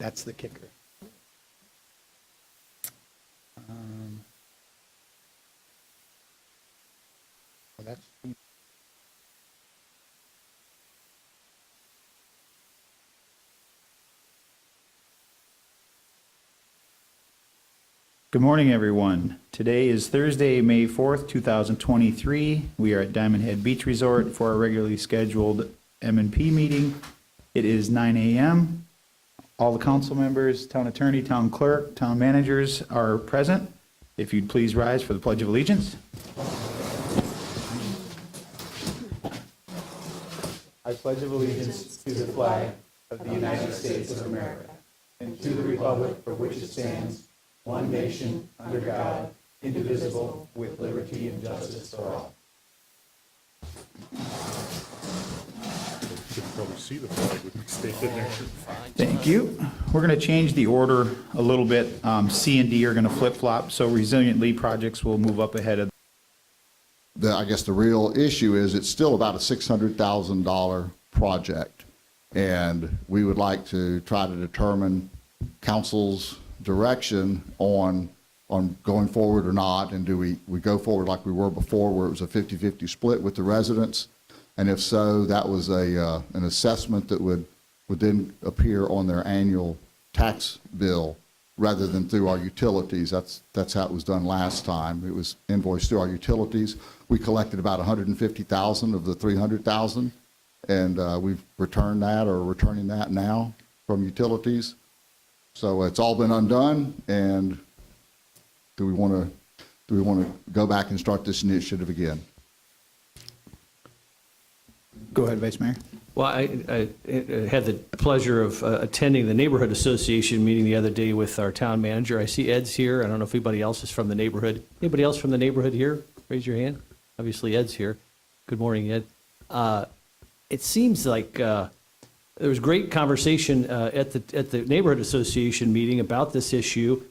That's the kicker. Well, that's Good morning, everyone. Today is Thursday, May 4th, 2023. We are at Diamond Head Beach Resort for our regularly scheduled M&P meeting. It is 9 a.m. All the council members, town attorney, town clerk, town managers are present. If you'd please rise for the Pledge of Allegiance. I pledge allegiance to the flag of the United States of America and to the republic for which it stands, one nation, under God, indivisible, with liberty and justice for all. You can probably see the flag with me standing there. Thank you. We're going to change the order a little bit. C and D are going to flip-flop, so Resilient Lee projects will move up ahead of. I guess the real issue is it's still about a $600,000 project. And we would like to try to determine council's direction on going forward or not. And do we go forward like we were before, where it was a 50-50 split with the residents? And if so, that was an assessment that would then appear on their annual tax bill rather than through our utilities. That's how it was done last time. It was invoiced through our utilities. We collected about $150,000 of the $300,000, and we've returned that, or returning that now from utilities. So it's all been undone, and do we want to go back and start this initiative again? Go ahead, Vice Mayor. Well, I had the pleasure of attending the Neighborhood Association meeting the other day with our town manager. I see Ed's here. I don't know if anybody else is from the neighborhood. Anybody else from the neighborhood here? Raise your hand. Obviously, Ed's here. Good morning, Ed. It seems like there was great conversation at the Neighborhood Association meeting about this issue,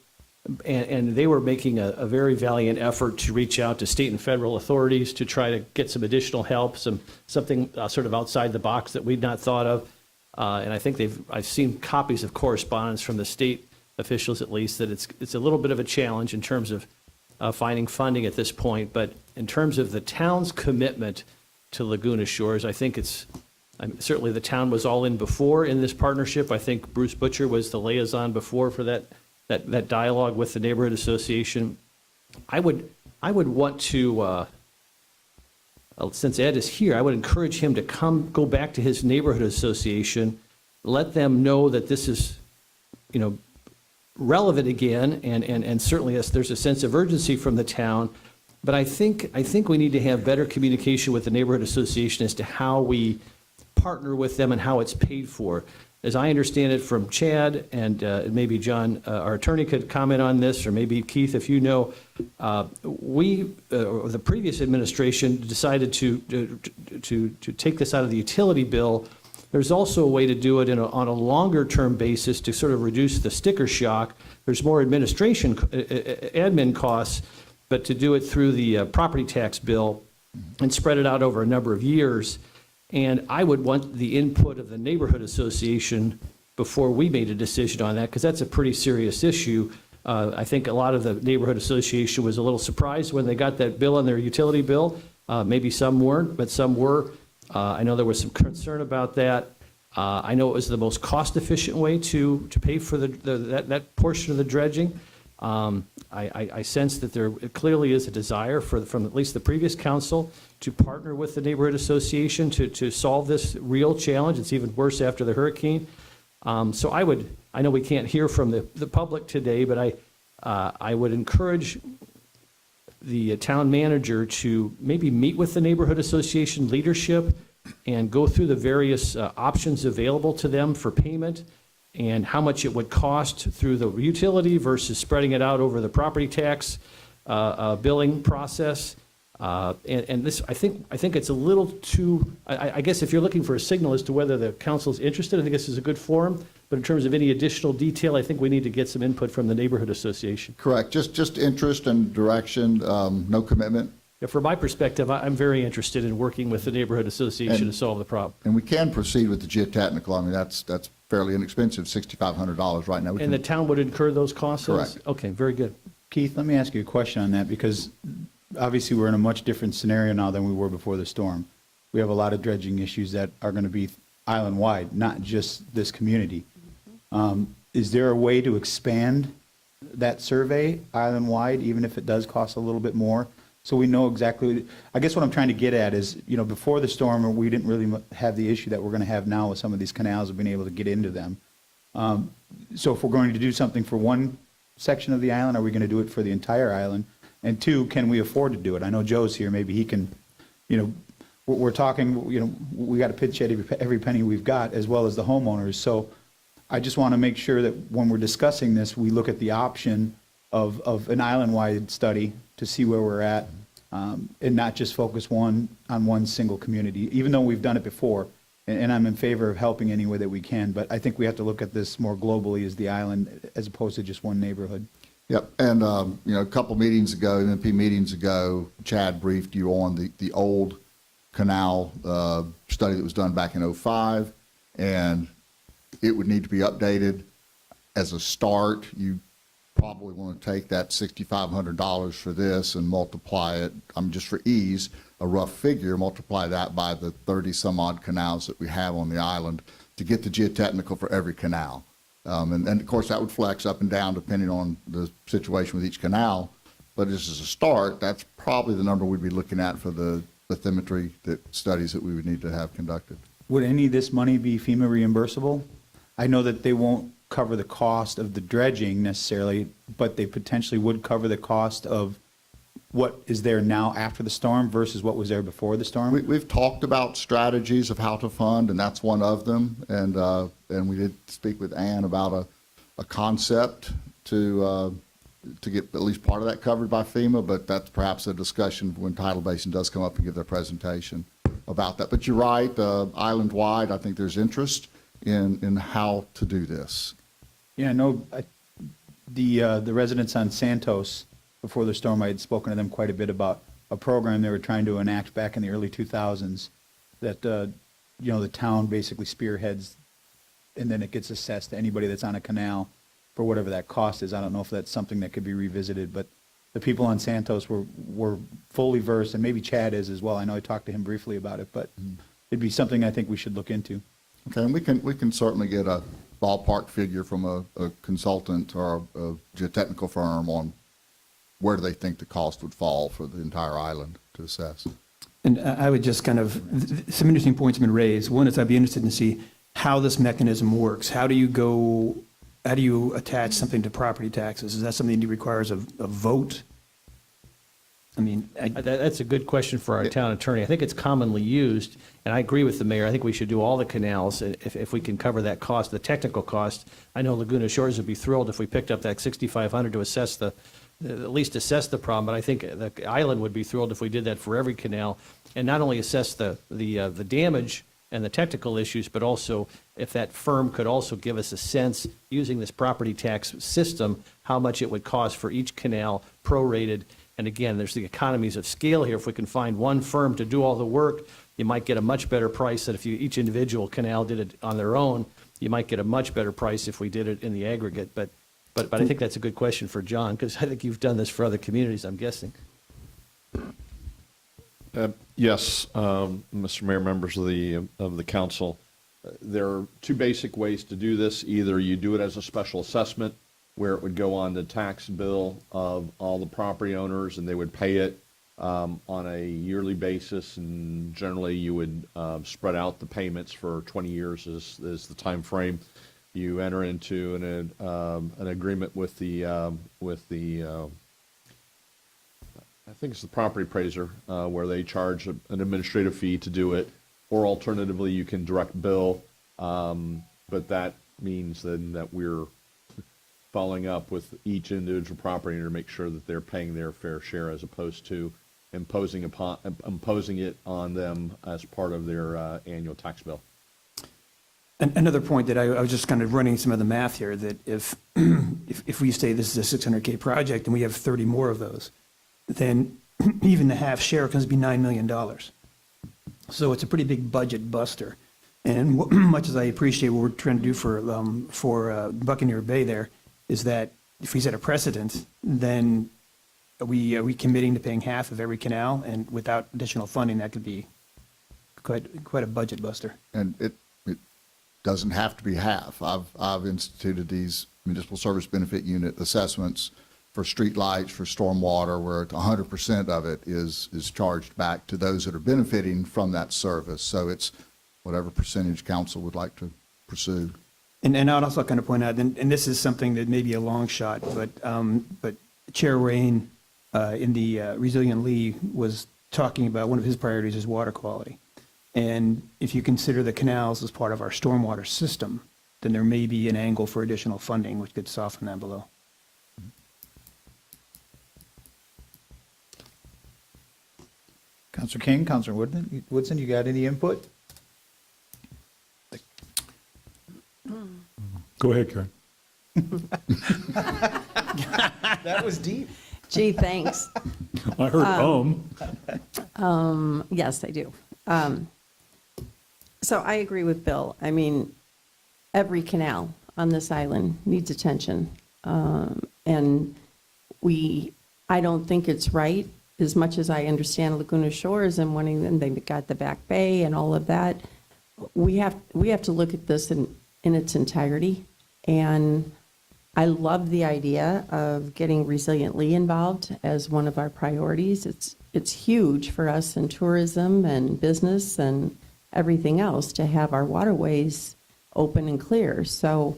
and they were making a very valiant effort to reach out to state and federal authorities to try to get some additional help, something sort of outside the box that we'd not thought of. And I think I've seen copies of correspondence from the state officials, at least, that it's a little bit of a challenge in terms of finding funding at this point. But in terms of the town's commitment to Laguna Shores, I think certainly the town was all in before in this partnership. I think Bruce Butcher was the liaison before for that dialogue with the Neighborhood Association. I would want to, since Ed is here, I would encourage him to go back to his Neighborhood Association, let them know that this is, relevant again, and certainly there's a sense of urgency from the town. But I think we need to have better communication with the Neighborhood Association as to how we partner with them and how it's paid for. As I understand it from Chad, and maybe John, our attorney, could comment on this, or maybe Keith, if you know, the previous administration decided to take this out of the utility bill. There's also a way to do it on a longer-term basis to sort of reduce the sticker shock. There's more admin costs, but to do it through the property tax bill and spread it out over a number of years. And I would want the input of the Neighborhood Association before we made a decision on that, because that's a pretty serious issue. I think a lot of the Neighborhood Association was a little surprised when they got that bill on their utility bill. Maybe some weren't, but some were. I know there was some concern about that. I know it was the most cost-efficient way to pay for that portion of the dredging. I sense that there clearly is a desire from at least the previous council to partner with the Neighborhood Association to solve this real challenge. It's even worse after the hurricane. So I know we can't hear from the public today, but I would encourage the town manager to maybe meet with the Neighborhood Association leadership and go through the various options available to them for payment and how much it would cost through the utility versus spreading it out over the property tax billing process. And this, I think it's a little too, I guess if you're looking for a signal as to whether the council is interested, I think this is a good forum. But in terms of any additional detail, I think we need to get some input from the Neighborhood Association. Correct. Just interest and direction, no commitment. From my perspective, I'm very interested in working with the neighborhood association to solve the problem. And we can proceed with the geotechnical. I mean, that's fairly inexpensive, $6,500 right now. We And the can- town would incur those costs? Correct. Okay, very good. Keith, let me ask you a question on that, because obviously we're in a much different scenario now than we were before the storm. We have a lot of dredging issues that are going to be island-wide, not just this community. Is there a way to expand that survey island-wide, even if it does cost a little bit more? So we know exactly, I guess what I'm trying to get at is, before the storm, we didn't really have the issue that we're going to have now with some of these canals of being able to get into them. So if we're going to do something for one section of the island, are we going to do it for the entire island? And two, can we afford to do it? I know Joe's here, maybe he can, we're talking, we got to pitch at every penny we've got, as well as the homeowners. So I just want to make sure that when we're discussing this, we look at the option of an island-wide study to see where we're at, and not just focus on one single community, even though we've done it before. And I'm in favor of helping any way that we can, but I think we have to look at this more globally as the island, as opposed to just one neighborhood. Yep, and, a couple meetings ago, MMP meetings ago, Chad briefed you on the old canal study that was done back in '05, and it would need to be updated. As a start, you probably want to take that $6,500 for this and multiply it, just for ease, a rough figure, multiply that by the 30-some-odd canals that we have on the island to get the geotechnical for every canal. And of course, that would flex up and down depending on the situation with each canal. But just as a start, that's probably the number we'd be looking at for the bathymetry studies that we would need to have conducted. Would any of this money be FEMA reimbursable? I know that they won't cover the cost of the dredging necessarily, but they potentially would cover the cost of what is there now after the storm versus what was there before the storm? We've talked about strategies of how to fund, and that's one of them. And we did speak with Ann about a concept to get at least part of that covered by FEMA, but that's perhaps a discussion when Tidal Basin does come up and give their presentation about that. But you're right, island-wide, I think there's interest in how to do this. Yeah, I know the residents on Santos, before the storm, I had spoken to them quite a bit about a program they were trying to enact back in the early 2000s that, the town basically spearheads, and then it gets assessed to anybody that's on a canal for whatever that cost is. I don't know if that's something that could be revisited, but the people on Santos were fully versed, and maybe Chad is as well. I know I talked to him briefly about it, but it'd be something I think we should look into. Okay, and we can certainly get a ballpark figure from a consultant or a geotechnical firm on where do they think the cost would fall for the entire island to assess. And I would just some interesting points have been raised. One is I'd be interested to see how this mechanism works. How do you attach something to property taxes? Is that something that requires a vote? I mean, That's a good question for our town attorney. I think it's commonly used, and I agree with the mayor. I think we should do all the canals if we can cover that cost, the technical cost. I know Laguna Shores would be thrilled if we picked up that $6,500 to assess at least assess the problem, but I think the island would be thrilled if we did that for every canal, and not only assess the damage and the technical issues, but also if that firm could also give us a sense, using this property tax system, how much it would cost for each canal prorated. And again, there's the economies of scale here. If we can find one firm to do all the work, you might get a much better price than if each individual canal did it on their own. You might get a much better price if we did it in the aggregate. But I think that's a good question for John, because I think you've done this for other communities, I'm guessing. Yes, Mr. Mayor, members of the council. There are two basic ways to do this. Either you do it as a special assessment, where it would go on the tax bill of all the property owners, and they would pay it on a yearly basis, and generally you would spread out the payments for 20 years is the time frame. You enter into an agreement with the I think it's the property appraiser, where they charge an administrative fee to do it, or alternatively, you can direct bill, but that means then that we're following up with each individual property owner to make sure that they're paying their fair share, as opposed to imposing it on them as part of their annual tax bill. Another point that I was just kind of running some of the math here, that if we say this is a $600K project and we have 30 more of those, then even the half share comes to be $9 million. So it's a pretty big budget buster. And much as I appreciate what we're trying to do for Buccaneer Bay there, is that if we set a precedent, then are we committing to paying half of every canal? And without additional funding, that could be quite a budget buster. And it doesn't have to be half. I've instituted these municipal service benefit unit assessments for street lights, for stormwater, where 100% of it is charged back to those that are benefiting from that service. So it's whatever percentage council would like to pursue. And I'd also kind of point out, and this is something that may be a long shot, but Chair Rain in the Resilient Lee was talking about one of his priorities is water quality. And if you consider the canals as part of our stormwater system, then there may be an angle for additional funding, which could soften that below. Counselor King, Counselor Woodson, you got any input? Go ahead, Karen. That was deep. Gee, thanks. I heard, Yes, I do. So I agree with Bill. I mean, every canal on this island needs attention. And I don't think it's right, as much as I understand Laguna Shores and wanting them, they've got the Back Bay and all of that. We have to look at this in its entirety. And I love the idea of getting Resilient Lee involved as one of our priorities. It's huge for us in tourism and business and everything else to have our waterways open and clear. So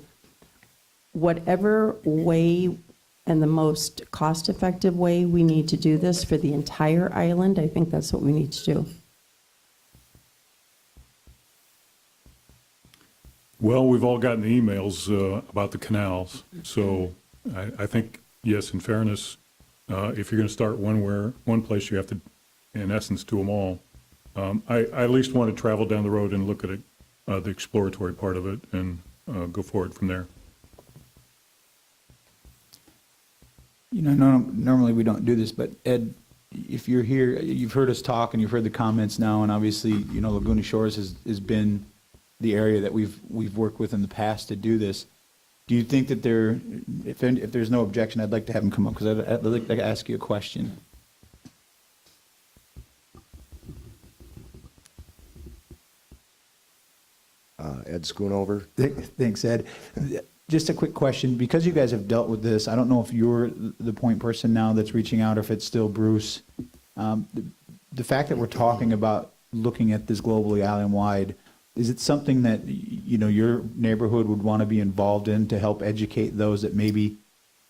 whatever way and the most cost-effective way we need to do this for the entire island, I think that's what we need to do. well, we've all gotten the emails about the canals. So I think, yes, in fairness, if you're going to start one place, you have to, in essence, do them all. I at least want to travel down the road and look at it, the exploratory part of it, and go forward from there. You know, normally we don't do this, but Ed, if you're here, you've heard us talk and you've heard the comments now, and obviously, you know, Laguna Shores has been the area that we've worked with in the past to do this. Do you think that if there's no objection, I'd like to have him come up, because I'd like to ask you a question. Ed Schoonover. Thanks, Ed. Just a quick question, because you guys have dealt with this, I don't know if you're the point person now that's reaching out, or if it's still Bruce. The fact that we're talking about looking at this globally island-wide, is it something that, you know, your neighborhood would want to be involved in to help educate those that maybe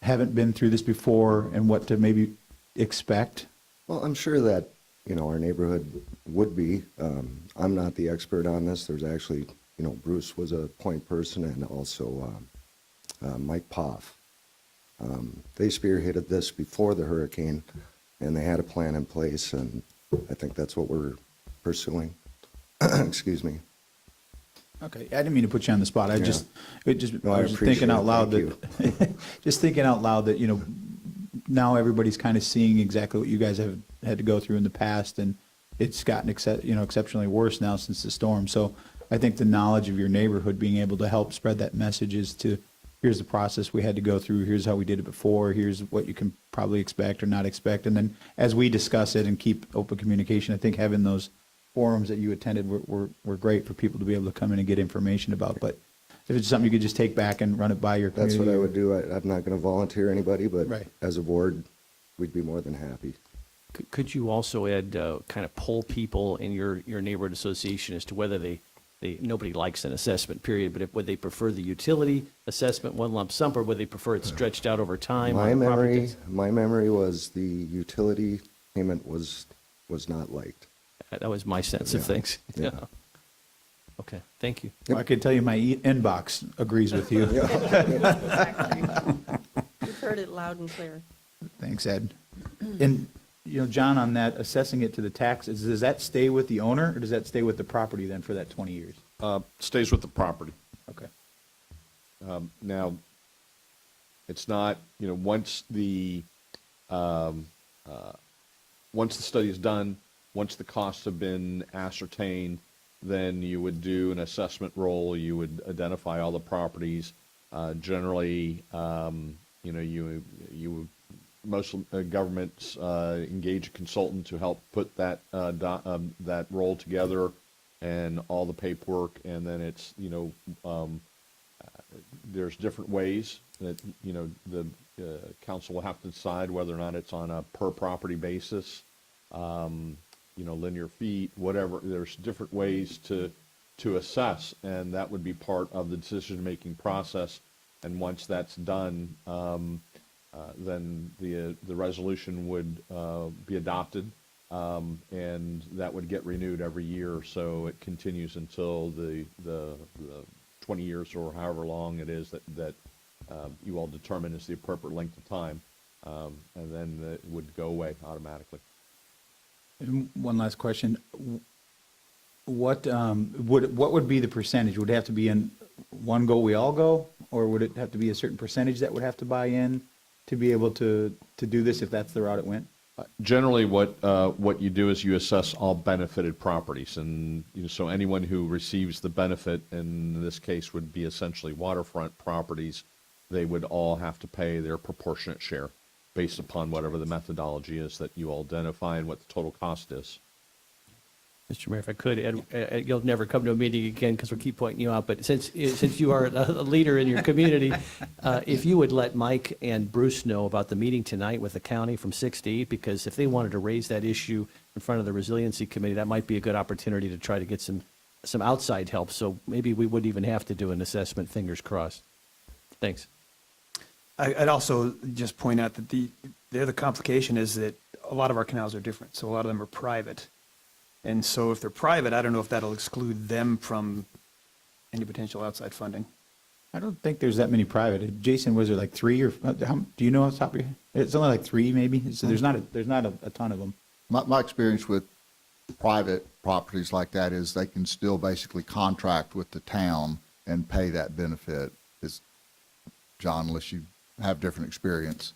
haven't been through this before and what to maybe expect? Well, I'm sure that, you know, our neighborhood would be. I'm not the expert on this. There's actually, you know, Bruce was a point person, and also Mike Poff. They spearheaded this before the hurricane, and they had a plan in place, and I think that's what we're pursuing. Excuse me. Okay, I didn't mean to put you on the spot. I Yeah. just No, I was just appreciate thinking out it. loud Thank that, just thinking out loud that, you know, now everybody's kind of seeing exactly what you guys have had to go through in the past, and it's gotten exceptionally worse now since the storm. So I think the knowledge of your neighborhood, being able to help spread that message is to, here's the process we had to go through, here's how we did it before, here's what you can probably expect or not expect. And then as we discuss it and keep open communication, I think having those forums that you attended were great for people to be able to come in and get information about. But if it's something you could just take back and run it by your That's community. what I would do. I'm not going to volunteer anybody, but Right. as a board, we'd be more than happy. Could you also, Ed, kind of poll people in your neighborhood association as to whether nobody likes an assessment period, but would they prefer the utility assessment, one lump sum, or would they prefer it stretched out over time? My on property memory was the utility payment was not liked. tax? That was my sense of Yeah. things. Yeah. Okay, thank you. Well, I can tell you my inbox agrees with you. You've heard it loud and clear. Thanks, Ed. And, you know, John, on that, assessing it to the taxes, does that stay with the owner, or does that stay with the property then for that 20 years? Stays with the property. Okay. Now, it's not, you know, once the once the study is done, once the costs have been ascertained, then you would do an assessment roll, you would identify all the properties. Generally, most governments engage a consultant to help put that, that roll together and all the paperwork, and then it's, there's different ways that, the council will have to decide whether or not it's on a per property basis, linear feet, whatever. There's different ways to assess, and that would be part of the decision-making process. And once that's done, then the resolution would be adopted, and that would get renewed every year. So it continues until the 20 years or however long it is that you all determine is the appropriate length of time, and then it would go away automatically. And one last question. What would be the percentage? Would it have to be in one go, we all go? Or would it have to be a certain percentage that would have to buy in to be able to do this if that's the route it went? Generally, what you do is you assess all benefited properties, and so anyone who receives the benefit, in this case would be essentially waterfront properties, they would all have to pay their proportionate share based upon whatever the methodology is that you all identify and what the total cost is. Mr. Mayor, if I could, Ed, you'll never come to a meeting again because we'll keep pointing you out, but since you are a leader in your community, if you would let Mike and Bruce know about the meeting tonight with the county from 6 to 8, because if they wanted to raise that issue in front of the Resiliency Committee, that might be a good opportunity to try to get some outside help, so maybe we wouldn't even have to do an assessment, fingers crossed. Thanks. I'd also just point out that the other complication is that a lot of our canals are different, so a lot of them are private. And so if they're private, I don't know if that'll exclude them from any potential outside funding. I don't think there's that many private. Jason, was there like 3 or, do you know off the top of your head? It's only like 3 maybe, so there's not a ton of them. My experience with private properties like that is they can still basically contract with the town and pay that benefit. Is, John, unless you have different experience.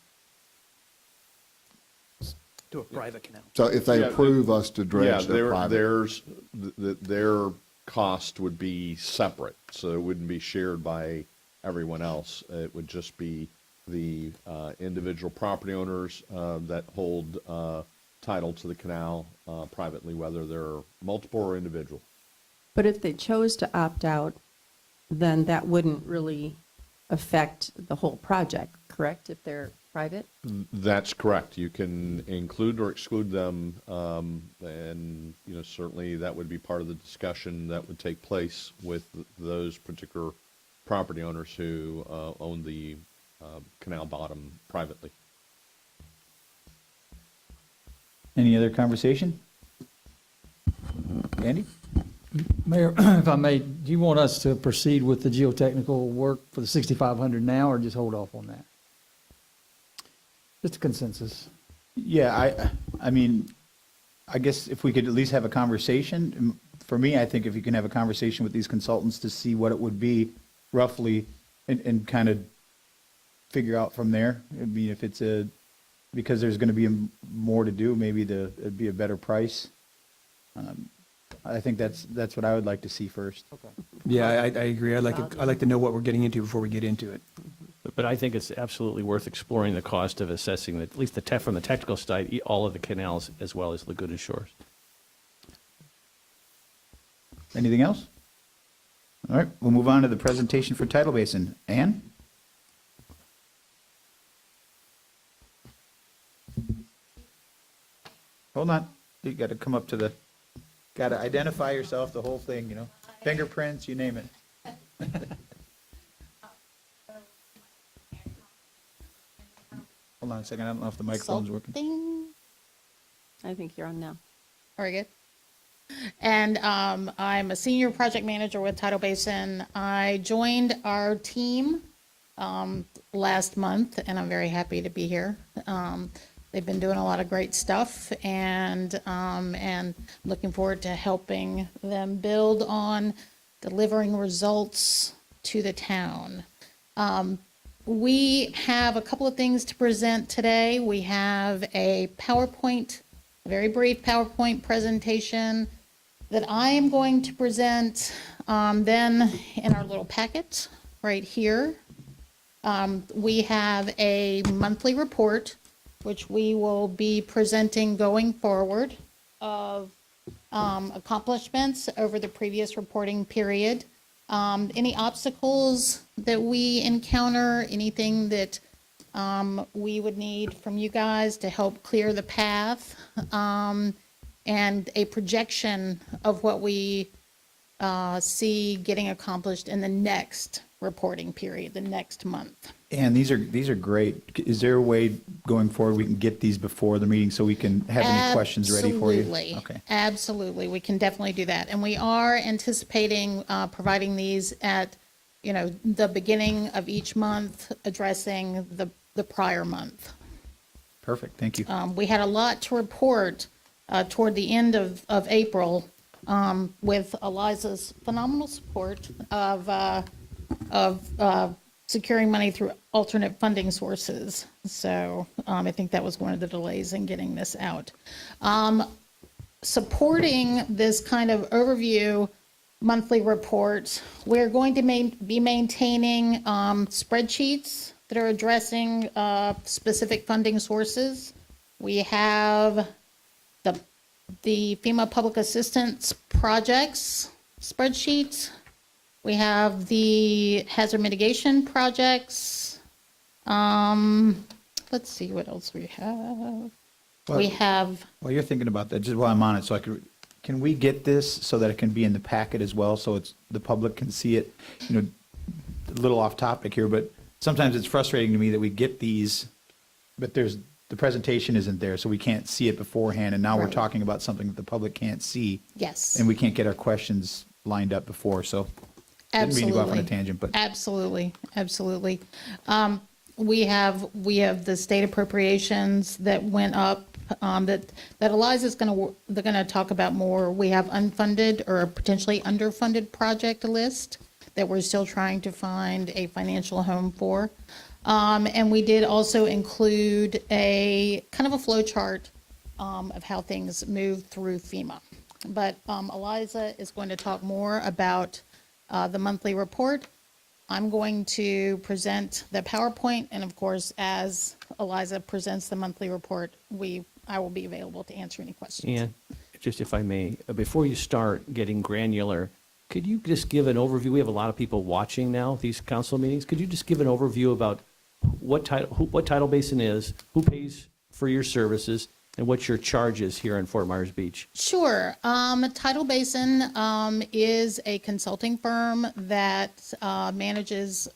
To a private canal. So if they Yeah, approve us to dredge their private. Their cost would be separate, so it wouldn't be shared by everyone else. It would just be the individual property owners that hold title to the canal privately, whether they're multiple or individual. But if they chose to opt out, then that wouldn't really affect the whole project, correct, if they're private? That's correct. You can include or exclude them, and certainly that would be part of the discussion that would take place with those particular property owners who own the canal bottom privately. Any other conversation? Andy? Mayor, if I may, do you want us to proceed with the geotechnical work for the 6,500 now, or just hold off on that? Just a consensus. Yeah, I mean, I guess if we could at least have a conversation, for me, I think if you can have a conversation with these consultants to see what it would be roughly and kind of figure out from there. I mean, if it's because there's going to be more to do, maybe it'd be a better price. I think that's what I would like to see first. Yeah, I agree. I'd like to know what we're getting into before we get into it. But I think it's absolutely worth exploring the cost of assessing, at least from the technical side, all of the canals as well as Laguna Shores. Anything else? All right, we'll move on to the presentation for Tidal Basin. Ann? Hold on, you got to come up to got to identify yourself, the whole thing, fingerprints, you name it. Hold on a second, I don't know if the microphone's working. Something. I think you're on now. Very good. And I'm a senior project manager with Tidal Basin. I joined our team last month, and I'm very happy to be here. They've been doing a lot of great stuff, and looking forward to helping them build on delivering results to the town. We have a couple of things to present today. We have a PowerPoint a very brief PowerPoint presentation that I am going to present then in our little packet right here. We have a monthly report, which we will be presenting going forward of accomplishments over the previous reporting period. Any obstacles that we encounter, anything that we would need from you guys to help clear the path, and a projection of what we see getting accomplished in the next reporting period, the next month. And these are great. Is there a way going forward we can get these before the meeting so we can have any questions ready for you? Absolutely. Okay. Absolutely. We can definitely do that. And we are anticipating providing these at, the beginning of each month, addressing the prior month. Perfect. Thank you. We had a lot to report toward the end of April with Eliza's phenomenal support of securing money through alternate funding sources. So I think that was one of the delays in getting this out. Supporting this kind of overview monthly report, we're going to be maintaining spreadsheets that are addressing specific funding sources. We have the FEMA Public Assistance Projects spreadsheet. We have the hazard mitigation projects. Let's see what else we have. We have, While you're thinking about that, just while I'm on it, can we get this so that it can be in the packet as well, so the public can see it? A little off topic here, but sometimes it's frustrating to me that we get these, but the presentation isn't there, so we can't see it beforehand, and now we're Right. talking about something that the public can't see, yes. and we can't get our questions lined up before, so. Didn't mean to go off on a tangent, but. Absolutely, absolutely. We have the state appropriations that went up, that Eliza's gonna talk about more. We have unfunded or potentially underfunded project list that we're still trying to find a financial home for. And we did also include a kind of a flow chart of how things move through FEMA. But Eliza is going to talk more about the monthly report. I'm going to present the PowerPoint, and of course, as Eliza presents the monthly report, I will be available to answer any questions. And just if I may, before you start getting granular, could you just give an overview? We have a lot of people watching now, these council meetings. Could you just give an overview about what Tidal Basin is, who pays for your services, and what your charge is here in Fort Myers Beach? Sure. Tidal Basin is a consulting firm that manages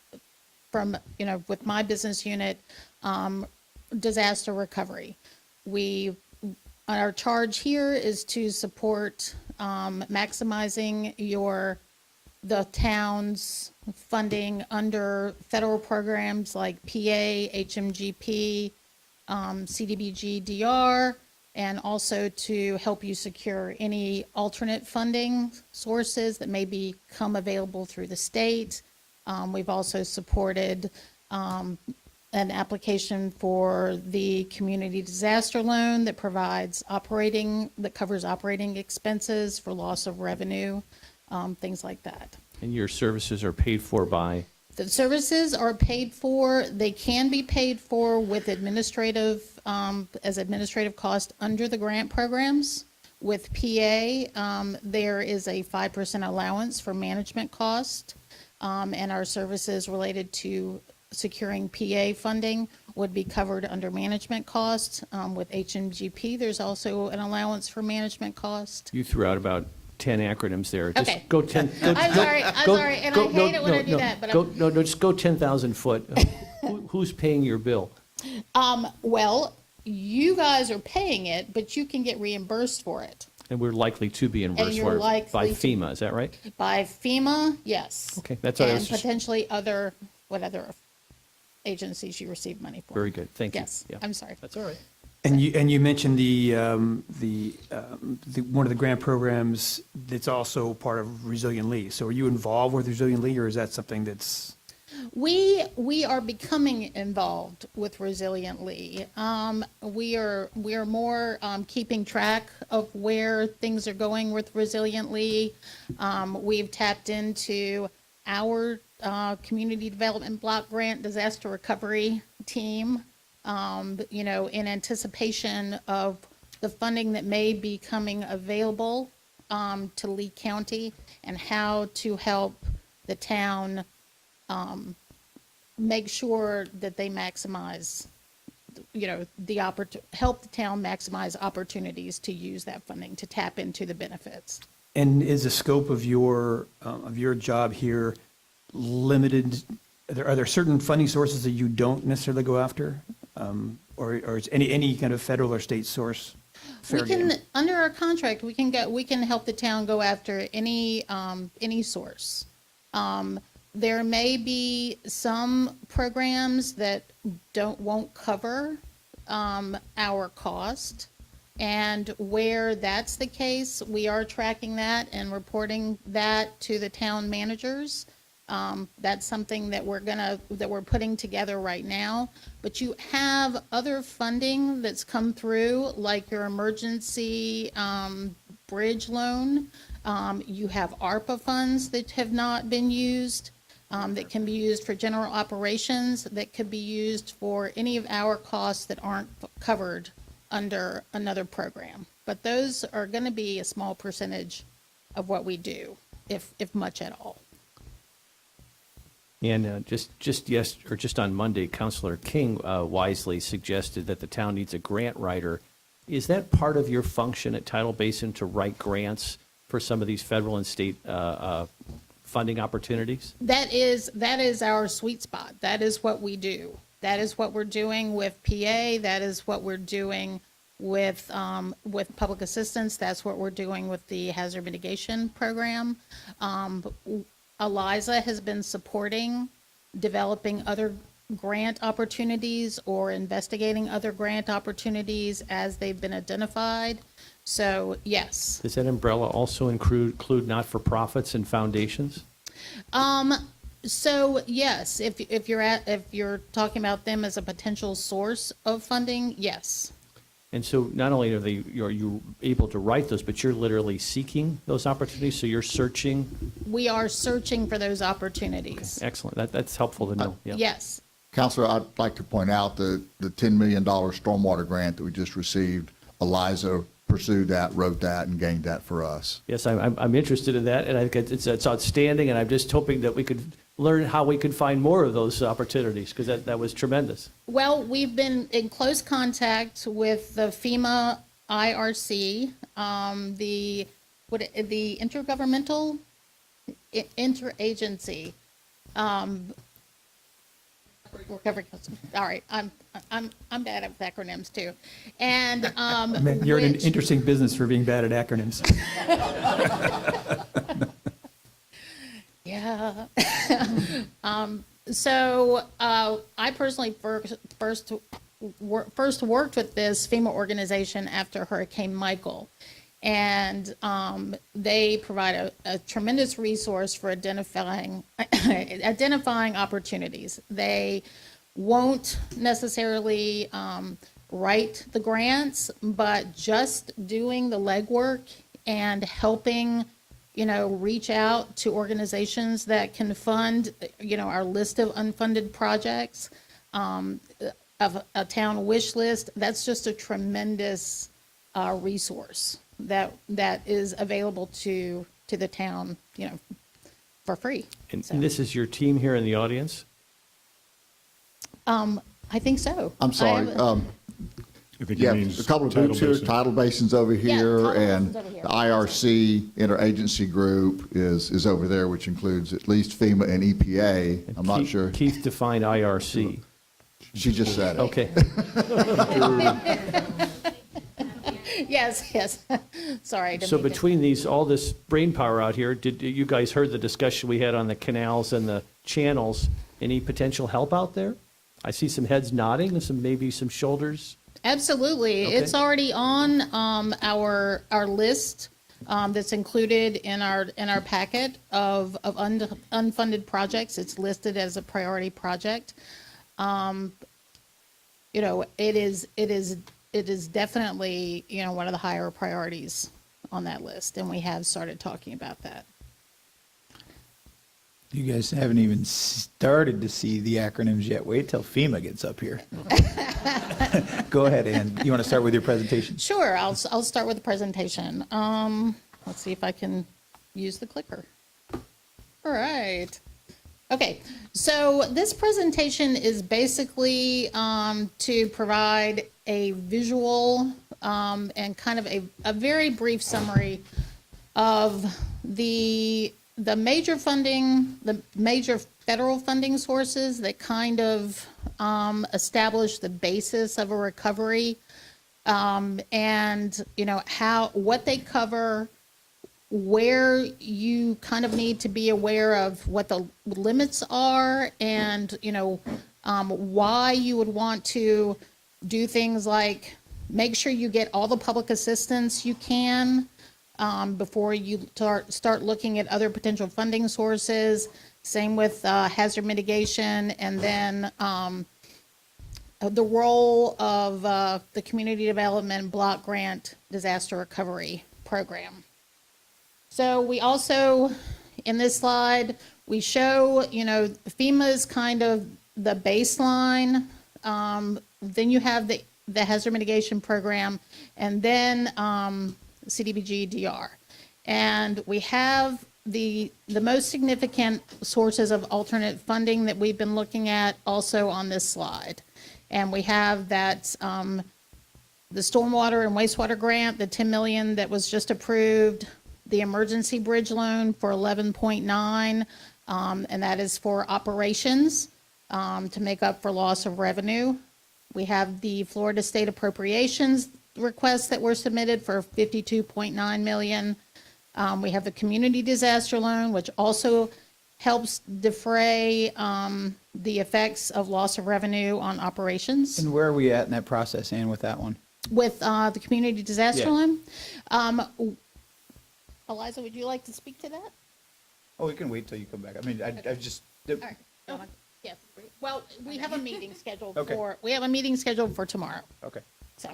with my business unit, disaster recovery. Our charge here is to support maximizing the town's funding under federal programs like PA, HMGP, CDBG-DR, and also to help you secure any alternate funding sources that may become available through the state. We've also supported an application for the community disaster loan that covers operating expenses for loss of revenue, things like that. And your services are paid for by? The services are paid for, they can be paid for with administrative cost under the grant programs. With PA, there is a 5% allowance for management cost, and our services related to securing PA funding would be covered under management cost. With HMGP, there's also an allowance for management cost. You threw out about 10 acronyms there. Just Okay. go 10. I'm sorry, and I hate it when I do that, but just go 10,000 foot. Who's paying your bill? well, you guys are paying it, but you can get reimbursed for it. And we're likely to be reimbursed you're for it by likely to- FEMA, is that right? By FEMA, yes. Okay, that's what I was And just- potentially other agencies you receive money for. Very good, thank you. Yes, Yeah. I'm sorry. That's all right. And you mentioned the one of the grant programs that's also part of Resilient Lee. So are you involved with Resilient Lee, or is that something that's? We are becoming involved with Resiliently. We are more keeping track of where things are going with Resiliently. We've tapped into our community development block grant disaster recovery team, in anticipation of the funding that may be coming available to Lee County and how to help the town make sure that they maximize, help the town maximize opportunities to use that funding, to tap into the benefits. And is the scope of your job here limited? Are there certain funding sources that you don't necessarily go after? Or is any kind of federal or state source fair game? Under our contract, we can help the town go after any source. There may be some programs that won't cover our cost. And where that's the case, we are tracking that and reporting that to the town managers. That's something that we're putting together right now. But you have other funding that's come through, like your emergency bridge loan. You have ARPA funds that have not been used, that can be used for general operations, that could be used for any of our costs that aren't covered under another program. But those are going to be a small percentage of what we do, if much at all. And just on Monday, Councilor King wisely suggested that the town needs a grant writer. Is that part of your function at Tidal Basin to write grants for some of these federal and state funding opportunities? That is our sweet spot. That is what we do. That is what we're doing with PA. That is what we're doing with public assistance. That's what we're doing with the hazard mitigation program. Eliza has been supporting developing other grant opportunities or investigating other grant opportunities as they've been identified. So, yes. Does that umbrella also include not-for-profits and foundations? So, yes, if you're talking about them as a potential source of funding, yes. And so not only are you able to write those, but you're literally seeking those opportunities, so you're searching? We are searching for those opportunities. Excellent. That's helpful to know. Yeah. Yes. Counselor, I'd like to point out the $10 million stormwater grant that we just received. Eliza pursued that, wrote that, and gained that for us. Yes, I'm interested in that, and I think it's outstanding, and I'm just hoping that we could learn how we could find more of those opportunities, because that was tremendous. Well, we've been in close contact with the FEMA IRC, the intergovernmental interagency recovery. All right, I'm bad at acronyms too, and You're in an interesting business for being bad at acronyms. Yeah. So I personally first worked with this FEMA organization after Hurricane Michael. And they provide a tremendous resource for identifying opportunities. They won't necessarily write the grants, but just doing the legwork and helping reach out to organizations that can fund, our list of unfunded projects, of a town wish list. That's just a tremendous resource that is available to the town, for free. And this is your team here in the audience? I think so. I'm sorry. I think he Yeah, means a couple of Tidal groups here, Basin. Tidal Basin's over here, Tidal and Basin's over here. the IRC interagency group is over there, which includes at least FEMA and EPA. I'm not Keith- sure. Keith defined IRC. She just said it. Okay. Yes. Sorry. I didn't So mean to- between all this brain power out here, did you guys heard the discussion we had on the canals and the channels? Any potential help out there? I see some heads nodding and maybe some shoulders. Absolutely. Okay. It's already on our list that's included in our packet of unfunded projects. It's listed as a priority project. You know, it is definitely, you know, one of the higher priorities on that list, and we have started talking about that. You guys haven't even started to see the acronyms yet. Wait till FEMA gets up here. Go ahead, Ann. You want to start with your presentation? Sure, I'll start with the presentation. Let's see if I can use the clicker. All right. Okay, so this presentation is basically to provide a visual and kind of a very brief summary of the major funding, the major federal funding sources that kind of establish the basis of a recovery, and you know what they cover, where you kind of need to be aware of what the limits are, and you know why you would want to do things like make sure you get all the public assistance you can before you start looking at other potential funding sources. Same with hazard mitigation, and then the role of the Community Development Block Grant Disaster Recovery Program. So we also, in this slide, we show, you know, FEMA's kind of the baseline. Then you have the hazard mitigation program, and then CDBG DR. And we have the most significant sources of alternate funding that we've been looking at also on this slide. And we have that the stormwater and wastewater grant, the 10 million that was just approved, the emergency bridge loan for 11.9, and that is for operations to make up for loss of revenue. We have the Florida State appropriations requests that were submitted for 52.9 million. We have the community disaster loan, which also helps defray the effects of loss of revenue on operations. And where are we at in that process, Ann, with that one? With the community disaster Yeah. loan. Eliza, would you like to speak to that? Oh, we can wait till you come back. I mean, I just, All right. Yes. Well, we have a meeting scheduled Okay. for tomorrow. okay. So,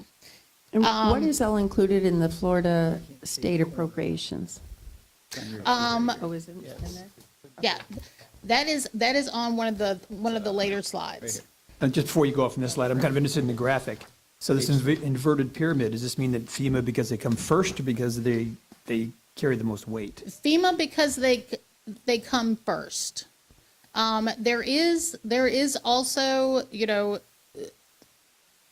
And what is all included in the Florida state appropriations? Oh, is it in there? yeah, that is on one of the later slides. And just before you go off from this slide, I'm kind of interested in the graphic. So this inverted pyramid, does this mean that FEMA, because they come first, or because they carry the most weight? FEMA, because they come first. There is also, you know,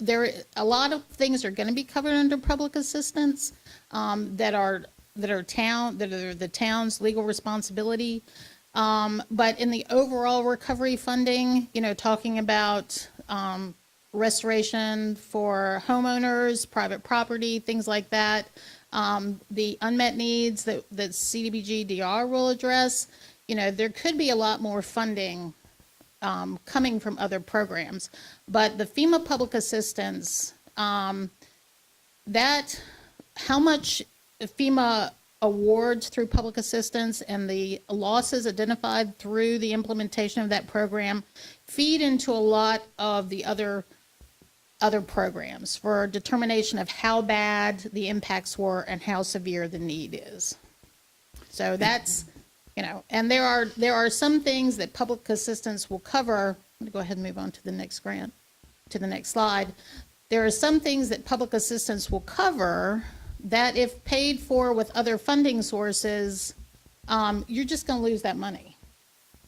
a lot of things are going to be covered under public assistance that are the town's legal responsibility. But in the overall recovery funding, you know, talking about restoration for homeowners, private property, things like that, the unmet needs that CDBG DR will address, you know, there could be a lot more funding coming from other programs. But the FEMA public assistance, that how much FEMA awards through public assistance and the losses identified through the implementation of that program feed into a lot of the other programs for determination of how bad the impacts were and how severe the need is. So that's, you know, and there are some things that public assistance will cover. I'm going to go ahead and move on to the next grant, to the next slide. There are some things that public assistance will cover that if paid for with other funding sources, you're just going to lose that money.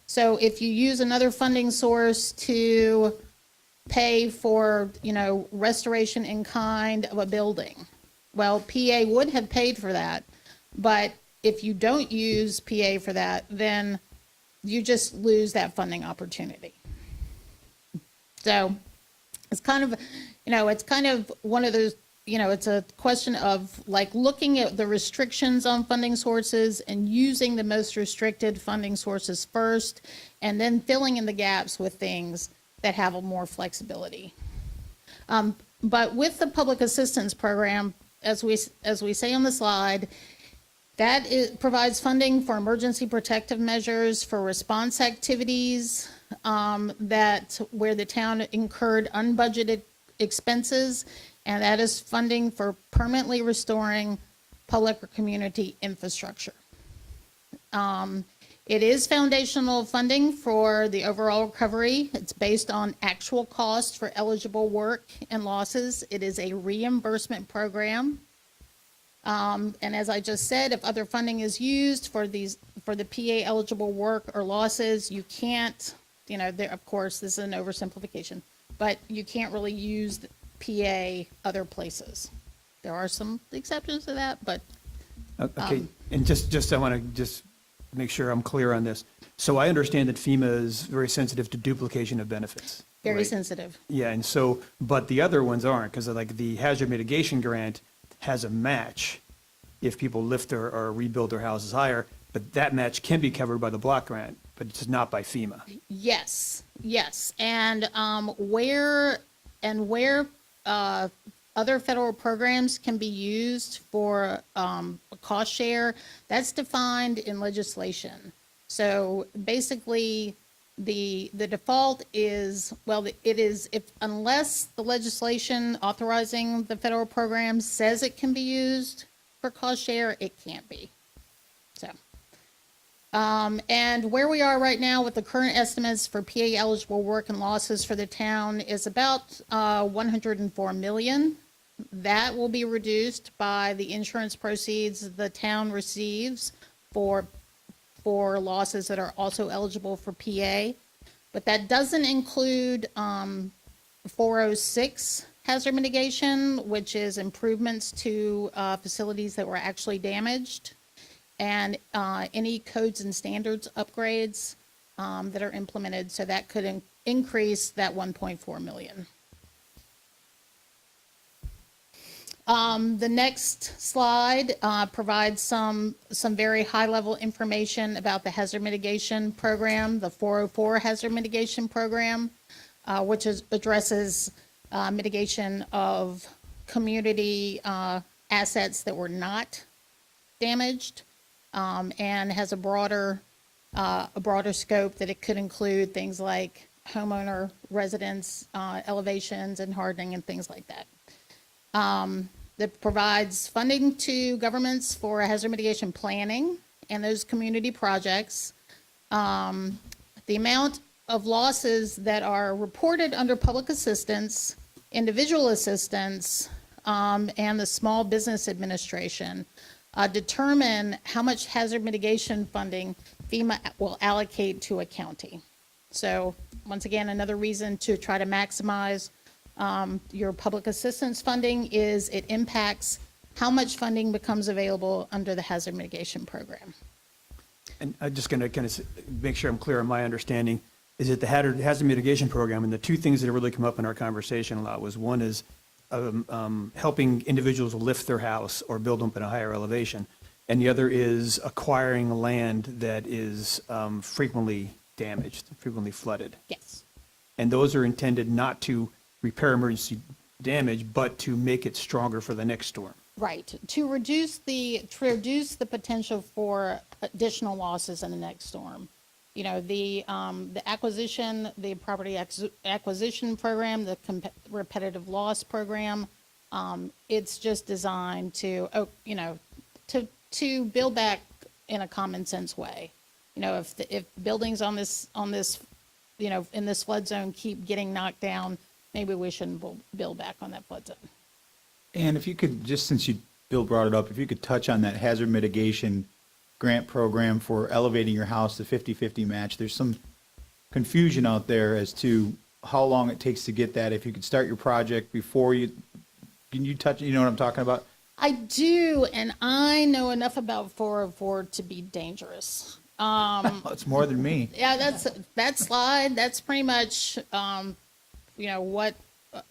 So if you use another funding source to pay for, you know, restoration in kind of a building, well, PA would have paid for that, but if you don't use PA for that, then you just lose that funding opportunity. So it's kind of, you know, it's kind of one of those, you know, it's a question of like looking at the restrictions on funding sources and using the most restricted funding sources first, and then filling in the gaps with things that have a more flexibility. But with the public assistance program, as we say on the slide, provides funding for emergency protective measures for response activities where the town incurred unbudgeted expenses, and that is funding for permanently restoring public or community infrastructure. It is foundational funding for the overall recovery. It's based on actual costs for eligible work and losses. It is a reimbursement program. And as I just said, if other funding is used for the PA eligible work or losses, you can't, of course, this is an oversimplification, but you can't really use the PA other places. There are some exceptions to that, but Okay, and I want to just make sure I'm clear on this. So I understand that FEMA is very sensitive to duplication of benefits. very right? sensitive. Yeah, and so, but the other ones aren't, because like the hazard mitigation grant has a match if people lift or rebuild their houses higher, but that match can be covered by the block grant, but it's not by FEMA. Yes, yes. And where other federal programs can be used for a cost share, that's defined in legislation. So basically, the default is, it is unless the legislation authorizing the federal program says it can be used for cost share, it can't be. So. And where we are right now with the current estimates for PA eligible work and losses for the town is about 104 million. That will be reduced by the insurance proceeds the town receives for losses that are also eligible for PA. But that doesn't include 406 hazard mitigation, which is improvements to facilities that were actually damaged, and any codes and standards upgrades that are implemented. So that could increase that 1.4 million. The next slide provides some very high-level information about the hazard mitigation program, the 404 hazard mitigation program, which addresses mitigation of community assets that were not damaged, and has a broader scope that it could include things like homeowner residence elevations and hardening and things like that. That provides funding to governments for hazard mitigation planning and those community projects. The amount of losses that are reported under public assistance, individual assistance, and the Small Business Administration determine how much hazard mitigation funding FEMA will allocate to a county. So once again, another reason to try to maximize your public assistance funding is it impacts how much funding becomes available under the hazard mitigation program. And I'm just going to kind of make sure I'm clear on my understanding, is that the hazard mitigation program, and the two things that have really come up in our conversation a lot was, one is helping individuals lift their house or build them up in a higher elevation, and the other is acquiring land that is frequently damaged, frequently flooded. Yes. And those are intended not to repair emergency damage, but to make it stronger for the next storm. Right, to reduce the potential for additional losses in the next storm. You know, the acquisition, the property acquisition program, the repetitive loss program, it's just designed to build back in a common sense way. You know, if buildings on this in this flood zone keep getting knocked down, maybe we shouldn't build back on that flood zone. And if you could, just since Bill brought it up, if you could touch on that hazard mitigation grant program for elevating your house to 50-50 match. There's some confusion out there as to how long it takes to get that. If you could start your project before can you touch, you know what I'm talking about? I do, and I know enough about 404 to be dangerous. It's more than me. Yeah, that slide, that's pretty much,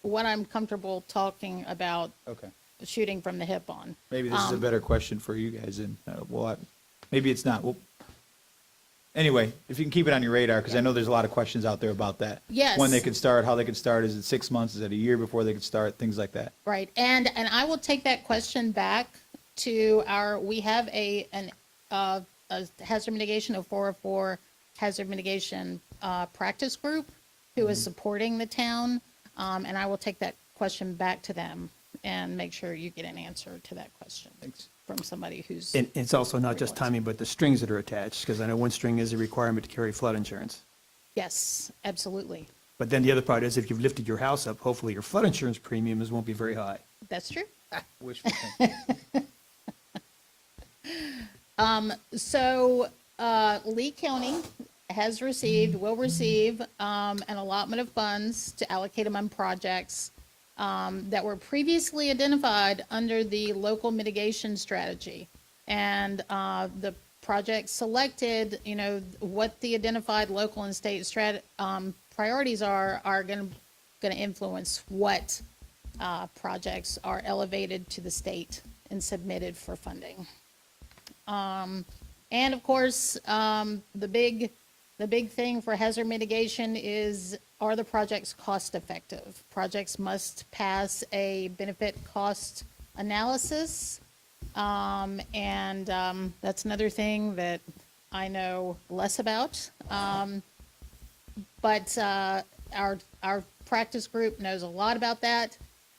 what I'm comfortable talking about. Okay. Shooting from the hip on. Maybe this is a better question for you guys, and maybe it's not. Well, anyway, if you can keep it on your radar, because I know there's a lot of questions out there about that. Yes. When they could start, how they could start. Is it 6 months? Is it a year before they could start? Things like that. Right, and I will take that question back we have a hazard mitigation, a 404 hazard mitigation practice group who is supporting the town. And I will take that question back to them and make sure you get an answer to that question from somebody who's. And it's also not just timing, but the strings that are attached, because I know one string is a requirement to carry flood insurance. Yes, absolutely. But then the other part is if you've lifted your house up, hopefully your flood insurance premiums won't be very high. That's true. Wishful thinking. So Lee County has received, will receive an allotment of funds to allocate among projects that were previously identified under the local mitigation strategy. And the project selected, you know, what the identified local and state priorities are going to influence what projects are elevated to the state and submitted for funding. And of course, the big thing for hazard mitigation is, are the projects cost effective? Projects must pass a benefit cost analysis. And that's another thing that I know less about. But our practice group knows a lot about that.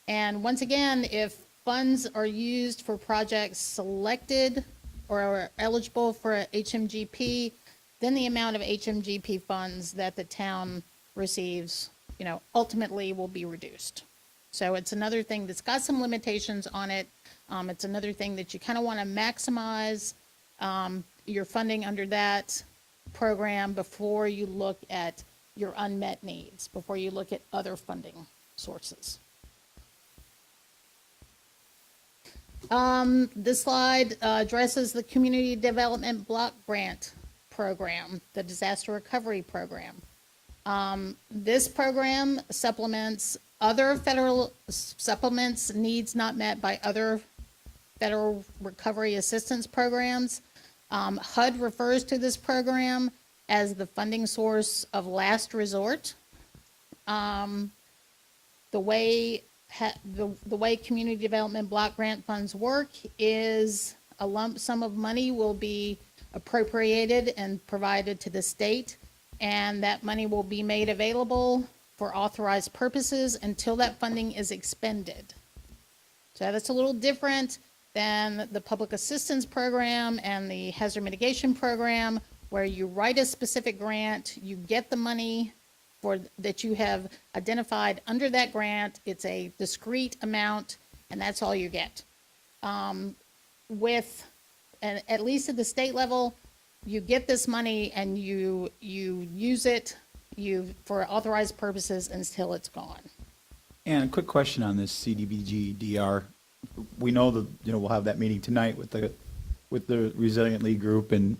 And once again, if funds are used for projects selected or are eligible for a HMGP, then the amount of HMGP funds that the town receives, you know, ultimately will be reduced. So it's another thing that's got some limitations on it. It's another thing that you kind of want to maximize your funding under that program before you look at your unmet needs, before you look at other funding sources. This slide addresses the Community Development Block Grant Program, the Disaster Recovery Program. This program supplements needs not met by other federal recovery assistance programs. HUD refers to this program as the funding source of last resort. The way community development block grant funds work is a lump sum of money will be appropriated and provided to the state, and that money will be made available for authorized purposes until that funding is expended. So that's a little different than the public assistance program and the hazard mitigation program, where you write a specific grant, you get the money that you have identified under that grant. It's a discrete amount, and that's all you get. At least at the state level, you get this money and you use it for authorized purposes until it's gone. And a quick question on this CDBG DR. We know that, we'll have that meeting tonight with the Resilient League group, and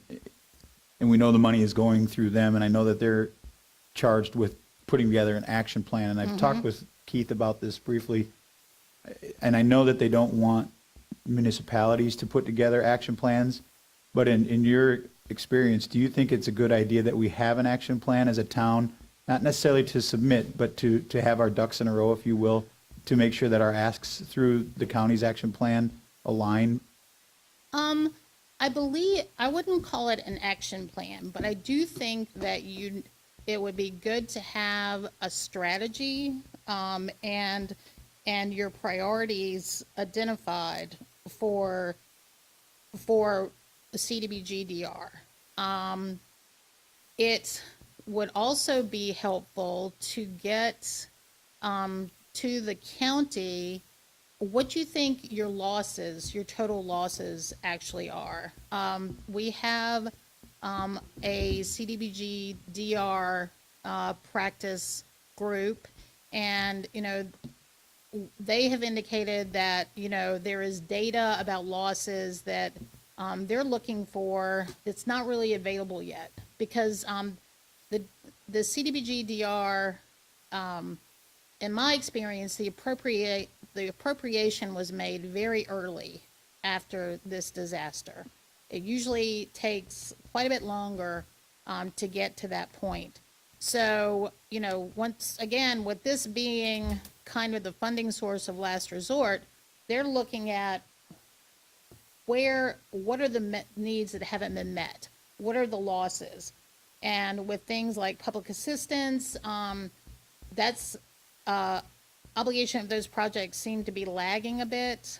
we know the money is going through them, and I know that they're charged with putting together an action plan. And I've talked with Keith about this briefly, and I know that they don't want municipalities to put together action plans, but in your experience, do you think it's a good idea that we have an action plan as a town, not necessarily to submit, but to have our ducks in a row, if you will, to make sure that our asks through the county's action plan align? I believe, I wouldn't call it an action plan, but I do think that it would be good to have a strategy, and your priorities identified for the CDBG-DR. It would also be helpful to get to the county what you think your total losses actually are. We have a CDBG-DR practice group, and, they have indicated that, there is data about losses that they're looking for that's not really available yet, because the CDBG-DR, in my experience, the appropriation was made very early after this disaster. It usually takes quite a bit longer to get to that point. So, once again, with this being kind of the funding source of last resort, they're looking at what are the needs that haven't been met? What are the losses? And with things like public assistance, that's, obligation of those projects seem to be lagging a bit.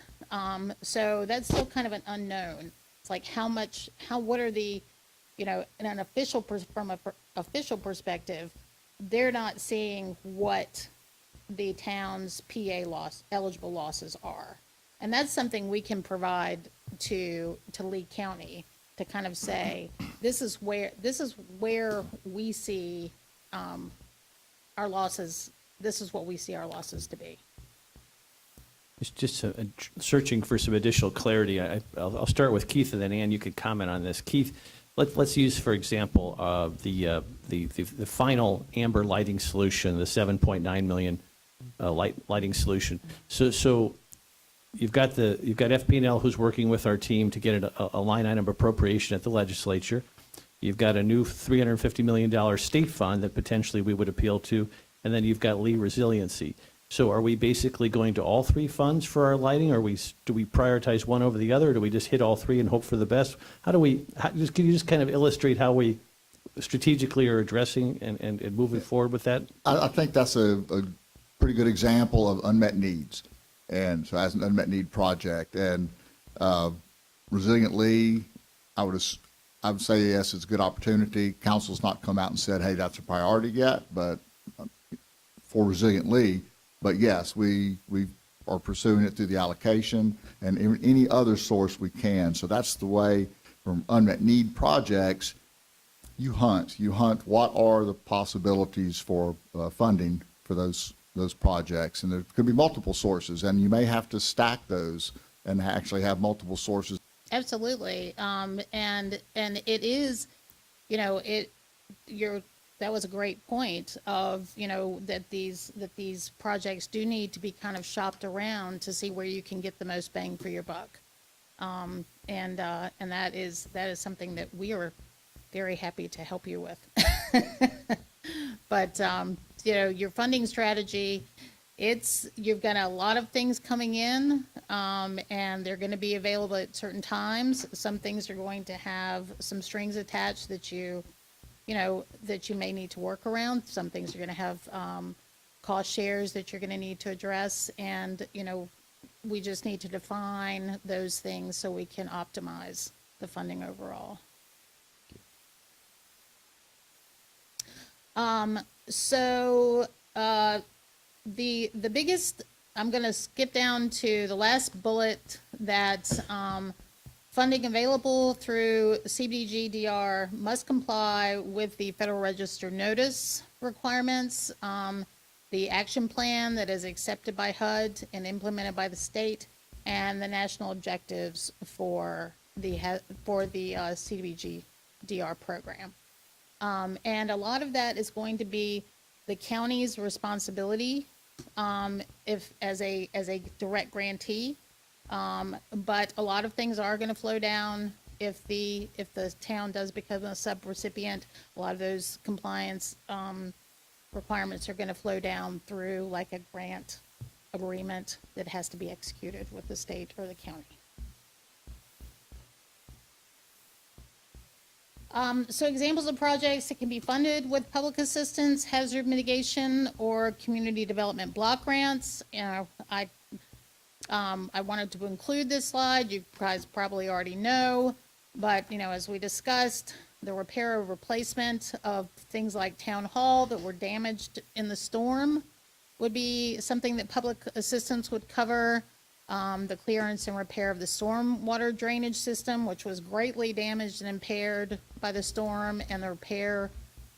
So that's still kind of an unknown. It's like what are the, in an from an official perspective, they're not seeing what the town's PA eligible losses are. And that's something we can provide to Lee County to kind of say, this is where we see, our losses, this is what we see our losses to be. It's just searching for some additional clarity. I'll start with Keith, and then Ann, you could comment on this. Keith, let's use, for example, the final amber lighting solution, the 7.9 million lighting solution. So you've got FP&L who's working with our team to get a line item appropriation at the legislature. You've got a new $350 million state fund that potentially we would appeal to, and then you've got Lee Resiliency. So are we basically going to all three funds for our lighting? Do we prioritize one over the other? Or do we just hit all three and hope for the best? Can you just kind of illustrate how we strategically are addressing and moving forward with that? I think that's a pretty good example of unmet needs. And so as an unmet need project, and Resilient Lee, I would say, yes, it's a good opportunity. Council's not come out and said, hey, that's a priority yet, but for Resilient Lee, but yes, we are pursuing it through the allocation and any other source we can. So that's the way from unmet need projects, you hunt what are the possibilities for funding for those projects. And there could be multiple sources, and you may have to stack those and actually have multiple sources. Absolutely. And it is, that was a great point of, that these projects do need to be kind of shopped around to see where you can get the most bang for your buck. And that is something that we are very happy to help you with. But, your funding strategy, you've got a lot of things coming in, and they're going to be available at certain times. Some things are going to have some strings attached that you may need to work around. Some things are going to have cost shares that you're going to need to address. And, we just need to define those things so we can optimize the funding overall. The biggest, I'm going to skip down to the last bullet, that funding available through CDBG-DR must comply with the Federal Register notice requirements, the action plan that is accepted by HUD and implemented by the state, and the national objectives for the CDBG-DR program. And a lot of that is going to be the county's responsibility, if as a direct grantee. But a lot of things are going to flow down if the town does become a sub-recipient. A lot of those compliance requirements are going to flow down through like a grant agreement that has to be executed with the state or the county. So examples of projects that can be funded with public assistance, hazard mitigation, or community development block grants. I wanted to include this slide. You guys probably already know, but as we discussed, the repair or replacement of things like town hall that were damaged in the storm would be something that public assistance would cover. The clearance and repair of the stormwater drainage system, which was greatly damaged and impaired by the storm, and the repair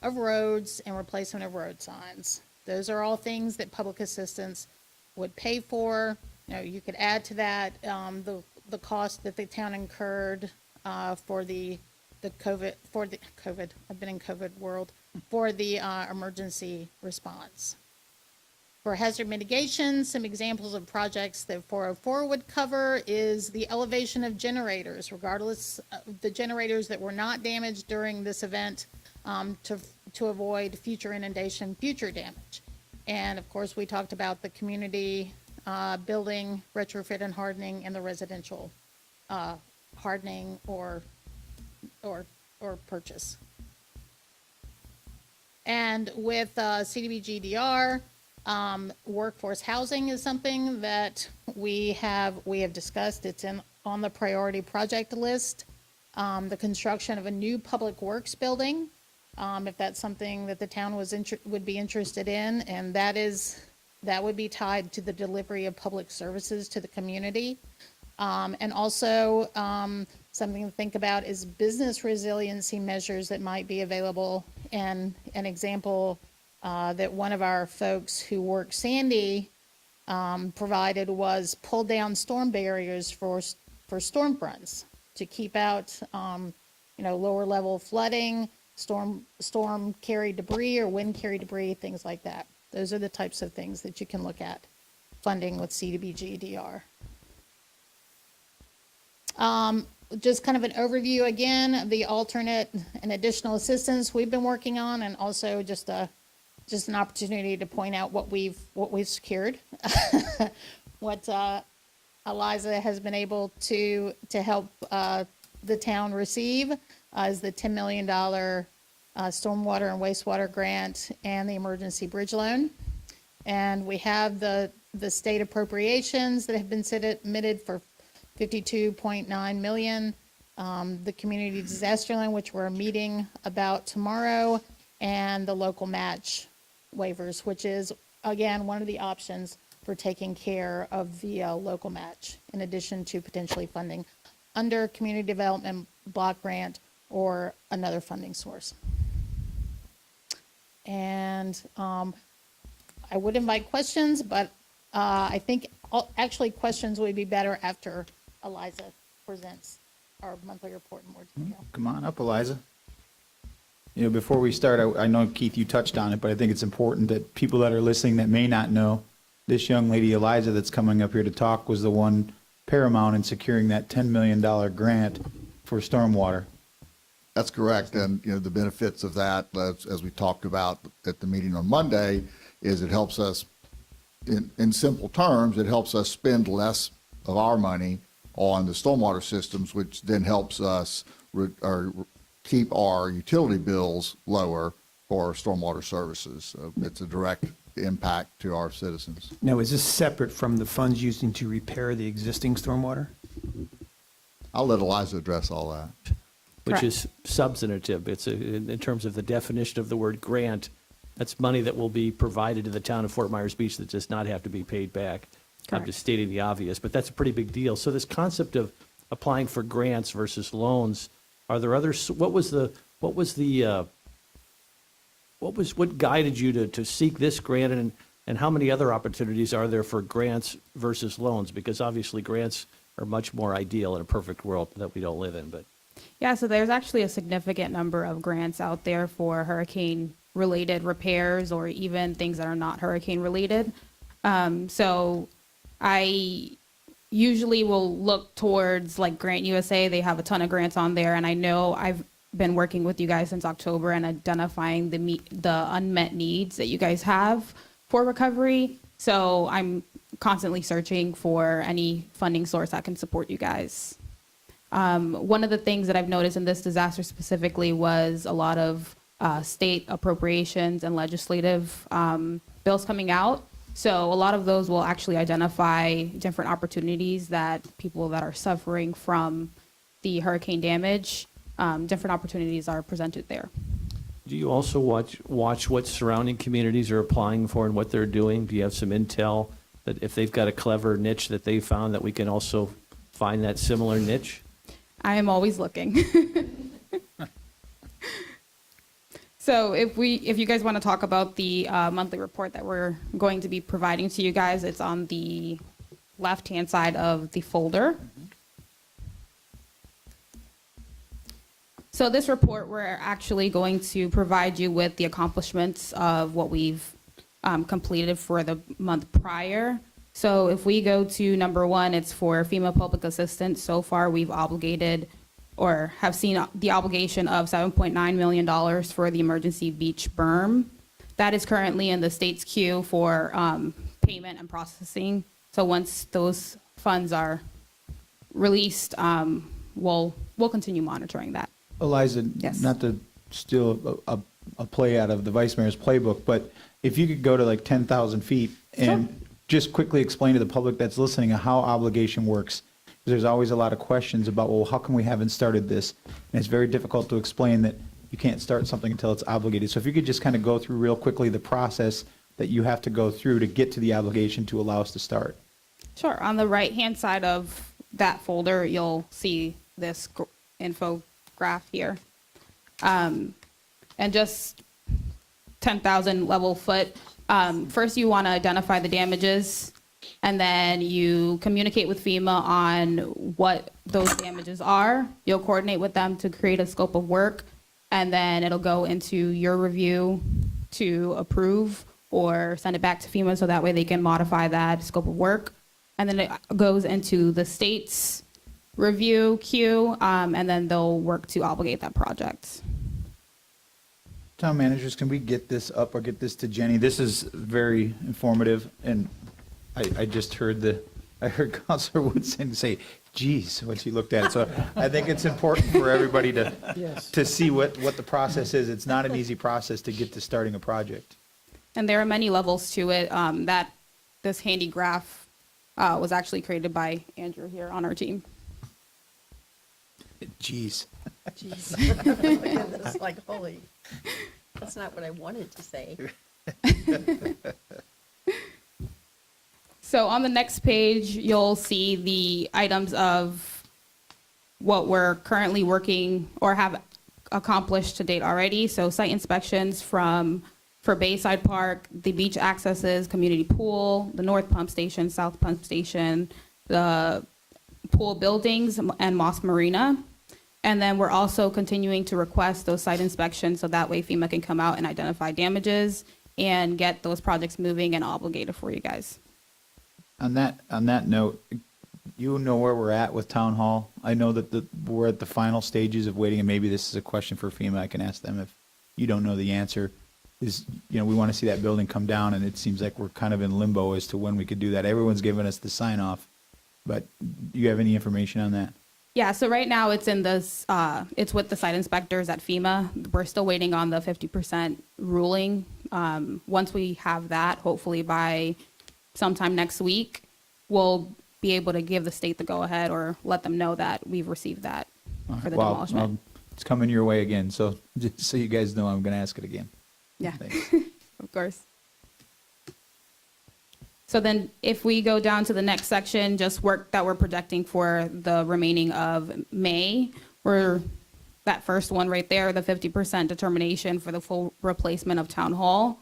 of roads and replacement of road signs. Those are all things that public assistance would pay for. You could add to that the cost that the town incurred for the COVID. I've been in COVID world, for the emergency response. For hazard mitigation, some examples of projects that 404 would cover is the elevation of generators, regardless of the generators that were not damaged during this event, to avoid future inundation, future damage. And of course, we talked about the community building, retrofit and hardening, and the residential hardening or purchase. And with CDBG-DR, workforce housing is something that we have discussed. It's on the priority project list. The construction of a new public works building, if that's something that the town would be interested in, and that would be tied to the delivery of public services to the community. And also, something to think about is business resiliency measures that might be available. And an example that one of our folks who work Sandy provided was pull down storm barriers for storm fronts to keep out, lower level flooding, storm carried debris or wind carried debris, things like that. Those are the types of things that you can look at funding with CDBG-DR. Just kind of an overview again, the alternate and additional assistance we've been working on, and also just an opportunity to point out what we've secured, what Eliza has been able to help the town receive is the $10 million stormwater and wastewater grant and the emergency bridge loan. And we have the state appropriations that have been submitted for $52.9 million, the community disaster loan, which we're meeting about tomorrow, and the local match waivers, which is, again, one of the options for taking care of the local match, in addition to potentially funding under community development block grant or another funding source. And I would invite questions, but I think actually questions would be better after Eliza presents our monthly report in more detail. Come on up, Eliza. Before we start, I know, Keith, you touched on it, but I think it's important that people that are listening that may not know, this young lady, Eliza, that's coming up here to talk was the one paramount in securing that $10 million grant for stormwater. That's correct, and the benefits of that, as we talked about at the meeting on Monday, is it helps us, in simple terms, it helps us spend less of our money on the stormwater systems, which then helps us keep our utility bills lower for stormwater services. So it's a direct impact to our citizens. Now, is this separate from the funds using to repair the existing stormwater? I'll let Eliza address all that. Which is substantive. It's in terms of the definition of the word grant, that's money that will be provided to the town of Fort Myers Beach that does not have to be paid back. I'm just stating the obvious, but that's a pretty big deal. So this concept of applying for grants versus loans, are there others? What guided you to seek this grant, and how many other opportunities are there for grants versus loans? Because obviously grants are much more ideal in a perfect world that we don't live in, but. Yeah, so there's actually a significant number of grants out there for hurricane-related repairs or even things that are not hurricane-related. So I usually will look towards like Grant USA. They have a ton of grants on there, and I know I've been working with you guys since October and identifying the unmet needs that you guys have for recovery. So I'm constantly searching for any funding source that can support you guys. One of the things that I've noticed in this disaster specifically was a lot of state appropriations and legislative bills coming out. So a lot of those will actually identify different opportunities that people that are suffering from the hurricane damage, different opportunities are presented there. Do you also watch what surrounding communities are applying for and what they're doing? Do you have some intel that if they've got a clever niche that they found, that we can also find that similar niche? I am always looking. So if you guys want to talk about the monthly report that we're going to be providing to you guys, it's on the left-hand side of the folder. So this report, we're actually going to provide you with the accomplishments of what we've completed for the month prior. So if we go to number 1, it's for FEMA public assistance. So far, we've obligated or have seen the obligation of $7.9 million for the emergency beach berm. That is currently in the state's queue for payment and processing. So once those funds are released, we'll continue monitoring that. Eliza, Yes. not to steal a play out of the vice mayor's playbook, but if you could go to like 10,000 feet and just quickly explain to the public that's listening how obligation works. There's always a lot of questions about, well, how come we haven't started this? And it's very difficult to explain that you can't start something until it's obligated. So if you could just kind of go through real quickly the process that you have to go through to get to the obligation to allow us to start. Sure. On the right-hand side of that folder, you'll see this info graph here. And just 10,000 level foot. First, you want to identify the damages, and then you communicate with FEMA on what those damages are. You'll coordinate with them to create a scope of work, and then it'll go into your review to approve or send it back to FEMA so that way they can modify that scope of work. And then it goes into the state's review queue, and then they'll work to obligate that project. Town managers, can we get this up or get this to Jenny? This is very informative, and I just heard I heard Councilor Woodson say, geez, when she looked at it. So I think it's important for everybody to see what the process is. It's not an easy process to get to starting a project. And there are many levels to it. This handy graph was actually created by Andrew here on our team. Geez. It's like, holy, that's not what I wanted to say. So on the next page, you'll see the items of what we're currently working or have accomplished to date already. So site inspections for Bayside Park, the beach accesses, community pool, the north pump station, south pump station, the pool buildings, and Moss Marina. And then we're also continuing to request those site inspections so that way FEMA can come out and identify damages and get those projects moving and obligated for you guys. On that note, you know where we're at with Town Hall. I know that we're at the final stages of waiting, and maybe this is a question for FEMA. I can ask them if you don't know the answer. We want to see that building come down, and it seems like we're kind of in limbo as to when we could do that. Everyone's given us the sign off, but do you have any information on that? Yeah, so right now it's in this, it's with the site inspectors at FEMA. We're still waiting on the 50% ruling. Once we have that, hopefully by sometime next week, we'll be able to give the state the go-ahead or let them know that we've received that for the demolishment. It's coming your way again, so just so you guys know, I'm going to ask it again. Yeah, Thanks. of course. So then if we go down to the next section, just work that we're projecting for the remaining of May, that first one right there, the 50% determination for the full replacement of Town Hall.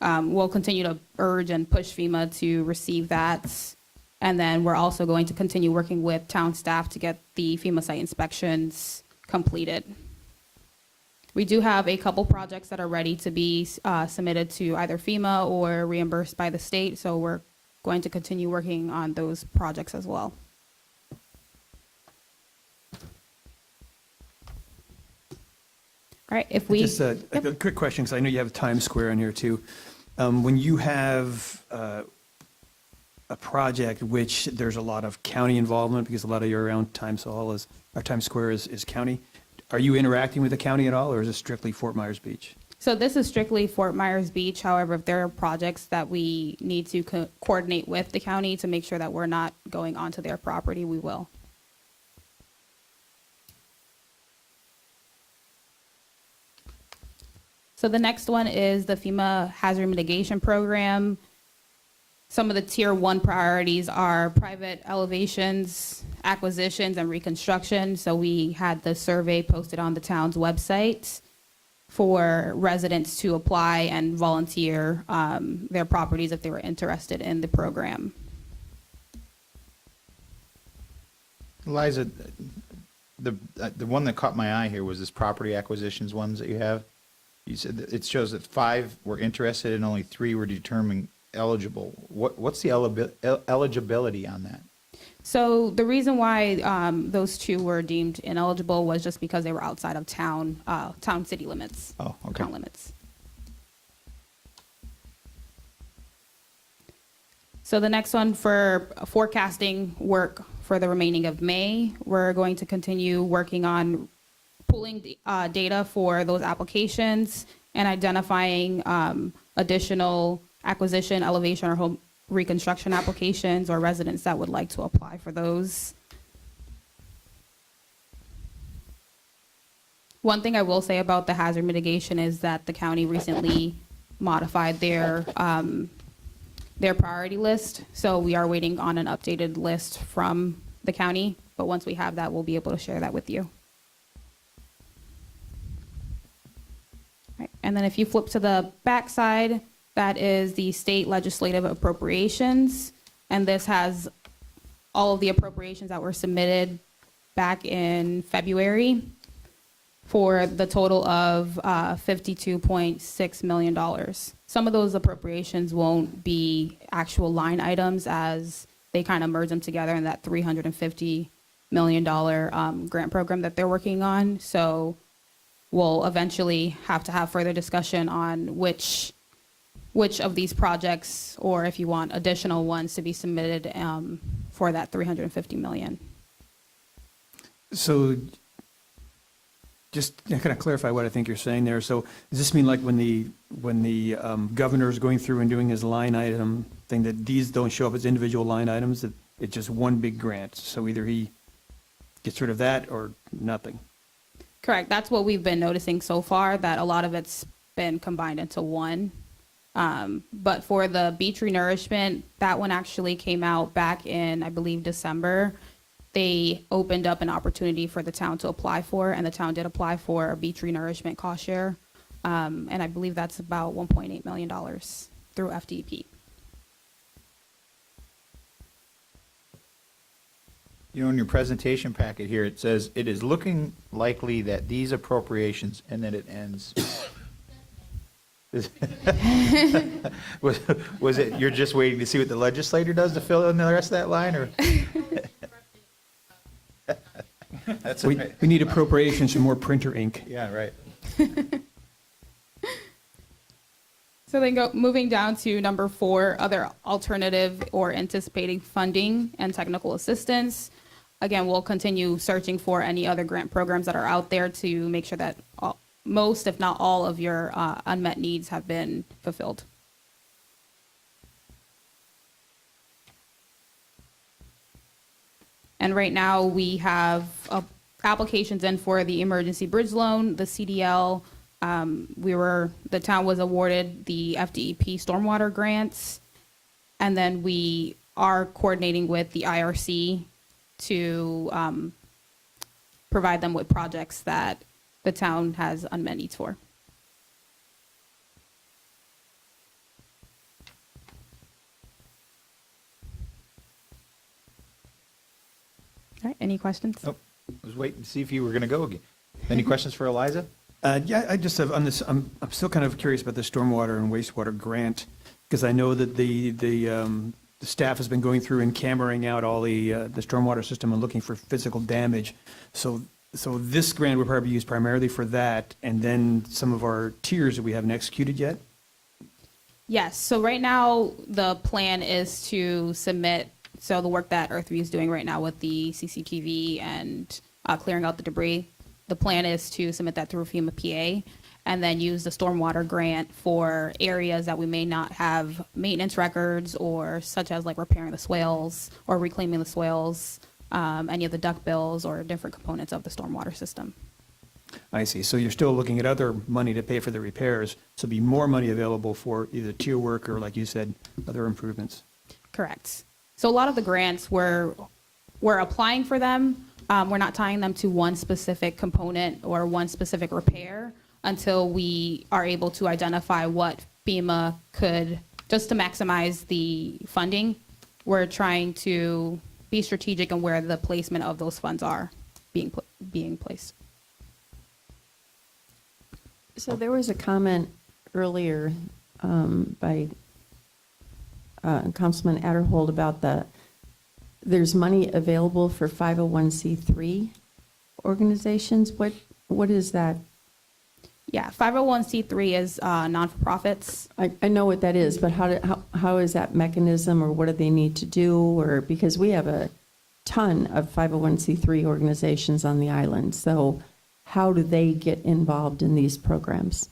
We'll continue to urge and push FEMA to receive that. And then we're also going to continue working with town staff to get the FEMA site inspections completed. We do have a couple projects that are ready to be submitted to either FEMA or reimbursed by the state, so we're going to continue working on those projects as well. All right, if we... Just a quick question, because I know you have Times Square in here too. When you have a project which there's a lot of county involvement, because a lot of your around Times Square is county, are you interacting with the county at all, or is it strictly Fort Myers Beach? So this is strictly Fort Myers Beach. However, if there are projects that we need to coordinate with the county to make sure that we're not going onto their property, we will. So the next one is the FEMA Hazard Mitigation Program. Some of the tier 1 priorities are private elevations, acquisitions, and reconstruction. So we had the survey posted on the town's website for residents to apply and volunteer their properties if they were interested in the program. Eliza, the one that caught my eye here was this property acquisitions ones that you have. You said that it shows that 5 were interested and only 3 were determined eligible. What's the eligibility on that? So the reason why those 2 were deemed ineligible was just because they were outside of town city limits. Oh, okay. Town limits. So the next one for forecasting work for the remaining of May. We're going to continue working on pulling data for those applications and identifying additional acquisition, elevation, or home reconstruction applications or residents that would like to apply for those. One thing I will say about the hazard mitigation is that the county recently modified their priority list. So we are waiting on an updated list from the county, but once we have that, we'll be able to share that with you. Right. And then if you flip to the back side, that is the state legislative appropriations. And this has all of the appropriations that were submitted back in February for the total of $52.6 million. Some of those appropriations won't be actual line items as they kind of merge them together in that $350 million grant program that they're working on. So we'll eventually have to have further discussion on which of these projects, or if you want additional ones to be submitted for that $350 million. So just to kind of clarify what I think you're saying there. So does this mean like when the governor is going through and doing his line item thing, that these don't show up as individual line items, that it's just one big grant? So either he gets rid of that or nothing? Correct. That's what we've been noticing so far, that a lot of it's been combined into one. But for the beach renourishment, that one actually came out back in, I believe, December. They opened up an opportunity for the town to apply for, and the town did apply for a beach renourishment cost share. And I believe that's about $1.8 million through FDP. You know, in your presentation packet here, it says, it is looking likely that these appropriations, and then it ends. Was it, you're just waiting to see what the legislator does to fill in the rest of that line, or? That's We okay. need appropriations for more printer ink. Yeah, right. So then moving down to number 4, other alternative or anticipating funding and technical assistance. Again, we'll continue searching for any other grant programs that are out there to make sure that most, if not all, of your unmet needs have been fulfilled. And right now, we have applications in for the emergency bridge loan, the CDL. The town was awarded the FDEP stormwater grants. And then we are coordinating with the IRC to provide them with projects that the town has unmet needs for. All right, any questions? Nope. I was waiting to see if you were going to go again. Any questions for Eliza? Yeah, I just have on this, I'm still kind of curious about the stormwater and wastewater grant, because I know that the staff has been going through and cameraing out all the stormwater system and looking for physical damage. So this grant would probably be used primarily for that, and then some of our tiers that we haven't executed yet? Yes, so right now, the plan is to submit, so the work that Earthview is doing right now with the CCTV and clearing out the debris, the plan is to submit that through FEMA PA, and then use the stormwater grant for areas that we may not have maintenance records, or such as like repairing the swales or reclaiming the swales, any of the duct bills or different components of the stormwater system. I see. So you're still looking at other money to pay for the repairs, so be more money available for either tier work or, like you said, other improvements. Correct. So a lot of the grants, we're applying for them. We're not tying them to one specific component or one specific repair until we are able to identify what FEMA could, just to maximize the funding. We're trying to be strategic in where the placement of those funds are being placed. So there was a comment earlier by Councilman Adderhold about there's money available for 501c3 organizations. What is that? Yeah, 501c3 is non-for-profits. I know what that is, but how is that mechanism, or what do they need to do? Or because we have a ton of 501c3 organizations on the island. So how do they get involved in these programs?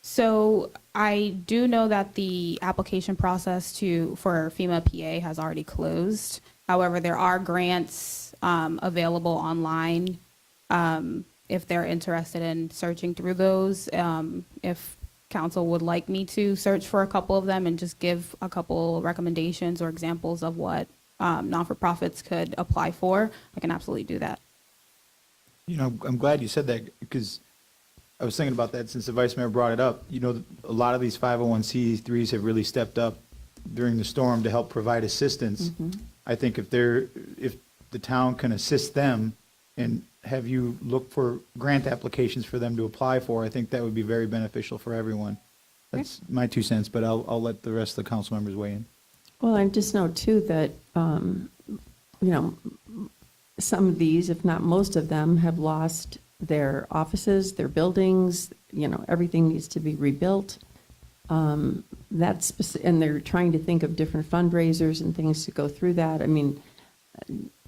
So I do know that the application process for FEMA PA has already closed. However, there are grants available online if they're interested in searching through those. If council would like me to search for a couple of them and just give a couple recommendations or examples of what non-for-profits could apply for, I can absolutely do that. You know, I'm glad you said that because I was thinking about that since the vice mayor brought it up. You know, a lot of these 501c3s have really stepped up during the storm to help provide assistance. I think if the town can assist them and have you look for grant applications for them to apply for, I think that would be very beneficial for everyone. That's my 2 cents, but I'll let the rest of the council members weigh in. Well, I just know too that, you know, some of these, if not most of them, have lost their offices, their buildings, you know, everything needs to be rebuilt. And they're trying to think of different fundraisers and things to go through that. I mean,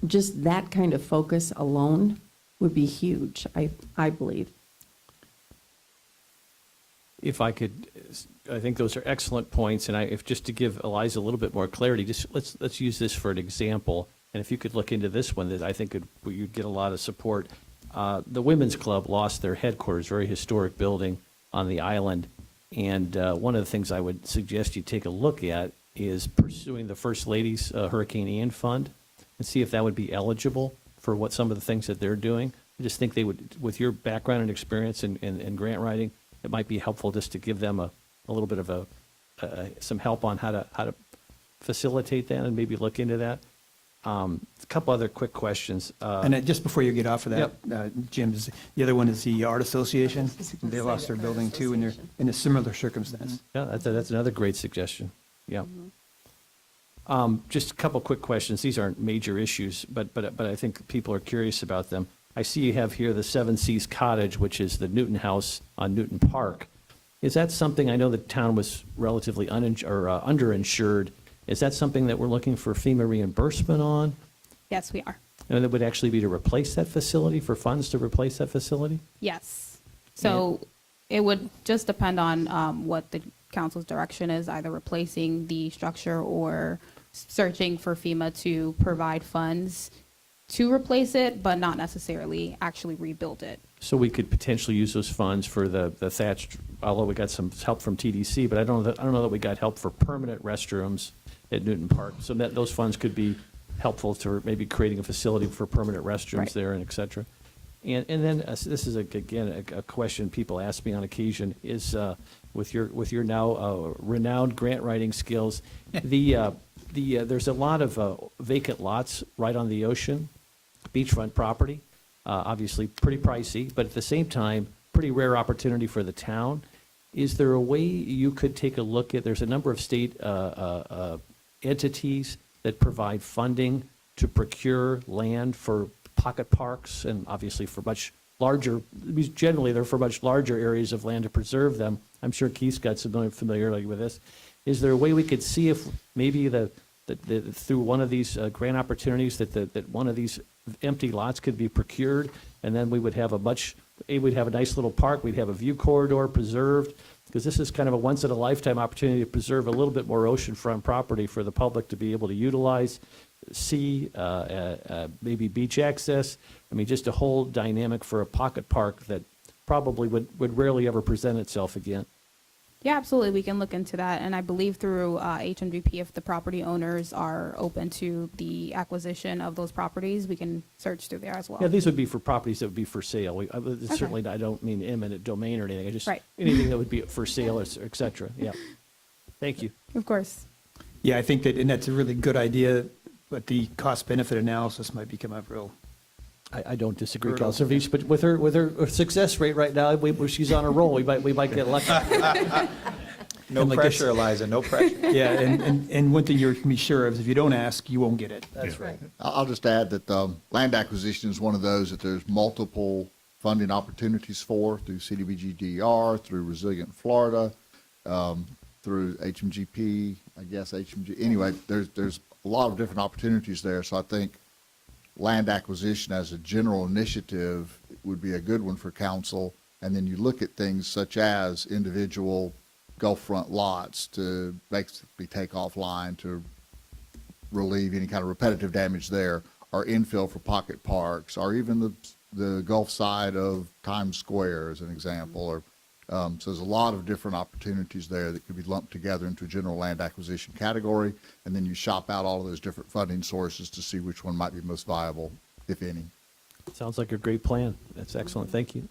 just that kind of focus alone would be huge, I believe. If I could, I think those are excellent points, and if just to give Eliza a little bit more clarity, just let's use this for an example. And if you could look into this one, that I think you'd get a lot of support. The Women's Club lost their headquarters, very historic building on the island, and one of the things I would suggest you take a look at is pursuing the First Lady's Hurricane Ian Fund and see if that would be eligible for what some of the things that they're doing. I just think they would, with your background and experience in grant writing, it might be helpful just to give them a little bit of some help on how to facilitate that and maybe look into that. A couple other quick questions. And just before you get off of that, Jim, the other one is the Art Association. They lost their building too, and they're in a similar circumstance. Yeah, that's another great suggestion. Yeah. Just a couple quick questions. These aren't major issues, but I think people are curious about them. I see you have here the Seven Seas Cottage, which is the Newton House on Newton Park. Is that something, I know the town was relatively underinsured. Is that something that we're looking for FEMA reimbursement on? Yes, we are. And it would actually be to replace that facility, for funds to replace that facility? Yes. So it would just depend on what the council's direction is, either replacing the structure or searching for FEMA to provide funds to replace it, but not necessarily actually rebuild it. So we could potentially use those funds for the thatched, although we got some help from TDC, but I don't know that we got help for permanent restrooms at Newton Park. So that those funds could be helpful to maybe creating a facility for permanent restrooms there and et cetera. And then this is again a question people ask me on occasion is with your now renowned grant writing skills, there's a lot of vacant lots right on the ocean, beachfront property, obviously pretty pricey, but at the same time pretty rare opportunity for the town. Is there a way you could take a look at? There's a number of state entities that provide funding to procure land for pocket parks and obviously for much larger, generally they're for much larger areas of land to preserve them. I'm sure Keith's got some familiarity with this. Is there a way we could see if maybe through one of these grant opportunities that one of these empty lots could be procured, and then we would have we'd have a nice little park, we'd have a view corridor preserved, because this is kind of a once-in-a-lifetime opportunity to preserve a little bit more oceanfront property for the public to be able to utilize, see, maybe beach access. I mean, just a whole dynamic for a pocket park that probably would rarely ever present itself again. Yeah, absolutely. We can look into that. And I believe through HMGP, if the property owners are open to the acquisition of those properties, we can search through there as well. Yeah, these would be for properties that would be for sale. Certainly, I don't mean eminent domain or anything. I just anything that would be for sale, or et cetera. Yeah. Thank you. Of course. Yeah, I think and that's a really good idea, but the cost-benefit analysis might become a real. I don't disagree, Councilor Veach, but with her success rate right now, she's on a roll. We might get lucky. No pressure, Eliza, no pressure. Yeah, and one thing you can be sure of is if you don't ask, you won't get it. That's right. I'll just add that land acquisition is one of those that there's multiple funding opportunities for through CDBG-DER, through Resilient Florida. through HMGP, I guess HMG, anyway, there's a lot of different opportunities there. So I think land acquisition as a general initiative would be a good one for council. And then you look at things such as individual Gulf front lots to basically take offline to relieve any kind of repetitive damage there, or infill for pocket parks, or even the Gulf side of Times Square as an example. Or so there's a lot of different opportunities there that could be lumped together into a general land acquisition category, and then you shop out all of those different funding sources to see which one might be most viable, if any. Sounds like a great plan. That's excellent. Thank you.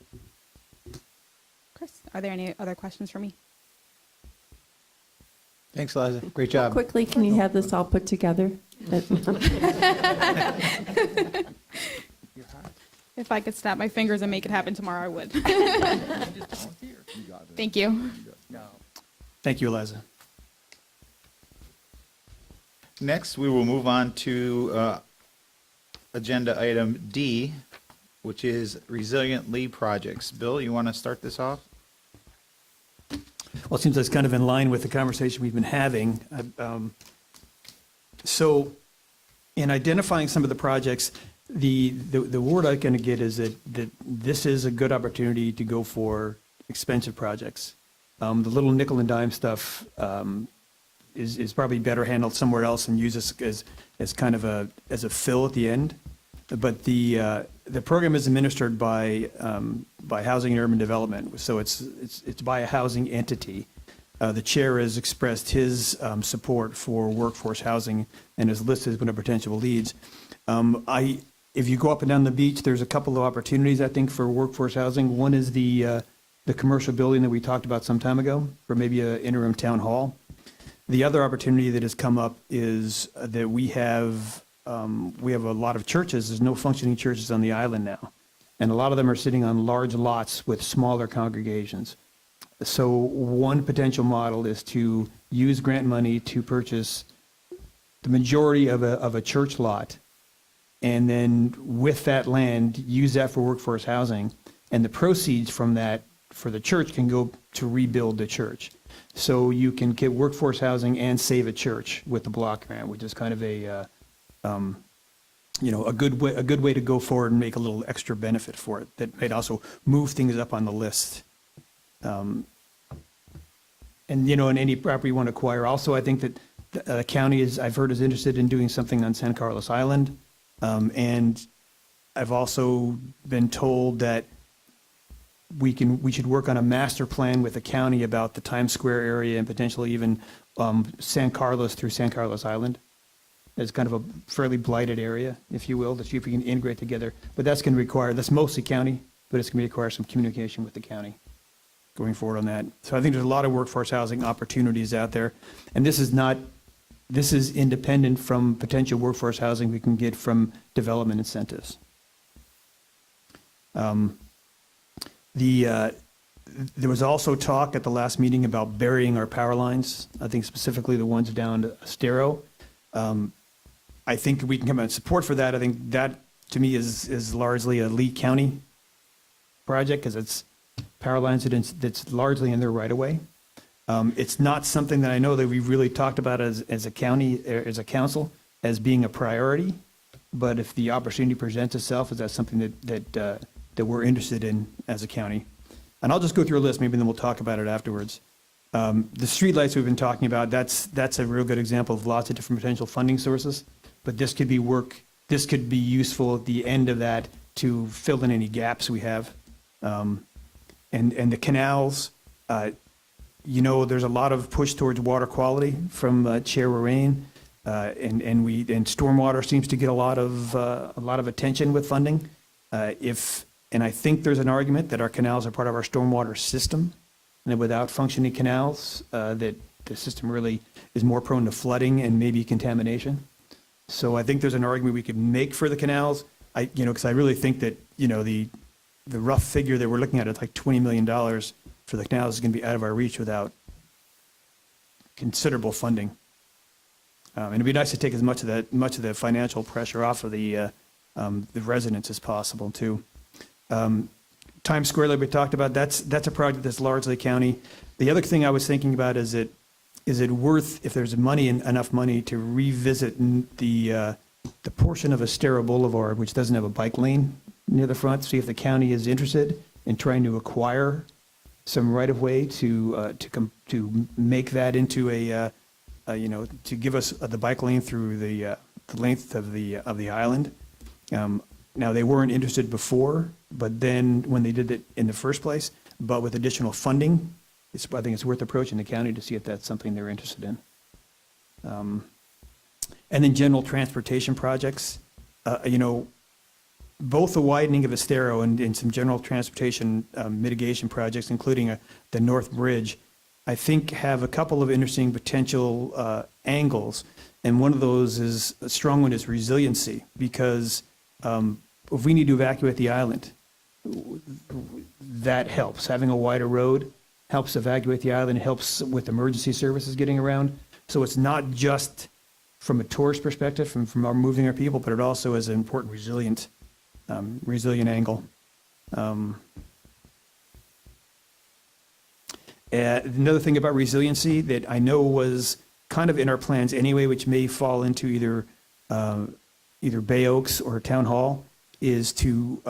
Chris, are there any other questions for me? Thanks, Liza. Great job. Quickly, can you have this all put together? If I could snap my fingers and make it happen tomorrow, I would. Thank you. Thank you, Eliza. Next, we will move on to agenda item D, which is Resilient Lee projects. Bill, you want to start this off? Well, it seems that's kind of in line with the conversation we've been having. So in identifying some of the projects, the word I'm going to get is that this is a good opportunity to go for expensive projects. The little nickel and dime stuff is probably better handled somewhere else and used as kind of a fill at the end. But the program is administered by Housing and Urban Development, so it's by a housing entity. The chair has expressed his support for workforce housing and is listed as one of potential leads. If you go up and down the beach, there's a couple of opportunities, I think, for workforce housing. One is the commercial building that we talked about some time ago for maybe an interim town hall. The other opportunity that has come up is that we have a lot of churches. There's no functioning churches on the island now. And a lot of them are sitting on large lots with smaller congregations. So one potential model is to use grant money to purchase the majority of a church lot, and then with that land, use that for workforce housing. And the proceeds from that for the church can go to rebuild the church. So you can get workforce housing and save a church with the block grant, which is kind of a good way to go forward and make a little extra benefit for it. That might also move things up on the list. And in any property you want to acquire. Also, I think that the county I've heard is interested in doing something on San Carlos Island. And I've also been told that we should work on a master plan with the county about the Times Square area and potentially even San Carlos through San Carlos Island. It's kind of a fairly blighted area, if you will, to see if we can integrate together. But that's mostly county, but it's going to require some communication with the county going forward on that. So I think there's a lot of workforce housing opportunities out there. And this is independent from potential workforce housing we can get from development incentives. There was also talk at the last meeting about burying our power lines, I think specifically the ones down to Estero. I think we can come out in support for that. I think that, to me, is largely a Lee County project because it's power lines that's largely in their right-of-way. It's not something that I know that we've really talked about as a county, as a council, as being a priority. But if the opportunity presents itself, is that something that we're interested in as a county? And I'll just go through a list, maybe then we'll talk about it afterwards. The streetlights we've been talking about, that's a real good example of lots of different potential funding sources. But this could be useful at the end of that to fill in any gaps we have. And the canals, there's a lot of push towards water quality from Chair Lorraine, and stormwater seems to get a lot of attention with funding. And I think there's an argument that our canals are part of our stormwater system, and that without functioning canals, that the system really is more prone to flooding and maybe contamination. So I think there's an argument we could make for the canals. Because I really think that the rough figure that we're looking at is like $20 million for the canals is going to be out of our reach without considerable funding. And it'd be nice to take as much of the financial pressure off of the residents as possible too. Times Square, like we talked about, that's a project that's largely county. The other thing I was thinking about is that is it worth, if there's money, enough money to revisit the portion of Estero Boulevard which doesn't have a bike lane near the front, see if the county is interested in trying to acquire some right-of-way to make that into to give us the bike lane through the length of the island. Now, they weren't interested before, but then when they did it in the first place, but with additional funding, I think it's worth approaching the county to see if that's something they're interested in. And then general transportation projects, both the widening of Estero and some general transportation mitigation projects, including the North Bridge, I think have a couple of interesting potential angles. And one of those is, a strong one is resiliency, because if we need to evacuate the island, that helps. Having a wider road helps evacuate the island, helps with emergency services getting around. So it's not just from a tourist perspective, from our moving our people, but it also is an important resilient angle. Another thing about resiliency that I know was kind of in our plans anyway, which may fall into either Bay Oaks or Town Hall, is to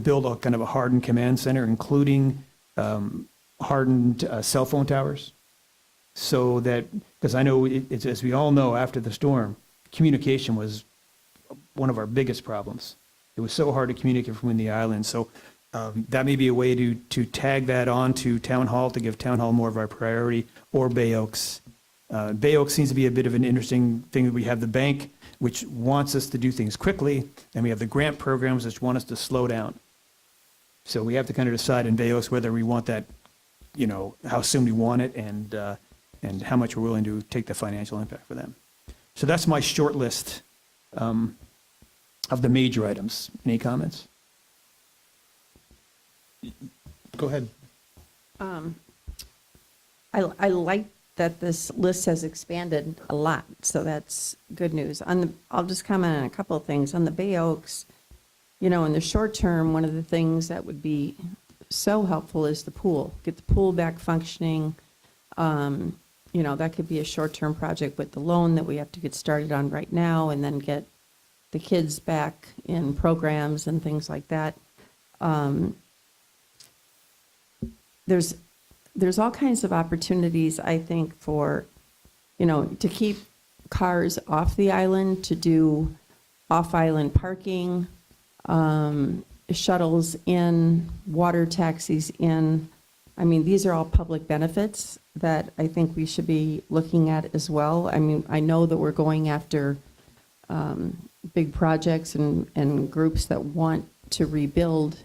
build a kind of a hardened command center, including hardened cell phone towers. So that, because I know, as we all know, after the storm, communication was one of our biggest problems. It was so hard to communicate from the island. So that may be a way to tag that on to Town Hall, to give Town Hall more of our priority, or Bay Oaks. Bay Oaks seems to be a bit of an interesting thing. We have the bank, which wants us to do things quickly, and we have the grant programs which want us to slow down. So we have to kind of decide in Bay Oaks whether we want that, how soon we want it, and how much we're willing to take the financial impact for them. So that's my short list of the major items. Any comments? Go ahead. I like that this list has expanded a lot, so that's good news. I'll just comment on a couple of things. On the Bay Oaks, in the short term, one of the things that would be so helpful is the pool. Get the pool back functioning. That could be a short-term project with the loan that we have to get started on right now, and then get the kids back in programs and things like that. There's all kinds of opportunities, I think, for, to keep cars off the island, to do off-island parking, shuttles in, water taxis in. I mean, these are all public benefits that I think we should be looking at as well. I mean, I know that we're going after big projects and groups that want to rebuild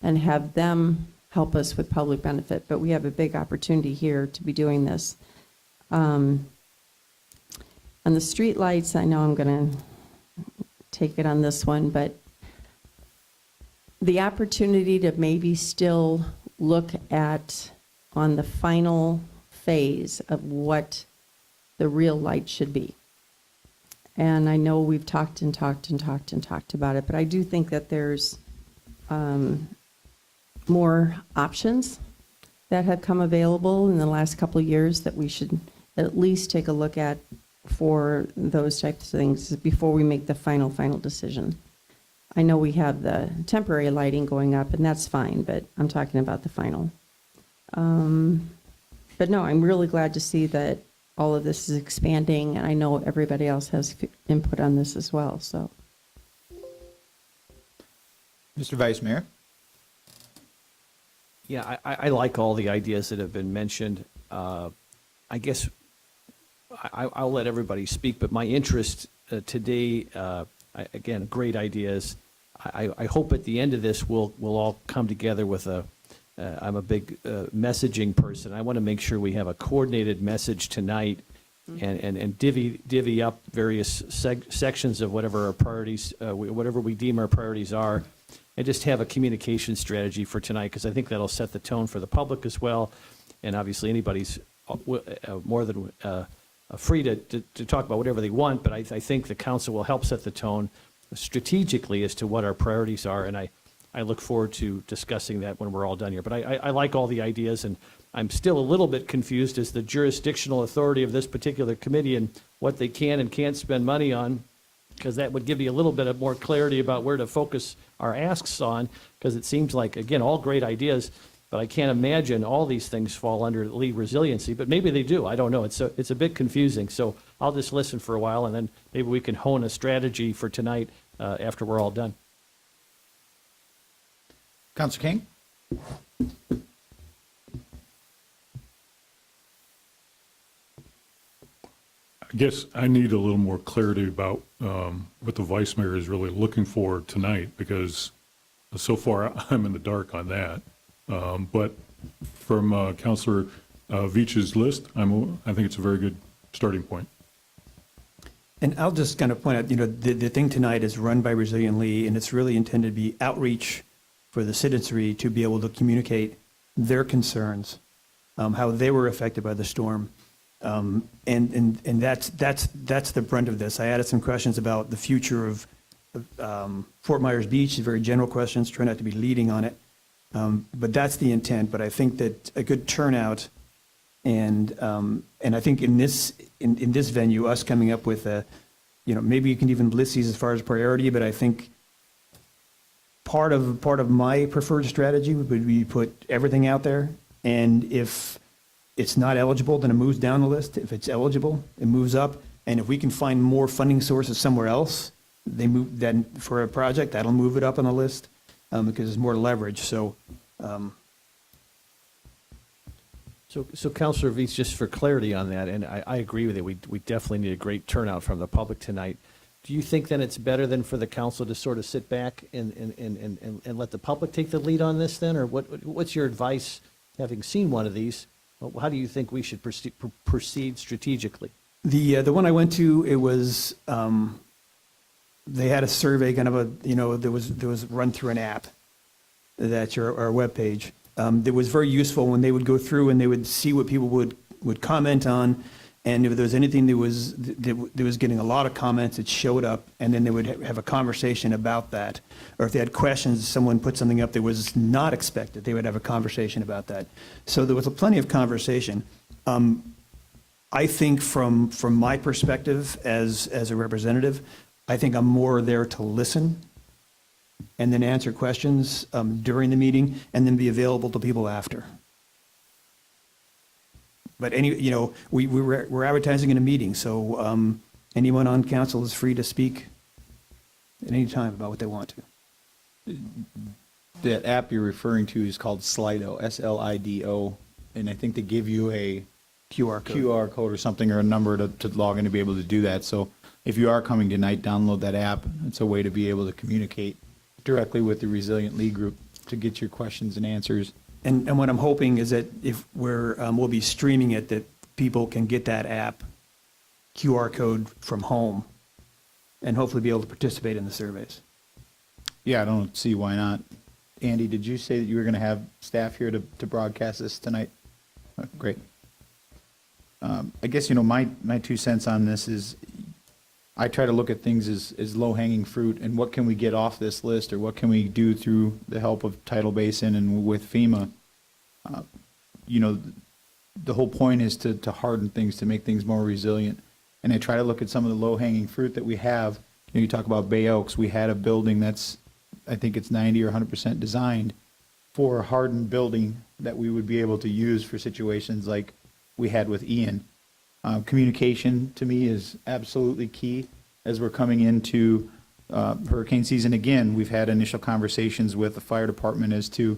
and have them help us with public benefit, but we have a big opportunity here to be doing this. On the streetlights, I know I'm going to take it on this one, but the opportunity to maybe still look at on the final phase of what the real light should be. And I know we've talked about it, but I do think that there's more options that have come available in the last couple of years that we should at least take a look at for those types of things before we make the final decision. I know we have the temporary lighting going up, and that's fine, but I'm talking about the final. But no, I'm really glad to see that all of this is expanding, and I know everybody else has input on this as well, so. Mr. Vice Mayor? Yeah, I like all the ideas that have been mentioned. I guess I'll let everybody speak, but my interest today, again, great ideas. I hope at the end of this, we'll all come together with I'm a big messaging person. I want to make sure we have a coordinated message tonight and divvy up various sections of whatever our priorities, whatever we deem our priorities are, and just have a communication strategy for tonight, because I think that'll set the tone for the public as well. And obviously, anybody's more than free to talk about whatever they want, but I think the council will help set the tone strategically as to what our priorities are, and I look forward to discussing that when we're all done here. But I like all the ideas, and I'm still a little bit confused as the jurisdictional authority of this particular committee and what they can and can't spend money on, because that would give you a little bit of more clarity about where to focus our asks on, because it seems like, again, all great ideas, but I can't imagine all these things fall under Lee resiliency, but maybe they do. I don't know. It's a bit confusing. So I'll just listen for a while, and then maybe we can hone a strategy for tonight after we're all done. Counselor King? I guess I need a little more clarity about what the vice mayor is really looking for tonight, because so far I'm in the dark on that. But from Councilor Veach's list, I think it's a very good starting point. And I'll just kind of point out, the thing tonight is run by Resilient Lee, and it's really intended to be outreach for the citizenry to be able to communicate their concerns, how they were affected by the storm. And that's the brunt of this. I added some questions about the future of Fort Myers Beach, very general questions, try not to be leading on it. But that's the intent. But I think that a good turnout, and I think in this venue, us coming up with maybe you can even list these as far as priority. But I think part of my preferred strategy would be put everything out there, and if it's not eligible, then it moves down the list. If it's eligible, it moves up. And if we can find more funding sources somewhere else, then for a project, that'll move it up on the list because there's more leverage. So Councilor Veach, just for clarity on that, and I agree with it, we definitely need a great turnout from the public tonight. Do you think then it's better than for the council to sort of sit back and let the public take the lead on this then? Or what's your advice, having seen one of these? How do you think we should proceed strategically? the one I went to, it was they had a survey, kind of there was run through an app that's our webpage. That was very useful when they would go through and they would see what people would comment on, and if there was anything that was getting a lot of comments, it showed up, and then they would have a conversation about that. Or if they had questions, someone put something up that was not expected, they would have a conversation about that. So there was plenty of conversation. I think from my perspective as a representative, I think I'm more there to listen and then answer questions during the meeting and then be available to people after. But we're advertising in a meeting, so anyone on council is free to speak at any time about what they want to. That app you're referring to is called Slido, S-L-I-D-O, and I think they give you a QR code or something, or a number to log in to be able to do that. So if you are coming tonight, download that app. It's a way to be able to communicate directly with the Resilient League group to get your questions and answers. And what I'm hoping is that if we'll be streaming it, that people can get that app QR code from home and hopefully be able to participate in the surveys. Yeah, I don't see why not. Andy, did you say that you were going to have staff here to broadcast this tonight? Great. I guess, my 2 cents on this is I try to look at things as low-hanging fruit, and what can we get off this list, or what can we do through the help of Tidal Basin and with FEMA. The whole point is to harden things, to make things more resilient. And I try to look at some of the low-hanging fruit that we have. You talk about Bay Oaks. We had a building that's, I think it's 90 or 100% designed for a hardened building that we would be able to use for situations like we had with Ian. Communication, to me, is absolutely key as we're coming into hurricane season. Again, we've had initial conversations with the fire department as to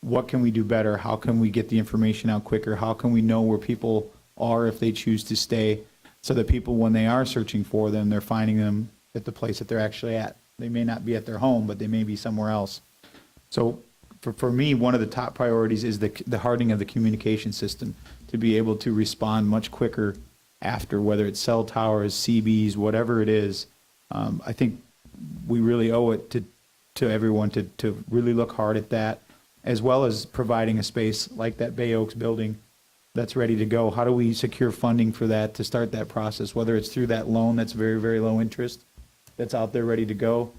what can we do better, how can we get the information out quicker, how can we know where people are if they choose to stay, so that people, when they are searching for them, they're finding them at the place that they're actually at. They may not be at their home, but they may be somewhere else. So for me, one of the top priorities is the hardening of the communication system, to be able to respond much quicker after, whether it's cell towers, CBs, whatever it is. I think we really owe it to everyone to really look hard at that, as well as providing a space like that Bay Oaks building that's ready to go. How do we secure funding for that to start that process, whether it's through that loan that's very, very low interest that's out there ready to go.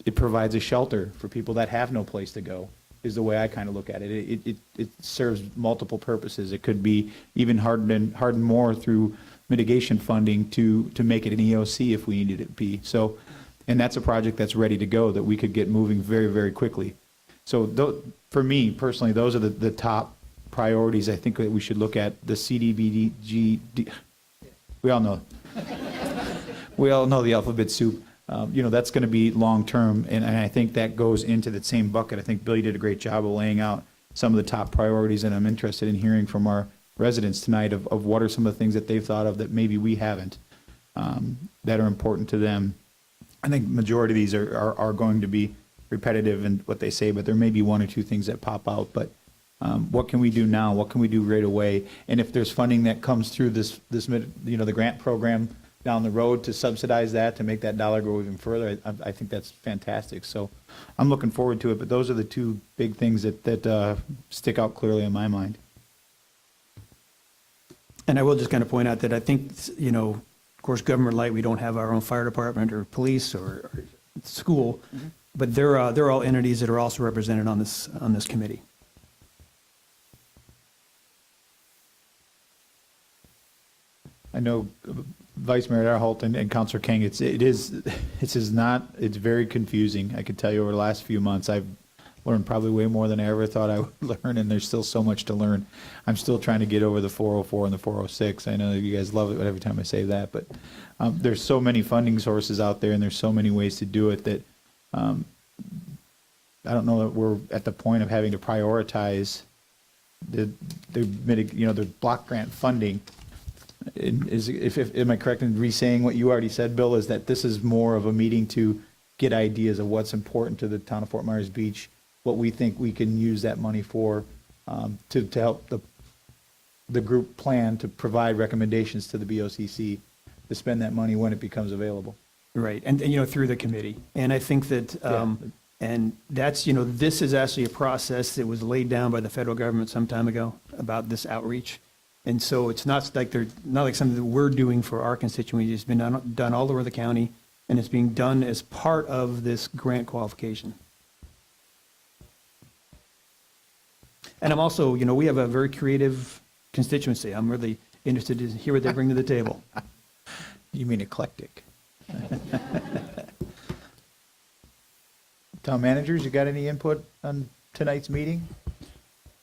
It provides a shelter for people that have no place to go. is the way I kind of look at it. It serves multiple purposes. It could be even harden more through mitigation funding to make it an EOC if we needed it to be. So, and that's a project that's ready to go that we could get moving very, very quickly. So for me personally, those are the top priorities I think that we should look at. The CDBG, we all know. We all know the alphabet soup. That's going to be long-term, and I think that goes into the same bucket. I think Billy did a great job of laying out some of the top priorities, and I'm interested in hearing from our residents tonight of what are some of the things that they've thought of that maybe we haven't, that are important to them. I think majority of these are going to be repetitive in what they say, but there may be one or two things that pop out. But what can we do now? What can we do right away? And if there's funding that comes through the grant program down the road to subsidize that, to make that dollar go even further, I think that's fantastic. So I'm looking forward to it. But those are the two big things that stick out clearly in my mind. And I will just kind of point out that I think, of course, Government Light, we don't have our own fire department or police or school, but they're all entities that are also represented on this committee. I know Vice Mayor Erholt and Councilor King, it's very confusing. I can tell you over the last few months, I've learned probably way more than I ever thought I would learn, and there's still so much to learn. I'm still trying to get over the 404 and the 406. I know you guys love it every time I say that, but there's so many funding sources out there, and there's so many ways to do it that I don't know that we're at the point of having to prioritize the block grant funding. Am I correct in re-saying what you already said, Bill, is that this is more of a meeting to get ideas of what's important to the town of Fort Myers Beach, what we think we can use that money for, to help the group plan to provide recommendations to the BOCC to spend that money when it becomes available. Right, and through the committee. And I think that, and that's, this is actually a process that was laid down by the federal government some time ago about this outreach. And so it's not like something that we're doing for our constituency. It's been done all over the county, and it's being done as part of this grant qualification. And I'm also, we have a very creative constituency. I'm really interested to hear what they bring to the table. You mean eclectic. Town managers, you got any input on tonight's meeting?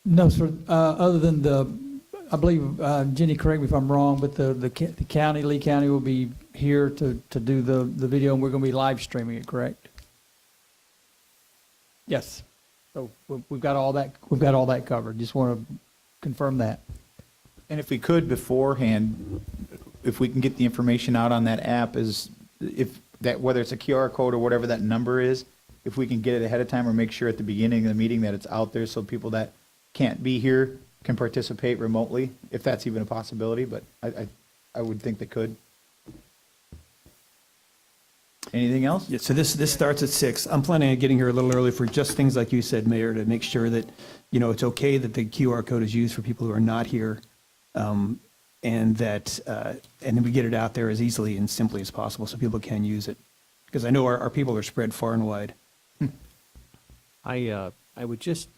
No, sir, other than I believe, Jenny, correct me if I'm wrong, but the county, Lee County will be here to do the video, and we're going to be live streaming it, correct? Yes. So we've got all that covered. Just want to confirm that. And if we could beforehand, if we can get the information out on that app, whether it's a QR code or whatever that number is, if we can get it ahead of time or make sure at the beginning of the meeting that it's out there so people that can't be here can participate remotely, if that's even a possibility, but I would think they could. Anything else? Yeah, so this starts at 6. I'm planning on getting here a little early for just things like you said, Mayor, to make sure that, it's okay that the QR code is used for people who are not here, and then we get it out there as easily and simply as possible so people can use it. Because I know our people are spread far and wide. I would just,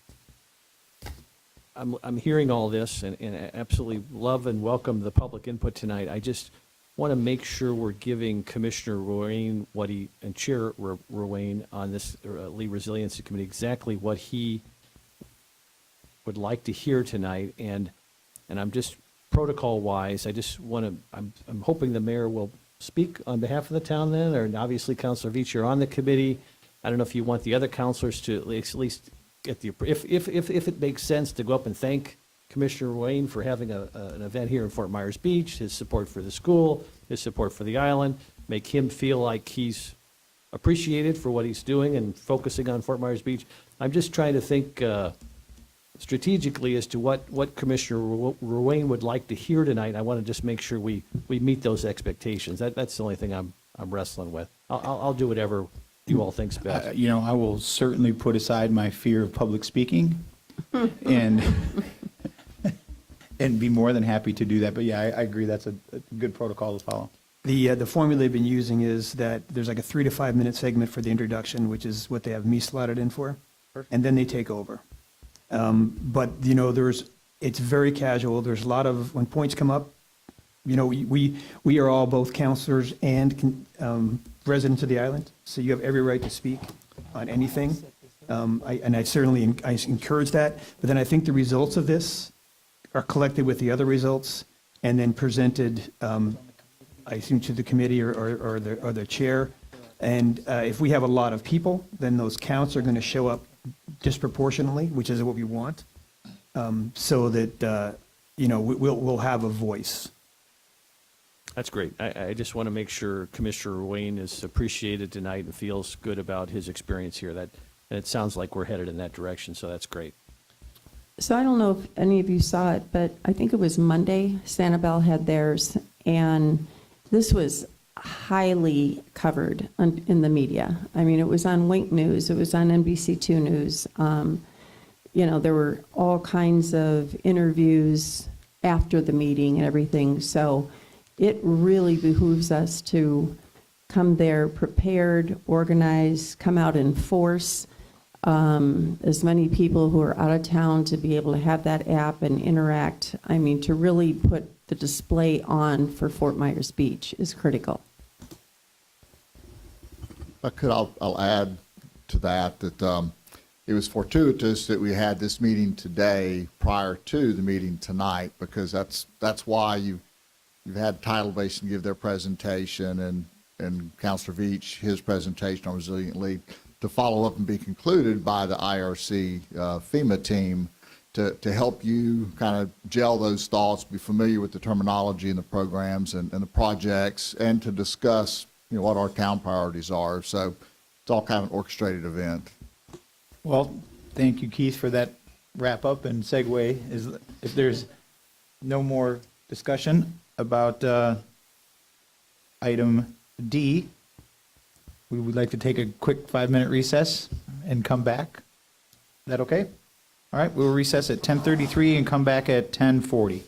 I'm hearing all this and absolutely love and welcome the public input tonight. I just want to make sure we're giving Commissioner Ruane and Chair Ruane on this Lee Resiliency Committee exactly what he would like to hear tonight. And I'm just protocol-wise, I just want to, I'm hoping the mayor will speak on behalf of the town then, or obviously Councilor Veach, you're on the committee. I don't know if you want the other councilors to at least get the, if it makes sense to go up and thank Commissioner Ruane for having an event here in Fort Myers Beach, his support for the school, his support for the island, make him feel like he's appreciated for what he's doing and focusing on Fort Myers Beach. I'm just trying to think strategically as to what Commissioner Ruane would like to hear tonight. I want to just make sure we meet those expectations. That's the only thing I'm wrestling with. I'll do whatever you all think's best. I will certainly put aside my fear of public speaking and be more than happy to do that. But yeah, I agree. That's a good protocol to follow. The formula they've been using is that there's like a 3 to 5 minute segment for the introduction, which is what they have me slotted in for. Perfect. And then they take over. But, you know, it's very casual. There's a lot of, when points come up, you know, we are all both counselors and residents of the island, so you have every right to speak on anything. I certainly I encourage that, but then I think the results of this are collected with the other results and then presented, I assume, to the committee or the chair. And if we have a lot of people, then those counts are going to show up disproportionately, which is what we want, so that, you know, we'll have a voice. That's great. I just want to make sure Commissioner Wayne is appreciated tonight and feels good about his experience here. And it sounds like we're headed in that direction, so that's great. So I don't know if any of you saw it, but I think it was Monday, Sanibel had theirs, and this was highly covered in the media. I mean, it was on Wink News, it was on NBC2 News. You know, there were all kinds of interviews after the meeting and everything. So it really behooves us to come there prepared, organized, come out in force. As many people who are out of town to be able to have that app and interact. I mean, to really put the display on for Fort Myers Beach is critical. If I could, I'll add to that it was fortuitous that we had this meeting today prior to the meeting tonight, because that's why you've had Tidal Basin give their presentation and Councilor Veach, his presentation on Resilient Lead, to follow up and be concluded by the IRC FEMA team to help you kind of gel those thoughts, be familiar with the terminology and the programs and the projects, and to discuss, you know, what our town priorities are. So it's all kind of an orchestrated event. Well, thank you, Keith, for that wrap up and segue. If there's no more discussion about item D, we would like to take a quick 5-minute recess and come back. Is that okay? All right, we'll recess at 10:33 and come back at 10:40.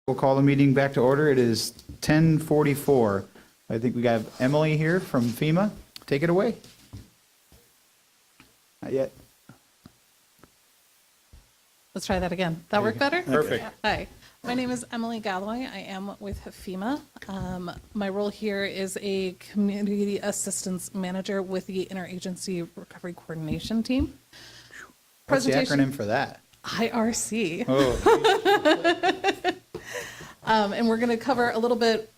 We'll call the meeting back to order. It is 10:44. I think we got Emily here from FEMA. Take it away. Not yet. Let's try that again. That work better? Perfect. Hi, my name is Emily Galloway. I am with FEMA. My role here is a community assistance manager with the Interagency Recovery Coordination Team. What's the Presentation- acronym for that? IRC. Oh, And we're going to cover a little bit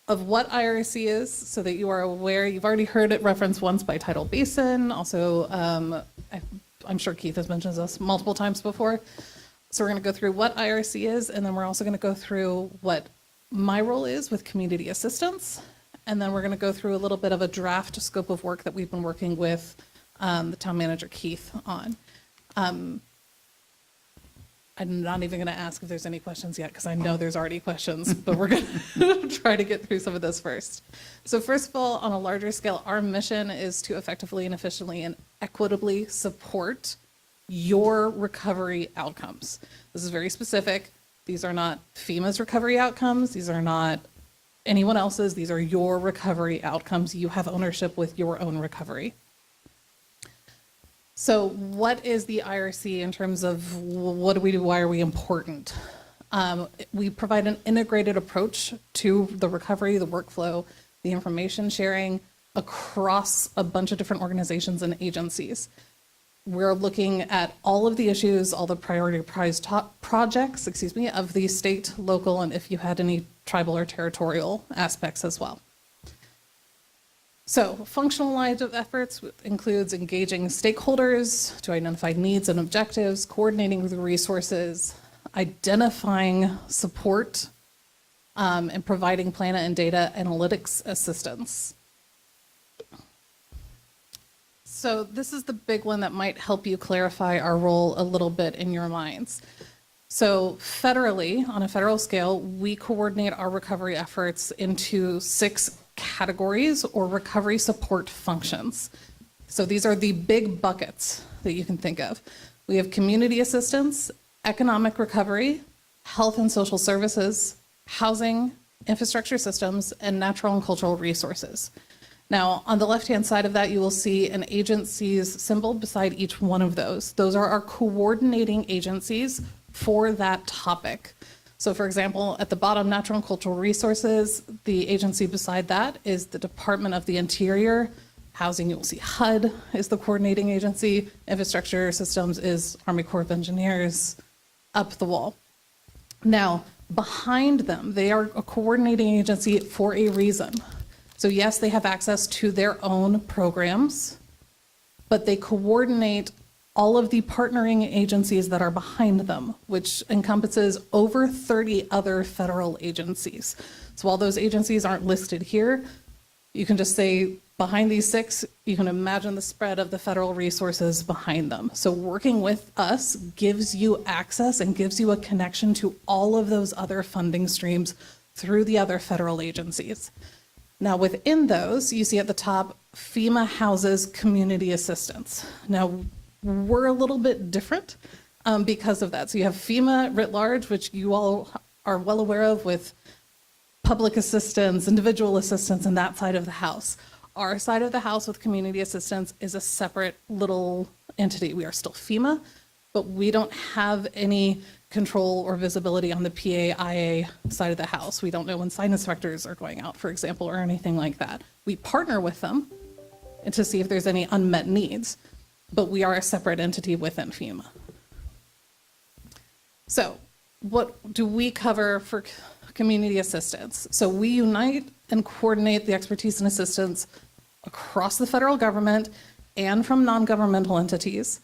of what IRC is so that you are aware. You've already heard it referenced once by Tidal Basin. Also, I'm sure Keith has mentioned this multiple times before. So we're going to go through what IRC is, and then we're also going to go through what my role is with community assistance. And then we're going to go through a little bit of a draft scope of work that we've been working with the town manager, Keith, on. I'm not even going to ask if there's any questions yet, because I know there's already questions, but we're going to try to get through some of this first. So first of all, on a larger scale, our mission is to effectively and efficiently and equitably support your recovery outcomes. This is very specific. These are not FEMA's recovery outcomes. These are not anyone else's. These are your recovery outcomes. You have ownership with your own recovery. So what is the IRC in terms of what do we do, why are we important? We provide an integrated approach to the recovery, the workflow, the information sharing across a bunch of different organizations and agencies. We're looking at all of the issues, all the prioritized projects, of the state, local, and if you had any tribal or territorial aspects as well. So functional lines of efforts includes engaging stakeholders to identify needs and objectives, coordinating the resources, identifying support, and providing plan and data analytics assistance. So this is the big one that might help you clarify our role a little bit in your minds. So federally, on a federal scale, we coordinate our recovery efforts into 6 categories or recovery support functions. So these are the big buckets that you can think of. We have community assistance, economic recovery, health and social services, housing, infrastructure systems, and natural and cultural resources. Now, on the left-hand side of that, you will see an agency's symbol beside each one of those. Those are our coordinating agencies for that topic. So for example, at the bottom, natural and cultural resources, the agency beside that is the Department of the Interior. Housing, you'll see HUD is the coordinating agency. Infrastructure systems is Army Corps of Engineers, up the wall. Now, behind them, they are a coordinating agency for a reason. So yes, they have access to their own programs, but they coordinate all of the partnering agencies that are behind them, which encompasses over 30 other federal agencies. So while those agencies aren't listed here, you can just say behind these 6, you can imagine the spread of the federal resources behind them. So working with us gives you access and gives you a connection to all of those other funding streams through the other federal agencies. Now within those, you see at the top, FEMA houses community assistance. Now, we're a little bit different because of that. So you have FEMA writ large, which you all are well aware of with public assistance, individual assistance, and that side of the house. Our side of the house with community assistance is a separate little entity. We are still FEMA, but we don't have any control or visibility on the PAIA side of the house. We don't know when sign inspectors are going out, for example, or anything like that. We partner with them and to see if there's any unmet needs, but we are a separate entity within FEMA. So what do we cover for community assistance? So we unite and coordinate the expertise and assistance across the federal government and from non-governmental entities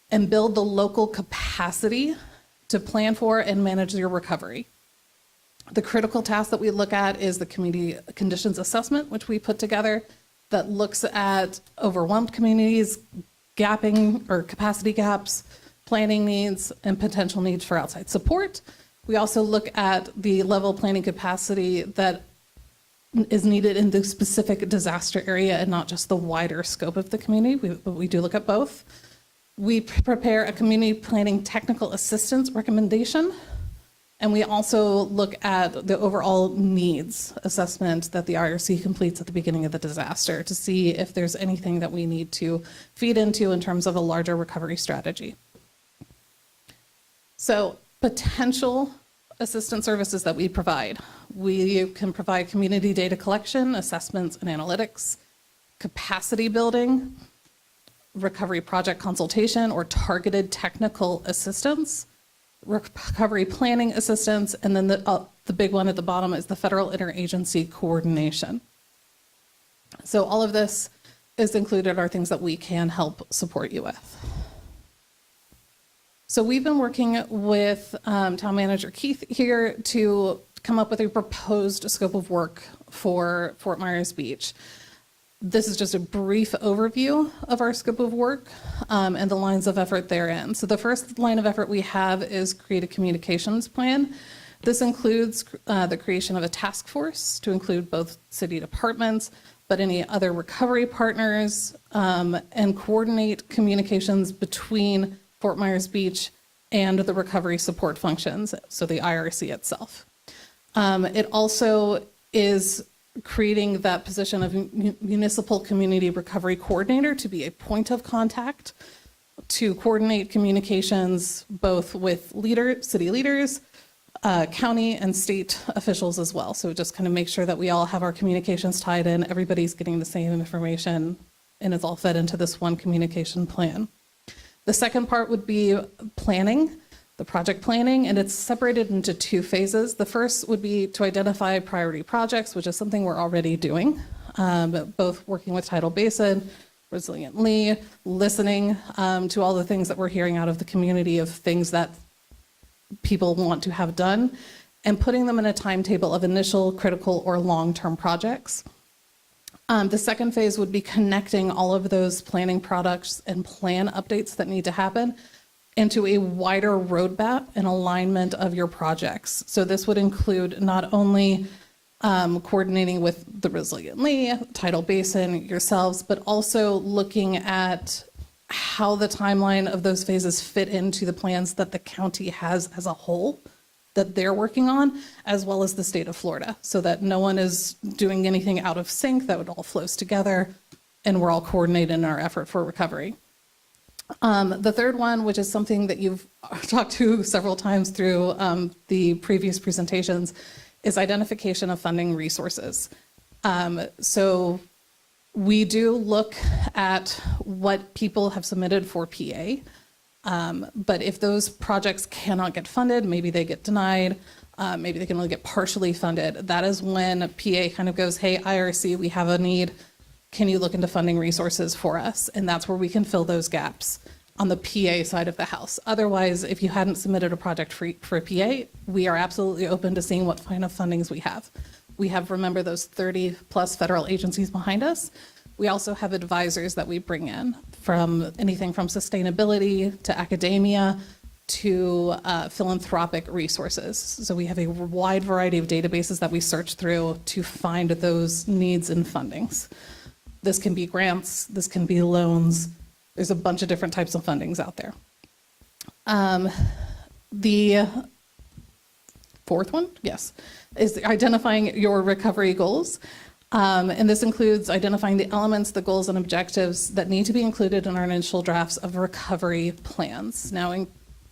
and build the local capacity to plan for and manage your recovery. The critical task that we look at is the community conditions assessment, which we put together that looks at overwhelmed communities, gapping or capacity gaps, planning needs, and potential needs for outside support. We also look at the level of planning capacity that is needed in the specific disaster area and not just the wider scope of the community. We do look at both. We prepare a community planning technical assistance recommendation And we also look at the overall needs assessment that the IRC completes at the beginning of the disaster to see if there's anything that we need to feed into in terms of a larger recovery strategy. So potential assistance services that we provide. We can provide community data collection, assessments and analytics, capacity building, recovery project consultation or targeted technical assistance, recovery planning assistance, and then the big one at the bottom is the federal interagency coordination. So all of this is included are things that we can help support you with. So we've been working with Town Manager Keith here to come up with a proposed scope of work for Fort Myers Beach. This is just a brief overview of our scope of work and the lines of effort therein. So the first line of effort we have is create a communications plan. This includes the creation of a task force to include both city departments, but any other recovery partners, and coordinate communications between Fort Myers Beach and the recovery support functions, so the IRC itself. It also is creating that position of municipal community recovery coordinator to be a point of contact to coordinate communications both with city leaders, county and state officials as well. So just kind of make sure that we all have our communications tied in, everybody's getting the same information, and it's all fed into this one communication plan. The second part would be planning, the project planning, and it's separated into two phases. The first would be to identify priority projects, which is something we're already doing, both working with Tidal Basin, Resiliently, listening to all the things that we're hearing out of the community of things that people want to have done, and putting them in a timetable of initial, critical, or long-term projects. The second phase would be connecting all of those planning products and plan updates that need to happen into a wider roadmap and alignment of your projects. So this would include not only coordinating with the Resiliently, Tidal Basin, yourselves, but also looking at how the timeline of those phases fit into the plans that the county has as a whole that they're working on, as well as the state of Florida, so that no one is doing anything out of sync, that it all flows together, and we're all coordinated in our effort for recovery. The third one, which is something that you've talked to several times through the previous presentations, is identification of funding resources. So we do look at what people have submitted for PA. But if those projects cannot get funded, maybe they get denied, maybe they can only get partially funded, that is when PA kind of goes, hey, IRC, we have a need. Can you look into funding resources for us? And that's where we can fill those gaps on the PA side of the house. Otherwise, if you hadn't submitted a project for a PA, we are absolutely open to seeing what kind of fundings we have. We have, remember, those 30 plus federal agencies behind us. We also have advisors that we bring in from anything from sustainability to academia to philanthropic resources. So we have a wide variety of databases that we search through to find those needs and fundings. This can be grants, this can be loans. There's a bunch of different types of fundings out there. The fourth one, yes, is identifying your recovery goals. And this includes identifying the elements, the goals, and objectives that need to be included in our initial drafts of recovery plans. Now,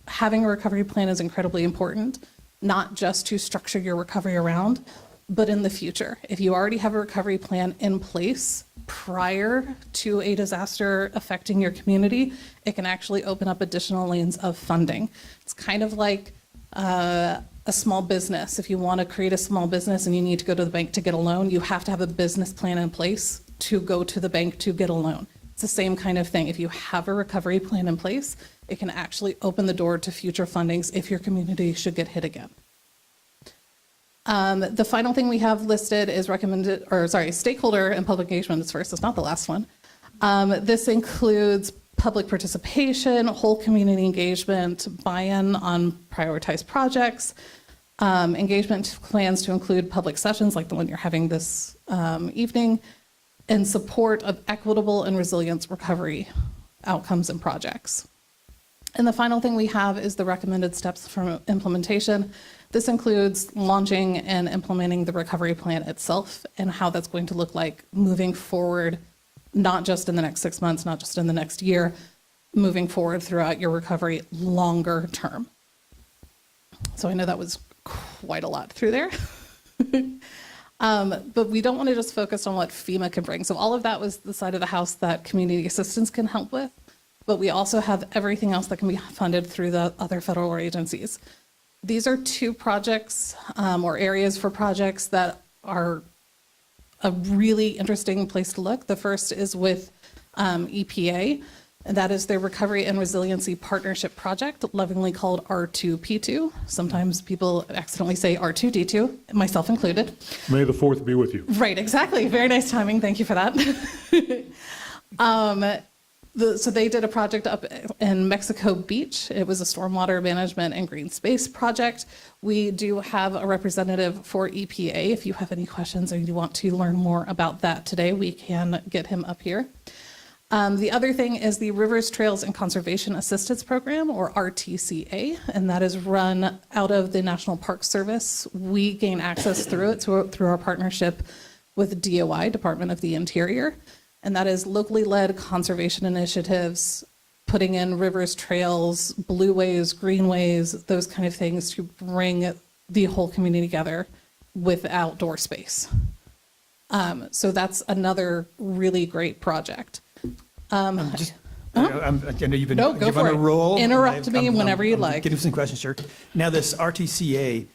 having a recovery plan is incredibly important, not just to structure your recovery around, but in the future. If you already have a recovery plan in place prior to a disaster affecting your community, it can actually open up additional lanes of funding. It's kind of like a small business. If you want to create a small business and you need to go to the bank to get a loan, you have to have a business plan in place to go to the bank to get a loan. It's the same kind of thing. If you have a recovery plan in place, it can actually open the door to future fundings if your community should get hit again. The final thing we have listed is stakeholder and public engagement is first. It's not the last one. This includes public participation, whole community engagement, buy-in on prioritized projects, engagement plans to include public sessions like the one you're having this evening, and support of equitable and resilient recovery outcomes and projects. And the final thing we have is the recommended steps for implementation. This includes launching and implementing the recovery plan itself and how that's going to look like moving forward, not just in the next 6 months, not just in the next year, moving forward throughout your recovery longer term. So I know that was quite a lot through there. But we don't want to just focus on what FEMA can bring. So all of that was the side of the house that community assistance can help with. But we also have everything else that can be funded through the other federal agencies. These are two projects or areas for projects that are a really interesting place to look. The first is with EPA, and that is their Recovery and Resiliency Partnership Project, lovingly called R2P2. Sometimes people accidentally say R2D2, myself included. May the 4th be with you. Right, exactly. Very nice timing. Thank you for that. So they did a project up in Mexico Beach. It was a stormwater management and green space project. We do have a representative for EPA. If you have any questions or you want to learn more about that today, we can get him up here. The other thing is the Rivers, Trails, and Conservation Assistance Program, or RTCA, and that is run out of the National Park Service. We gain access through it through our partnership with DOI, Department of the Interior, and that is locally led conservation initiatives, putting in rivers, trails, blueways, greenways, those kind of things to bring the whole community together with outdoor space. So that's another really great project. I know you've been No, go you're for on a it. roll. Interrupt me whenever you I'm like. Getting some questions, sir. Now, this RTCA,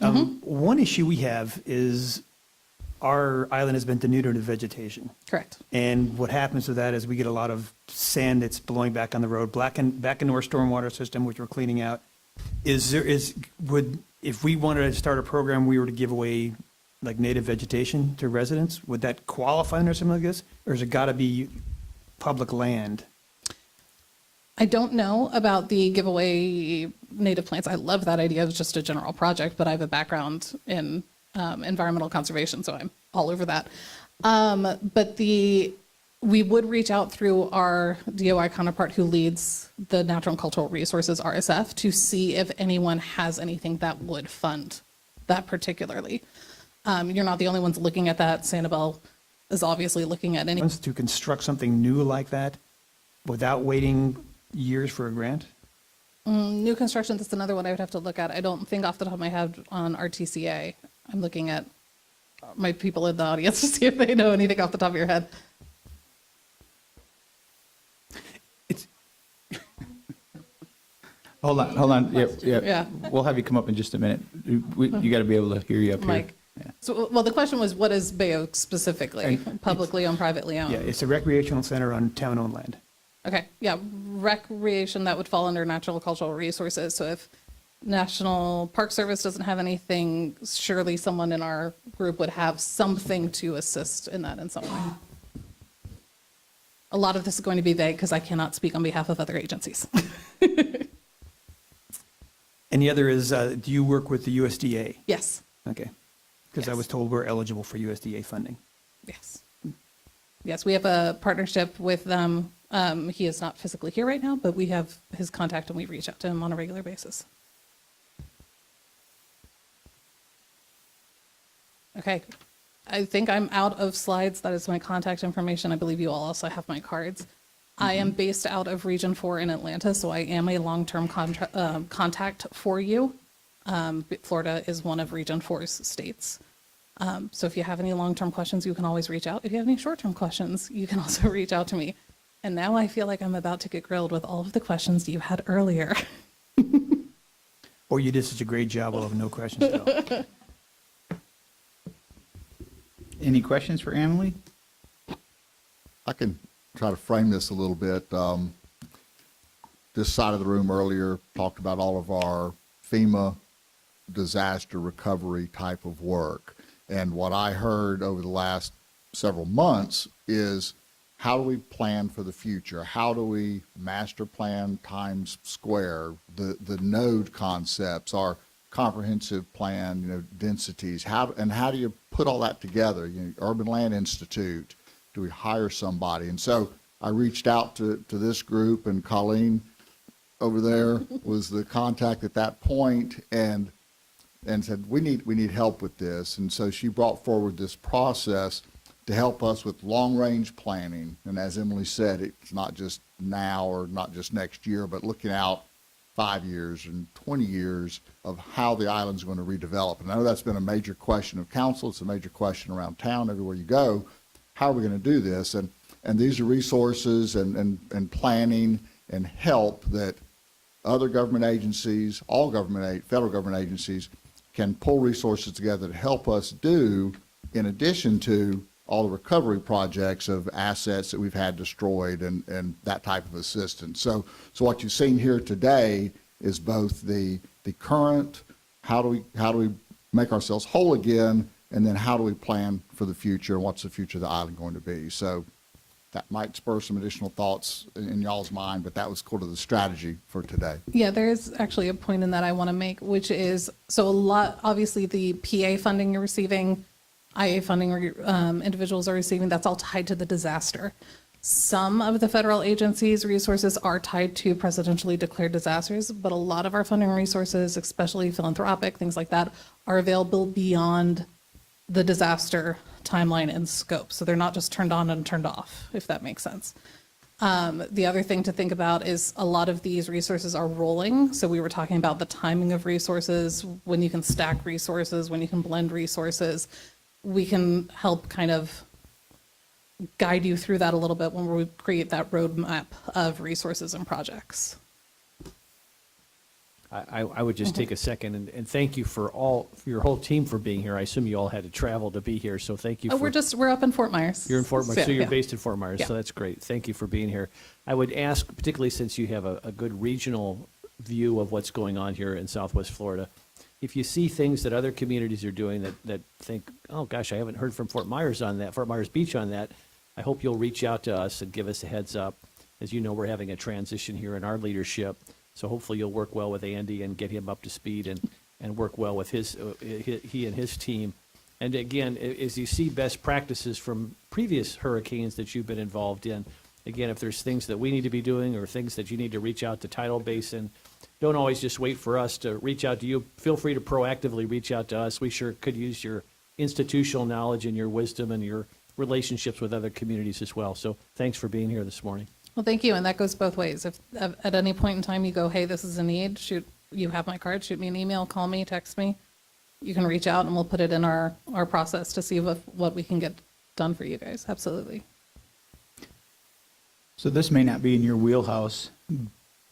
one issue we have is our island has been denuded of vegetation. Correct. And what happens with that is we get a lot of sand that's blowing back on the road, back into our stormwater system, which we're cleaning out. If we wanted to start a program, we were to give away like native vegetation to residents, would that qualify under something like this? Or has it got to be public land? I don't know about the giveaway native plants. I love that idea. It's just a general project, but I have a background in environmental conservation, so I'm all over that. But we would reach out through our DOI counterpart who leads the Natural and Cultural Resources, RSF, to see if anyone has anything that would fund that particularly. You're not the only ones looking at that. Sanibel is obviously looking at any. To construct something new like that without waiting years for a grant? New construction, that's another one I would have to look at. I don't think off the top of my head on RTCA. I'm looking at my people in the audience to see if they know anything off the top of your head. Hold on. Yeah. Yeah. We'll have you come up in just a minute. You got to be able to hear you up here. Mike. Yeah. So, well, the question was, what is Bay Oak specifically? Publicly owned, privately owned? Yeah, it's a recreational center on town-owned land. Okay, yeah, recreation, that would fall under natural cultural resources. So if National Park Service doesn't have anything, surely someone in our group would have something to assist in that in some way. A lot of this is going to be vague because I cannot speak on behalf of other agencies. And the other is, do you work with the USDA? Yes, Okay. Because I Yes. was told we're eligible for USDA funding. yes. Yes, we have a partnership with them. He is not physically here right now, but we have his contact and we reach out to him on a regular basis. Okay, I think I'm out of slides. That is my contact information. I believe you all also have my cards. I am based out of Region 4 in Atlanta, so I am a long-term contact for you. Florida is one of Region 4's states. So if you have any long-term questions, you can always reach out. If you have any short-term questions, you can also reach out to me. And now I feel like I'm about to get grilled with all of the questions you had earlier. Or you did such a great job, we'll have no questions at all. Any questions for Emily? I can try to frame this a little bit. This side of the room earlier talked about all of our FEMA disaster recovery type of work. And what I heard over the last several months is, how do we plan for the future? How do we master plan times square, the node concepts, our comprehensive plan, densities, how do you put all that together? Urban Land Institute, do we hire somebody? And so I reached out to this group, and Colleen over there was the contact at that point, and and said, we need help with this. And so she brought forward this process to help us with long-range planning. And as Emily said, it's not just now or not just next year, but looking out 5 years and 20 years of how the island's going to redevelop. And I know that's been a major question of council. It's a major question around town, everywhere you go. How are we going to do this? And these are resources and planning and help that other government agencies, all federal government agencies can pull resources together to help us do, in addition to all the recovery projects of assets that we've had destroyed and that type of assistance. So what you've seen here today is both the current, how do we make ourselves whole again, and then how do we plan for the future, and what's the future of the island going to be? So that might spur some additional thoughts in y'all's mind, but that was sort of the strategy for today. Yeah, there's actually a point in that I want to make, which is, so a lot, obviously the PA funding you're receiving, IA funding individuals are receiving, that's all tied to the disaster. Some of the federal agencies' resources are tied to presidentially declared disasters, but a lot of our funding resources, especially philanthropic, things like that, are available beyond the disaster timeline and scope. So they're not just turned on and turned off, if that makes sense. The other thing to think about is a lot of these resources are rolling. So we were talking about the timing of resources, when you can stack resources, when you can blend resources. We can help kind of guide you through that a little bit when we create that roadmap of resources and projects. I would just take a second and thank you for your whole team for being here. I assume you all had to travel to be here, so thank you. Oh, we're up in Fort Myers. You're in Fort Myers, so you're yeah. based in Fort Myers, Yeah. so that's great. Thank you for being here. I would ask, particularly since you have a good regional view of what's going on here in Southwest Florida, if you see things that other communities are doing that think, oh gosh, I haven't heard from Fort Myers on that, Fort Myers Beach on that, I hope you'll reach out to us and give us a heads up. As you know, we're having a transition here in our leadership, so hopefully you'll work well with Andy and get him up to speed and work well with he and his team. And again, as you see best practices from previous hurricanes that you've been involved in, again, if there's things that we need to be doing or things that you need to reach out to Tidal Basin, don't always just wait for us to reach out to you. Feel free to proactively reach out to us. We sure could use your institutional knowledge and your wisdom and your relationships with other communities as well. So thanks for being here this morning. Well, thank you, and that goes both ways. If at any point in time you go, hey, this is a need, you have my card, shoot me an email, call me, text me. You can reach out and we'll put it in our process to see what we can get done for you guys. Absolutely. So this may not be in your wheelhouse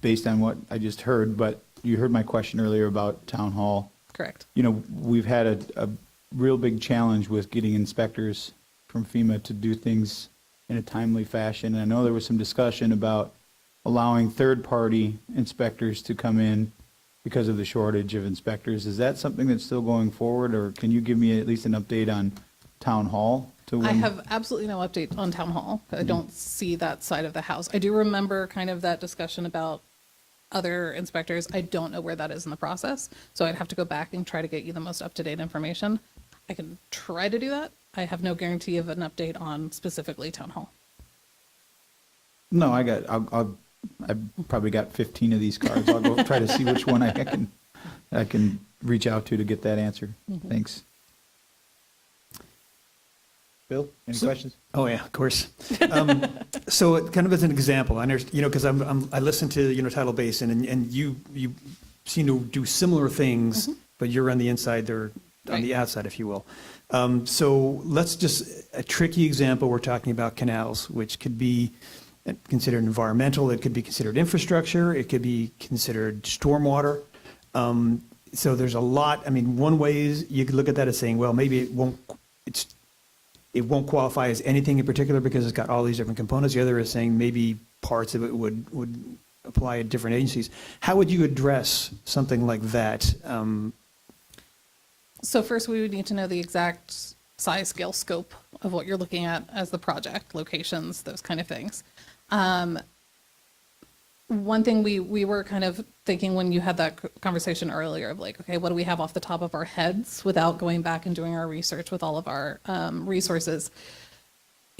based on what I just heard, but you heard my question earlier about town hall. Correct. You know, we've had a real big challenge with getting inspectors from FEMA to do things in a timely fashion. And I know there was some discussion about allowing third-party inspectors to come in because of the shortage of inspectors. Is that something that's still going forward, or can you give me at least an update on town hall? I have absolutely no update on town hall. I don't see that side of the house. I do remember kind of that discussion about other inspectors. I don't know where that is in the process, so I'd have to go back and try to get you the most up-to-date information. I can try to do that. I have no guarantee of an update on specifically town hall. No, I've probably got 15 of these cards. I'll go try to see which one I can reach out to get that answer. Thanks. Bill, any questions? Oh, yeah, of course. So it kind of as an example, I understand, because I listen to, Tidal Basin, and you seem to do similar things, but you're on the inside, they're on the outside, if you will. So let's just, a tricky example, we're talking about canals, which could be considered environmental, it could be considered infrastructure, it could be considered stormwater. So there's a lot, one way is you could look at that as saying, well, maybe it won't qualify as anything in particular because it's got all these different components. The other is saying maybe parts of it would apply at different agencies. How would you address something like that? So first, we would need to know the exact size, scale, scope of what you're looking at as the project, locations, those kind of things. One thing we were kind of thinking when you had that conversation earlier of like, okay, what do we have off the top of our heads without going back and doing our research with all of our resources?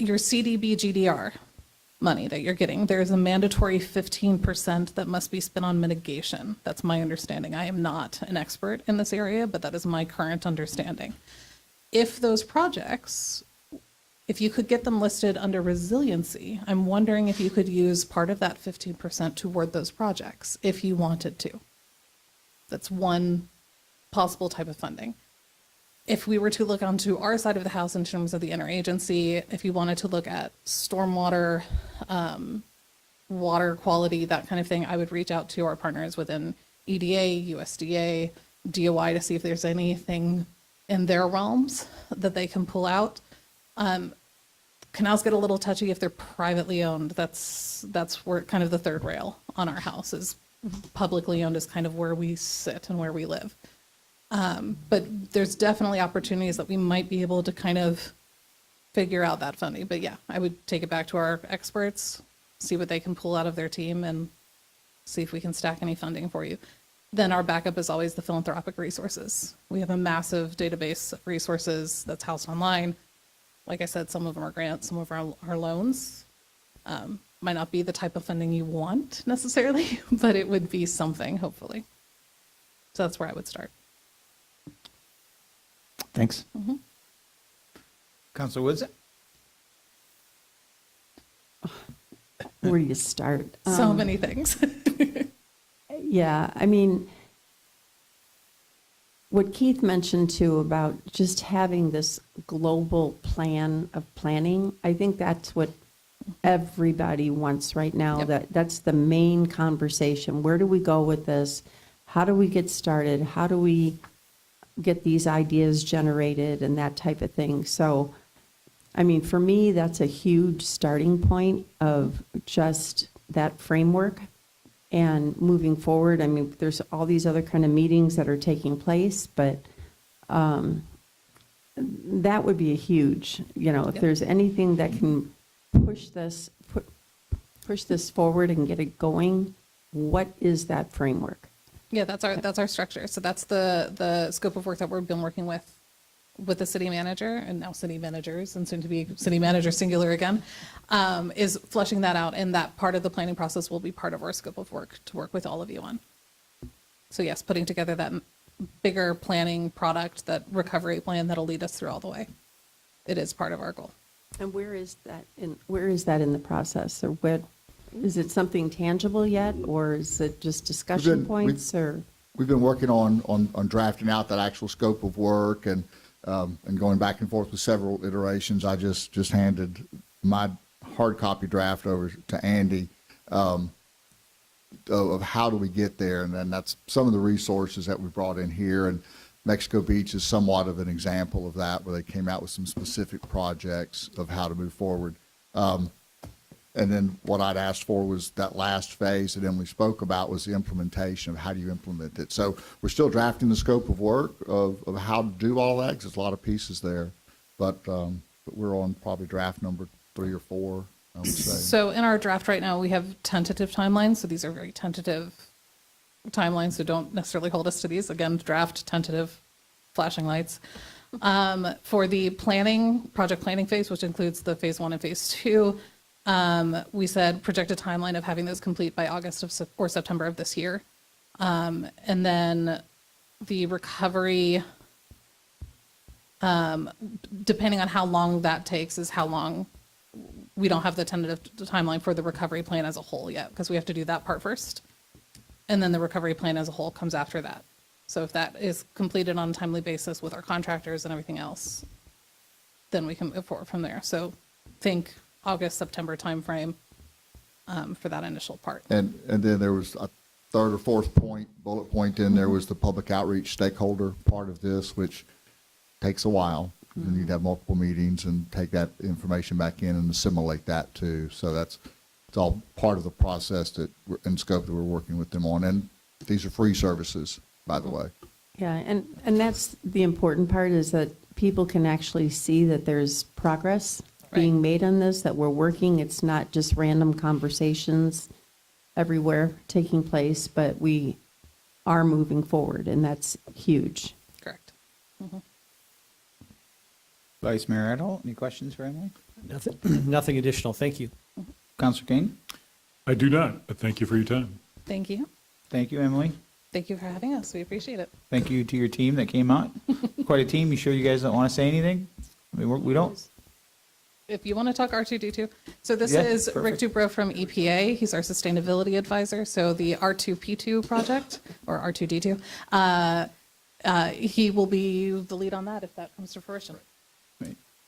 Your CDBG-DR money that you're getting. There's a mandatory 15% that must be spent on mitigation. That's my understanding. I am not an expert in this area, but that is my current understanding. If those projects, if you could get them listed under resiliency, I'm wondering if you could use part of that 15% toward those projects, if you wanted to. That's one possible type of funding. If we were to look onto our side of the house in terms of the interagency, if you wanted to look at stormwater, water quality, that kind of thing, I would reach out to our partners within EDA, USDA, DOI to see if there's anything in their realms that they can pull out. Canals get a little touchy if they're privately owned. That's where kind of the third rail on our house is. Publicly owned is kind of where we sit and where we live. But there's definitely opportunities that we might be able to kind of figure out that funding. But yeah, I would take it back to our experts, see what they can pull out of their team and see if we can stack any funding for you. Then our backup is always the philanthropic resources. We have a massive database of resources that's housed online. Like I said, some of them are grants, some of them are loans. Might not be the type of funding you want necessarily, but it would be something, hopefully. So that's where I would start. Thanks. Councilor Woods? Where do you start? So many things. Yeah, I mean, what Keith mentioned too about just having this global plan of planning, I think that's what everybody wants right now. Yep. That's the main conversation. Where do we go with this? How do we get started? How do we get these ideas generated and that type of thing? So, I mean, for me, that's a huge starting point of just that framework. And moving forward, I mean, there's all these other kind of meetings that are taking place, but that would be a huge, if there's anything that can push this forward and get it going, what is that framework? Yeah, that's our structure. So that's the scope of work that we've been working with the city manager and now city managers and soon to be city manager singular again, is fleshing that out. And that part of the planning process will be part of our scope of work to work with all of you on. So yes, putting together that bigger planning product, that recovery plan that'll lead us through all the way. It is part of our goal. And where is that in the process? Or what, is it something tangible yet, or is it just discussion points, or? We've been working on drafting out that actual scope of work and going back and forth with several iterations. I just handed my hard copy draft over to Andy of how do we get there, and then that's some of the resources that we brought in here. And Mexico Beach is somewhat of an example of that, where they came out with some specific projects of how to move forward. And then what I'd asked for was that last phase that Emily spoke about was the implementation of how do you implement it. So we're still drafting the scope of work of how to do all that, because there's a lot of pieces there. But we're on probably draft number 3 or 4, I would say. So in our draft right now, we have tentative timelines. So these are very tentative timelines, so don't necessarily hold us to these. Again, draft, tentative, flashing lights. For the project planning phase, which includes the phase 1 and phase 2, we said projected timeline of having those complete by August or September of this year. And then the recovery, depending on how long that takes, is how long. We don't have the tentative timeline for the recovery plan as a whole yet, because we have to do that part first. And then the recovery plan as a whole comes after that. So if that is completed on a timely basis with our contractors and everything else, then we can move forward from there. So think August, September timeframe for that initial part. And then there was a third or fourth bullet point in there was the public outreach stakeholder part of this, which takes a while. You need to have multiple meetings and take that information back in and assimilate that too. So it's all part of the process and scope that we're working with them on. And these are free services, by the way. Yeah, and that's the important part, is that people can actually see that there's progress being made on this, that we're working. It's not just random conversations everywhere taking place, but we are moving forward, and that's huge. Correct. Vice Mayor Adult, any questions for Emily? Nothing additional. Thank you. Counselor Kane? I do not, but thank you for your time. Thank you. Thank you, Emily. Thank you for having us. We appreciate it. Thank you to your team that came out. Quite a team. You sure you guys don't want to say anything? I mean, we don't. If you want to talk R2D2. So this Yeah, is Rick perfect. Dubrow from EPA. He's our sustainability advisor. So the R2P2 project, or R2D2, he will be the lead on that if that comes to fruition.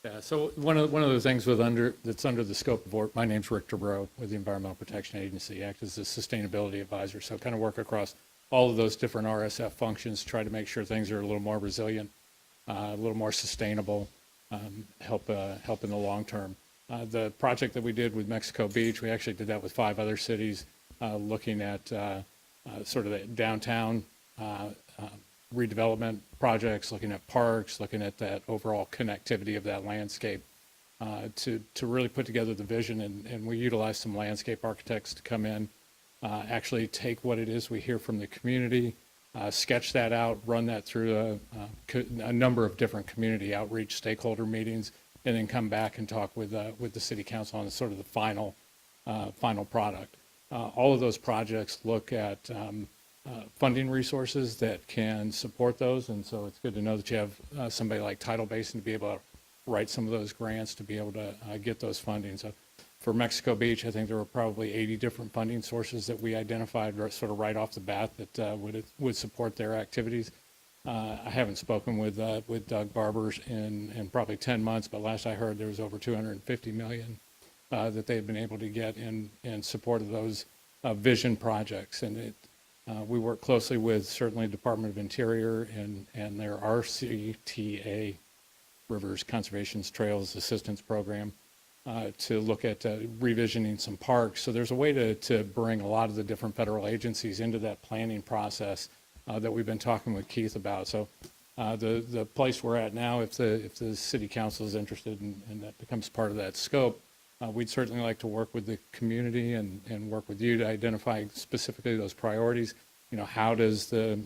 Yeah, so one of the things that's under the scope of work, my name's Rick Dubrow with the Environmental Protection Agency, act as a sustainability advisor. So kind of work across all of those different RSF functions, try to make sure things are a little more resilient, a little more sustainable, help in the long term. The project that we did with Mexico Beach, we actually did that with 5 other cities, looking at sort of the downtown redevelopment projects, looking at parks, looking at that overall connectivity of that landscape, to really put together the vision. And we utilized some landscape architects to come in, actually take what it is we hear from the community, sketch that out, run that through a number of different community outreach stakeholder meetings, and then come back and talk with the city council on sort of the final product. All of those projects look at funding resources that can support those, and so it's good to know that you have somebody like Tidal Basin to be able to write some of those grants to be able to get those funding. So for Mexico Beach, I think there were probably 80 different funding sources that we identified sort of right off the bat that would support their activities. I haven't spoken with Doug Barber in probably 10 months, but last I heard there was over $250 million that they've been able to get in support of those vision projects. And we work closely with certainly Department of Interior and their RCTA, Rivers Conservation Trails Assistance Program, to look at revisioning some parks. So there's a way to bring a lot of the different federal agencies into that planning process that we've been talking with Keith about. So the place we're at now, if the city council is interested and that becomes part of that scope, we'd certainly like to work with the community and work with you to identify specifically those priorities. You know, how does the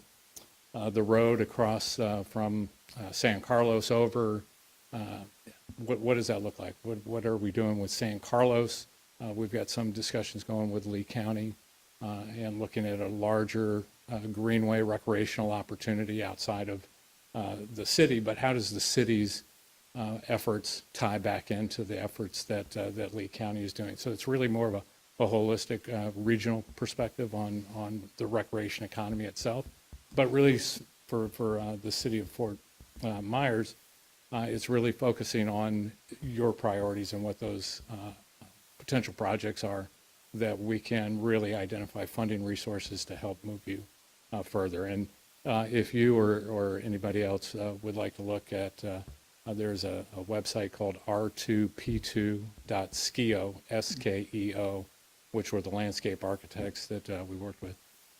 road across from San Carlos over, what does that look like? What are we doing with San Carlos? We've got some discussions going with Lee County and looking at a larger greenway recreational opportunity outside of the city, but how does the city's efforts tie back into the efforts that Lee County is doing? So it's really more of a holistic regional perspective on the recreation economy itself. But really for the city of Fort Myers, it's really focusing on your priorities and what those potential projects are that we can really identify funding resources to help move you further. And if you or anybody else would like to look at, there's a website called r2p2.skeo, S-K-E-O, which were the landscape architects that we worked with,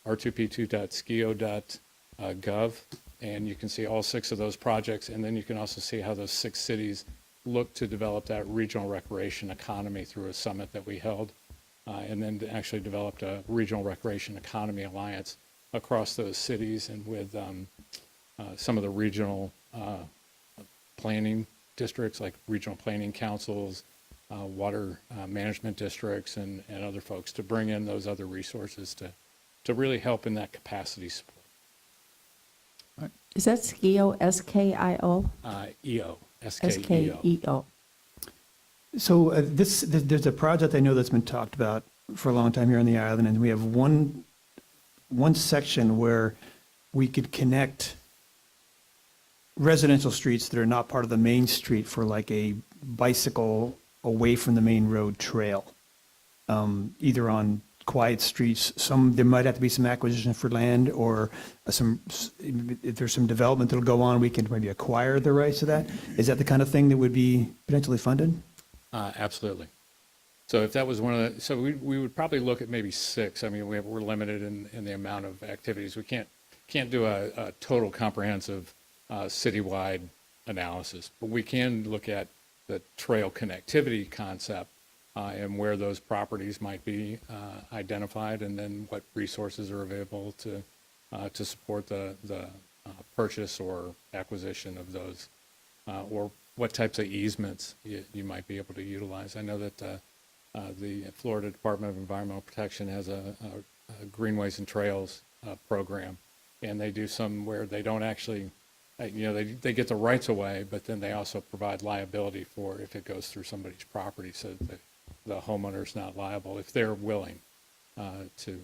r2p2.skeo.gov, and you can see all 6 of those projects, and then you can also see how those 6 cities look to develop that regional recreation economy through a summit that we held, and then actually developed a regional recreation economy alliance across those cities and with some of the regional planning districts like regional planning councils, water management districts, and other folks to bring in those other resources to really help in that capacity support. Is that SKIO, S-K-I-O? EO, S-K-E-O. S-K-E-O. So there's a project I know that's been talked about for a long time here on the island, and we have one section where we could connect residential streets that are not part of the main street for like a bicycle away from the main road trail, either on quiet streets. There might have to be some acquisition for land, or if there's some development that'll go on, we can maybe acquire the rights to that. Is that the kind of thing that would be potentially funded? Absolutely. So if that was one of the, so we would probably look at maybe 6. I mean, we're limited in the amount of activities. We can't do a total comprehensive citywide analysis, but we can look at the trail connectivity concept and where those properties might be identified, and then what resources are available to support the purchase or acquisition of those, or what types of easements you might be able to utilize. I know that The Florida Department of Environmental Protection has a Greenways and Trails program, and they do some where they don't actually, they get the rights away, but then they also provide liability for if it goes through somebody's property, so that the homeowner's not liable if they're willing to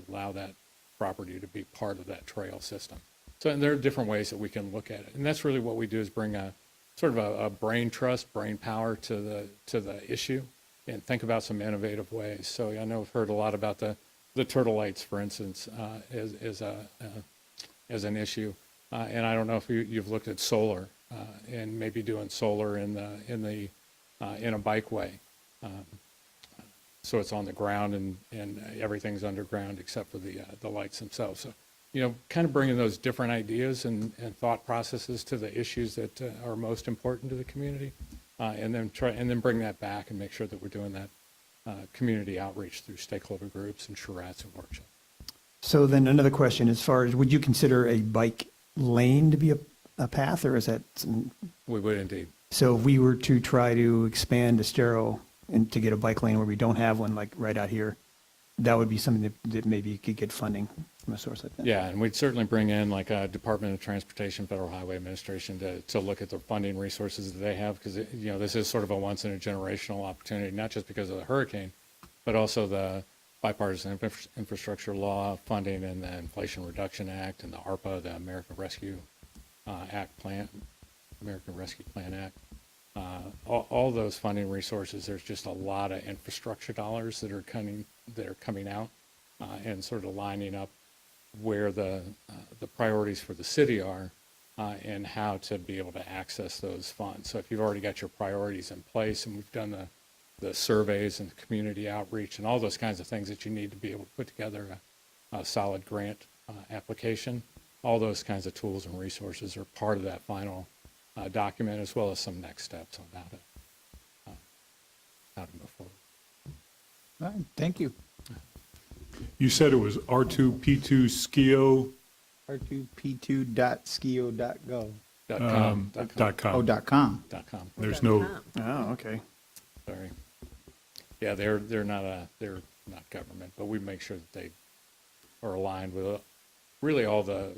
allow that property to be part of that trail system. So, and there are different ways that we can look at it, and that's really what we do, is bring a sort of a brain trust, brain power to the issue, and think about some innovative ways. So I know we've heard a lot about the turtle lights, for instance, as an issue, and I don't know if you've looked at solar and maybe doing solar in a bikeway, so it's on the ground and everything's underground except for the lights themselves. So, kind of bringing those different ideas and thought processes to the issues that are most important to the community, and then bring that back and make sure that we're doing that community outreach through stakeholder groups and charrettes and workshops. So then another question, as far as, would you consider a bike lane to be a path, or is that? We would indeed. So if we were to try to expand Estero and to get a bike lane where we don't have one, like right out here, that would be something that maybe you could get funding from a source like that? Yeah, and we'd certainly bring in like a Department of Transportation, Federal Highway Administration to look at the funding resources that they have, because, this is sort of a once-in-a-generational opportunity, not just because of the hurricane, but also the bipartisan infrastructure law funding and the Inflation Reduction Act and the ARPA, the American Rescue Plan Act. All those funding resources, there's just a lot of infrastructure dollars that are coming out, and sort of lining up where the priorities for the city are, and how to be able to access those funds. So if you've already got your priorities in place, and we've done the surveys and community outreach and all those kinds of things that you need to be able to put together a solid grant application, all those kinds of tools and resources are part of that final document, as well as some next steps on how to move forward. All right, thank you. You said it was R2P2 Skio. R2P2.skio.gov. .com. Oh, .com. .com. There's no, Oh, okay. Sorry. Yeah, they're not government, but we make sure that they are aligned with really all the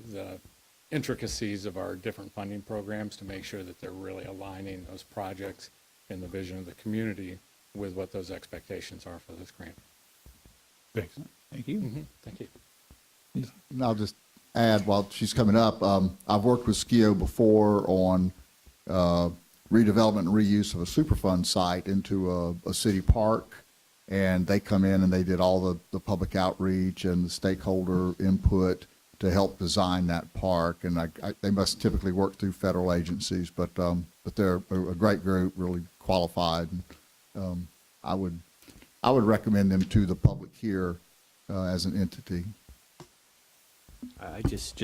intricacies of our different funding programs, to make sure that they're really aligning those projects and the vision of the community with what those expectations are for this grant. thanks. Thank you. Mm-hmm. Thank you. And I'll just add, while she's coming up, I've worked with SKIO before on redevelopment and reuse of a Superfund site into a city park, and they come in and they did all the public outreach and the stakeholder input to help design that park. And they must typically work through federal agencies, but they're a great group, really qualified. I would recommend them to the public here as an entity. I just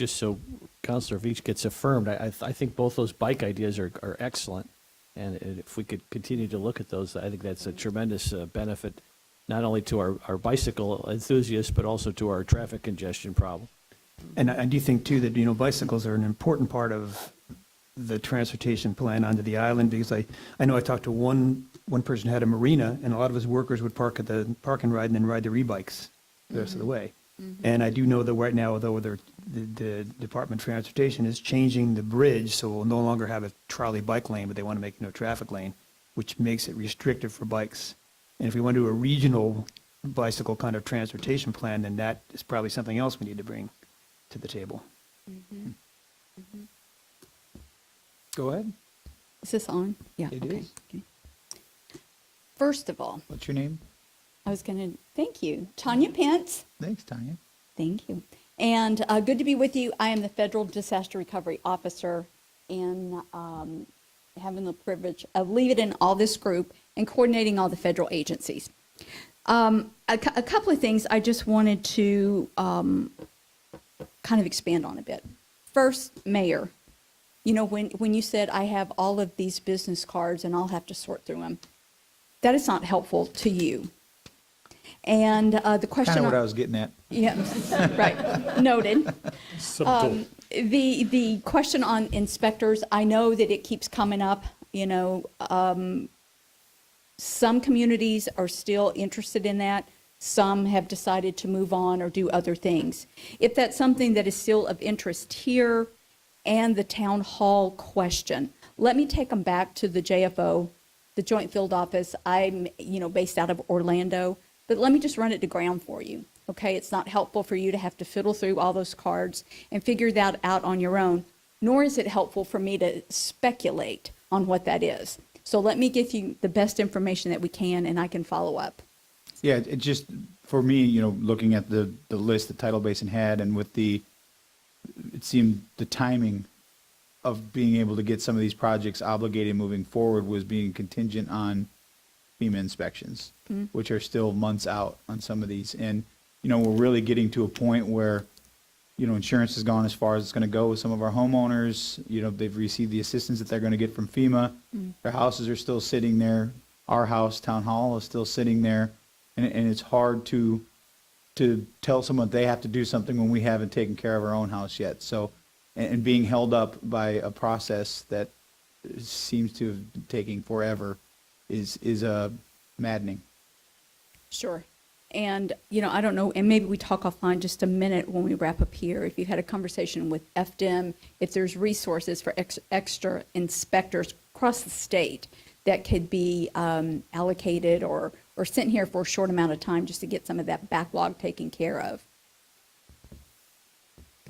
so Counselor Veach gets affirmed, I think both those bike ideas are excellent. And if we could continue to look at those, I think that's a tremendous benefit, not only to our bicycle enthusiasts, but also to our traffic congestion problem. And I do think too that, bicycles are an important part of the transportation plan onto the island, because I know I talked to one person who had a marina, and a lot of his workers would park at the park and ride and then ride the re-bikes the rest of the way. And I do know that right now, though, the Department of Transportation is changing the bridge, so we'll no longer have a trolley bike lane, but they want to make it a traffic lane, which makes it restrictive for bikes. And if we want to do a regional bicycle kind of transportation plan, then that is probably something else we need to bring to the table. Go ahead. Is this on? Yeah. It okay. is. Okay. First of all, What's your name? thank you. Tanya Pence. Thanks, Tanya. Thank you. And good to be with you. I am the Federal Disaster Recovery Officer, and having the privilege of leading all this group and coordinating all the federal agencies. A couple of things I just wanted to kind of expand on a bit. First, Mayor, when you said I have all of these business cards and I'll have to sort through them, that is not helpful to you. And the question... Kind of what I was getting at. Yeah, right. Noted. The question on inspectors, I know that it keeps coming up, Some communities are still interested in that. Some have decided to move on or do other things. If that's something that is still of interest here and the town hall question, let me take them back to the JFO, the Joint Field Office. I'm, based out of Orlando, but let me just run it to ground for you. Okay, it's not helpful for you to have to fiddle through all those cards and figure that out on your own, nor is it helpful for me to speculate on what that is. So let me give you the best information that we can, and I can follow up. Yeah, it just, for me, looking at the list that Tidal Basin had and with it seemed the timing of being able to get some of these projects obligated moving forward was being contingent on FEMA inspections, which are still months out on some of these. And, we're really getting to a point where, insurance has gone as far as it's going to go with some of our homeowners. They've received the assistance that they're going to get from FEMA. Their houses are still sitting there. Our house, Town Hall, is still sitting there. And it's hard to tell someone they have to do something when we haven't taken care of our own house yet. So, and being held up by a process that seems to have been taking forever is maddening. Sure. And, I don't know, and maybe we talk offline just a minute when we wrap up here. If you've had a conversation with FDM, if there's resources for extra inspectors across the state that could be allocated or sent here for a short amount of time just to get some of that backlog taken care of.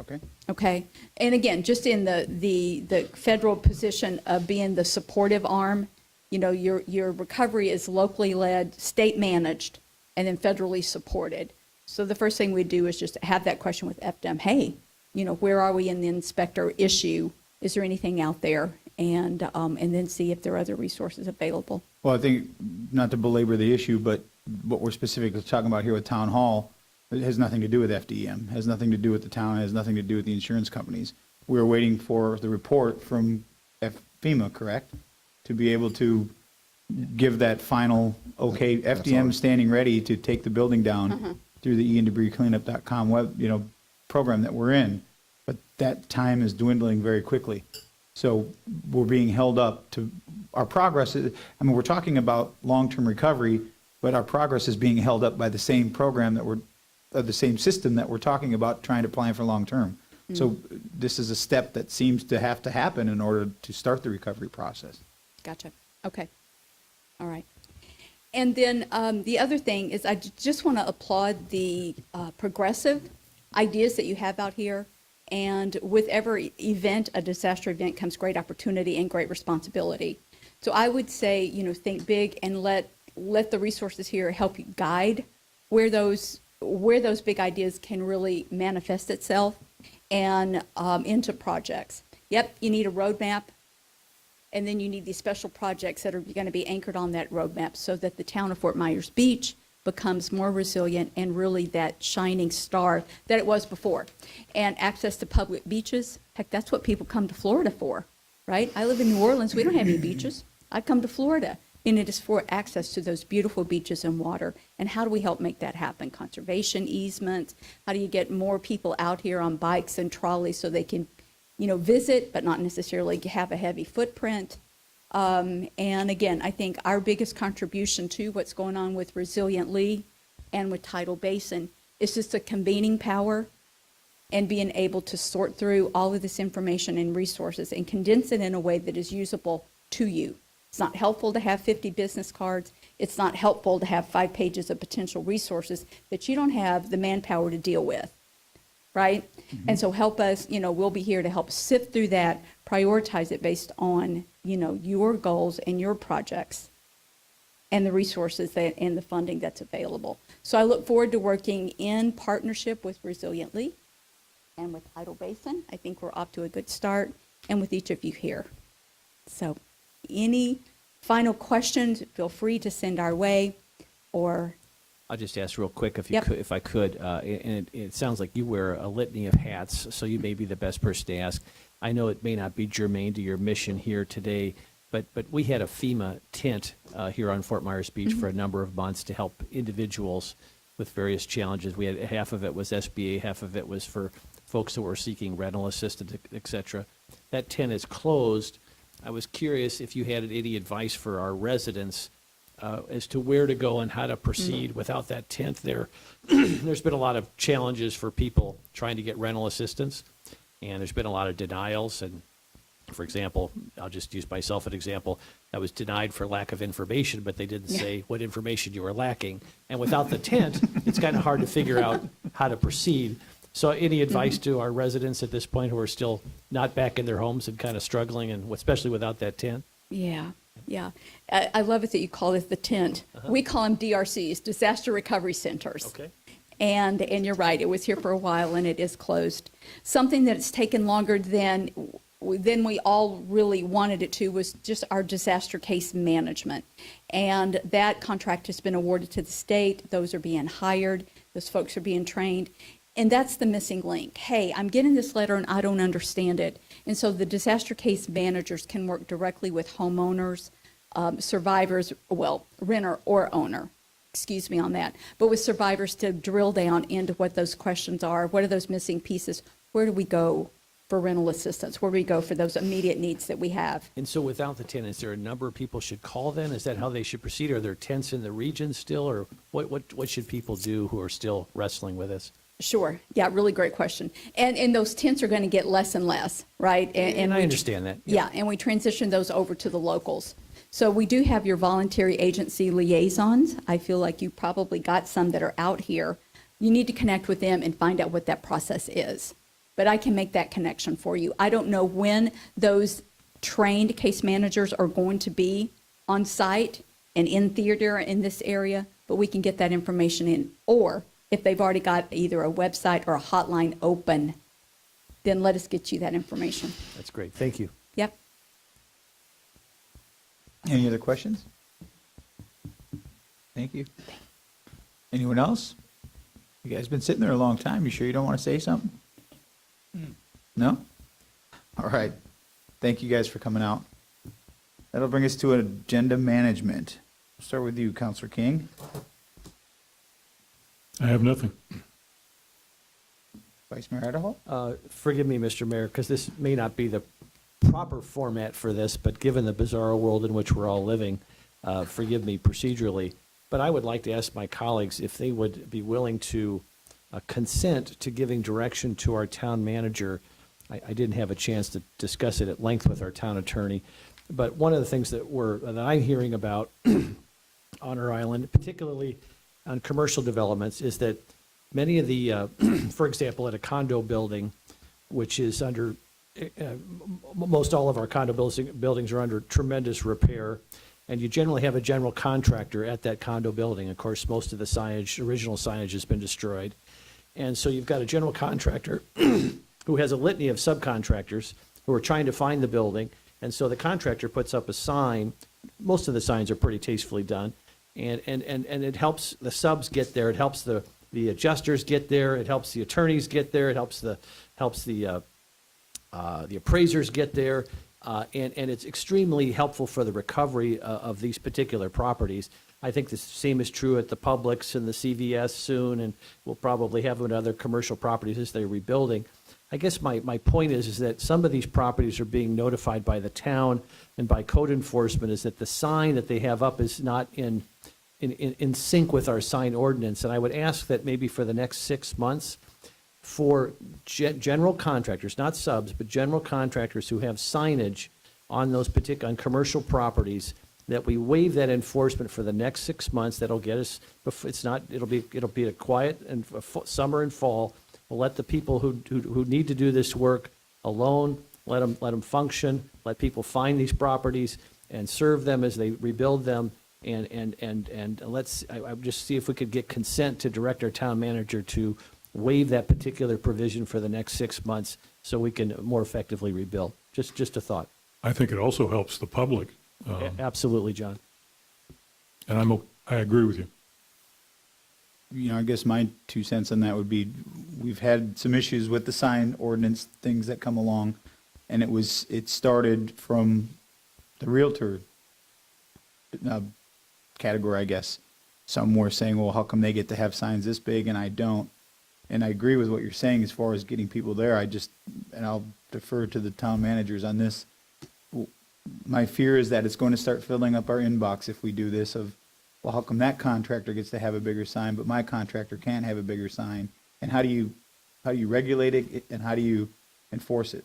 Okay. Okay. And again, just in the federal position of being the supportive arm, your recovery is locally led, state managed, and then federally supported. So the first thing we do is just have that question with FDM. Hey, where are we in the inspector issue? Is there anything out there? And then see if there are other resources available. Well, I think, not to belabor the issue, but what we're specifically talking about here with Town Hall, it has nothing to do with FDEM, has nothing to do with the town, has nothing to do with the insurance companies. We're waiting for the report from FEMA, correct? To be able to give that final, okay, FDM standing ready to take the building down through the eandebriscleanup.com web, program that we're in. But that time is dwindling very quickly. So we're being held up to our progress. We're talking about long-term recovery, but our progress is being held up by the same program the same system that we're talking about trying to plan for long-term. So this is a step that seems to have to happen in order to start the recovery process. Gotcha. Okay. All right. And then the other thing is I just want to applaud the progressive ideas that you have out here. And with every event, a disaster event, comes great opportunity and great responsibility. So I would say, think big and let the resources here help you guide where those big ideas can really manifest itself and into projects. Yep, you need a roadmap, and then you need these special projects that are going to be anchored on that roadmap so that the town of Fort Myers Beach becomes more resilient and really that shining star that it was before. And access to public beaches, heck, that's what people come to Florida for, right? I live in New Orleans. We don't have any beaches. I come to Florida, and it is for access to those beautiful beaches and water. And how do we help make that happen? Conservation easements. How do you get more people out here on bikes and trolleys so they can, visit but not necessarily have a heavy footprint? And again, I think our biggest contribution to what's going on with Resilient Lee and with Tidal Basin is just the convening power and being able to sort through all of this information and resources and condense it in a way that is usable to you. It's not helpful to have 50 business cards. It's not helpful to have 5 pages of potential resources that you don't have the manpower to deal with, right? And so help us, we'll be here to help sift through that, prioritize it based on, your goals and your projects and the resources and the funding that's available. So I look forward to working in partnership with Resilient Lee and with Tidal Basin. I think we're off to a good start, and with each of you here. So any final questions, feel free to send our way, or I'll just ask real quick Yep. if I could. And it sounds like you wear a litany of hats, so you may be the best person to ask. I know it may not be germane to your mission here today, but we had a FEMA tent here on Fort Myers Beach for a number of months to help individuals with various challenges. We had half of it was SBA, half of it was for folks that were seeking rental assistance, et cetera. That tent is closed. I was curious if you had any advice for our residents as to where to go and how to proceed without that tent there. There's been a lot of challenges for people trying to get rental assistance, and there's been a lot of denials. And for example, I'll just use myself as an example. I was denied for lack of information, but they didn't say what information you were lacking. And without the tent, it's kind of hard to figure out how to proceed. So any advice to our residents at this point who are still not back in their homes and kind of struggling, and especially without that tent? Yeah, yeah. I love it that you call it the tent. We call them DRCs, Disaster Recovery Centers. Okay. And you're right, it was here for a while and it is closed. Something that's taken longer than we all really wanted it to was just our disaster case management. And that contract has been awarded to the state. Those are being hired. Those folks are being trained. And that's the missing link. Hey, I'm getting this letter and I don't understand it. And so the disaster case managers can work directly with homeowners, survivors, well, renter or owner, excuse me on that, but with survivors to drill down into what those questions are. What are those missing pieces? Where do we go for rental assistance? Where do we go for those immediate needs that we have? And so without the tent, is there a number of people should call then? Is that how they should proceed? Are there tents in the region still, or what should people do who are still wrestling with this? Sure. Yeah, really great question. And those tents are going to get less and less, right? And I understand that. Yeah, and we transition those over to the locals. So we do have your voluntary agency liaisons. I feel like you probably got some that are out here. You need to connect with them and find out what that process is. But I can make that connection for you. I don't know when those trained case managers are going to be on site and in theater in this area, but we can get that information in. Or if they've already got either a website or a hotline open, then let us get you that information. That's great. Thank you. Yep. Any other questions? Thank you. Anyone else? You guys been sitting there a long time. You sure you don't want to say something? No? All right. Thank you guys for coming out. That'll bring us to agenda management. We'll start with you, Counselor King. I have nothing. Vice Mayor Adderhall? Forgive me, Mr. Mayor, because this may not be the proper format for this, but given the bizarre world in which we're all living, forgive me procedurally, but I would like to ask my colleagues if they would be willing to consent to giving direction to our town manager. I didn't have a chance to discuss it at length with our town attorney, but one of the things that I'm hearing about on our island, particularly on commercial developments, is that many of the, for example, at a condo building, which is under, most all of our condo buildings are under tremendous repair, and you generally have a general contractor at that condo building. Of course, most of the signage, original signage, has been destroyed. And so you've got a general contractor who has a litany of subcontractors who are trying to find the building. And so the contractor puts up a sign. Most of the signs are pretty tastefully done. And it helps the subs get there. It helps the adjusters get there. It helps the attorneys get there. It helps the appraisers get there. And it's extremely helpful for the recovery of these particular properties. I think the same is true at the Publix and the CVS soon, and we'll probably have them at other commercial properties as they're rebuilding. I guess my point is that some of these properties are being notified by the town and by code enforcement is that the sign that they have up is not in sync with our sign ordinance. And I would ask that maybe for the next 6 months, for general contractors, not subs, but general contractors who have signage on those on commercial properties, that we waive that enforcement for the next 6 months. That'll get us, it'll be a quiet and summer and fall. We'll let the people who need to do this work alone, let them function, let people find these properties and serve them as they rebuild them. And let's, I just see if we could get consent to direct our town manager to waive that particular provision for the next 6 months so we can more effectively rebuild. Just a thought. I think it also helps the public. Absolutely, John. And I agree with you. You know, I guess my 2 cents on that would be, we've had some issues with the sign ordinance, things that come along, and it started from the realtor category, I guess. Some were saying, well, how come they get to have signs this big and I don't? And I agree with what you're saying as far as getting people there. And I'll defer to the town managers on this. My fear is that it's going to start filling up our inbox if we do this, of well, how come that contractor gets to have a bigger sign, but my contractor can't have a bigger sign? And how do you regulate it, and how do you enforce it?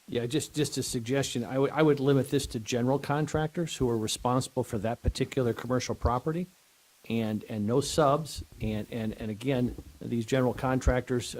Yeah, just a suggestion, I would limit this to general contractors who are responsible for that particular commercial property, and no subs, and again, these general contractors,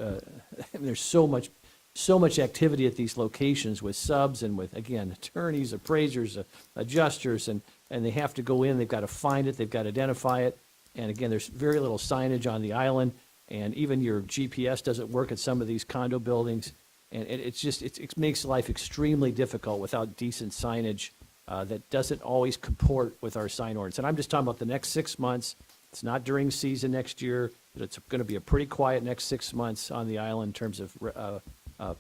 there's so much activity at these locations with subs and with, again, attorneys, appraisers, adjusters, and they have to go in, they've got to find it, they've got to identify it, and again, there's very little signage on the island, and even your GPS doesn't work at some of these condo buildings. And it makes life extremely difficult without decent signage that doesn't always comport with our sign ordinance. And I'm just talking about the next 6 months. It's not during season next year, but it's going to be a pretty quiet next 6 months on the island in terms of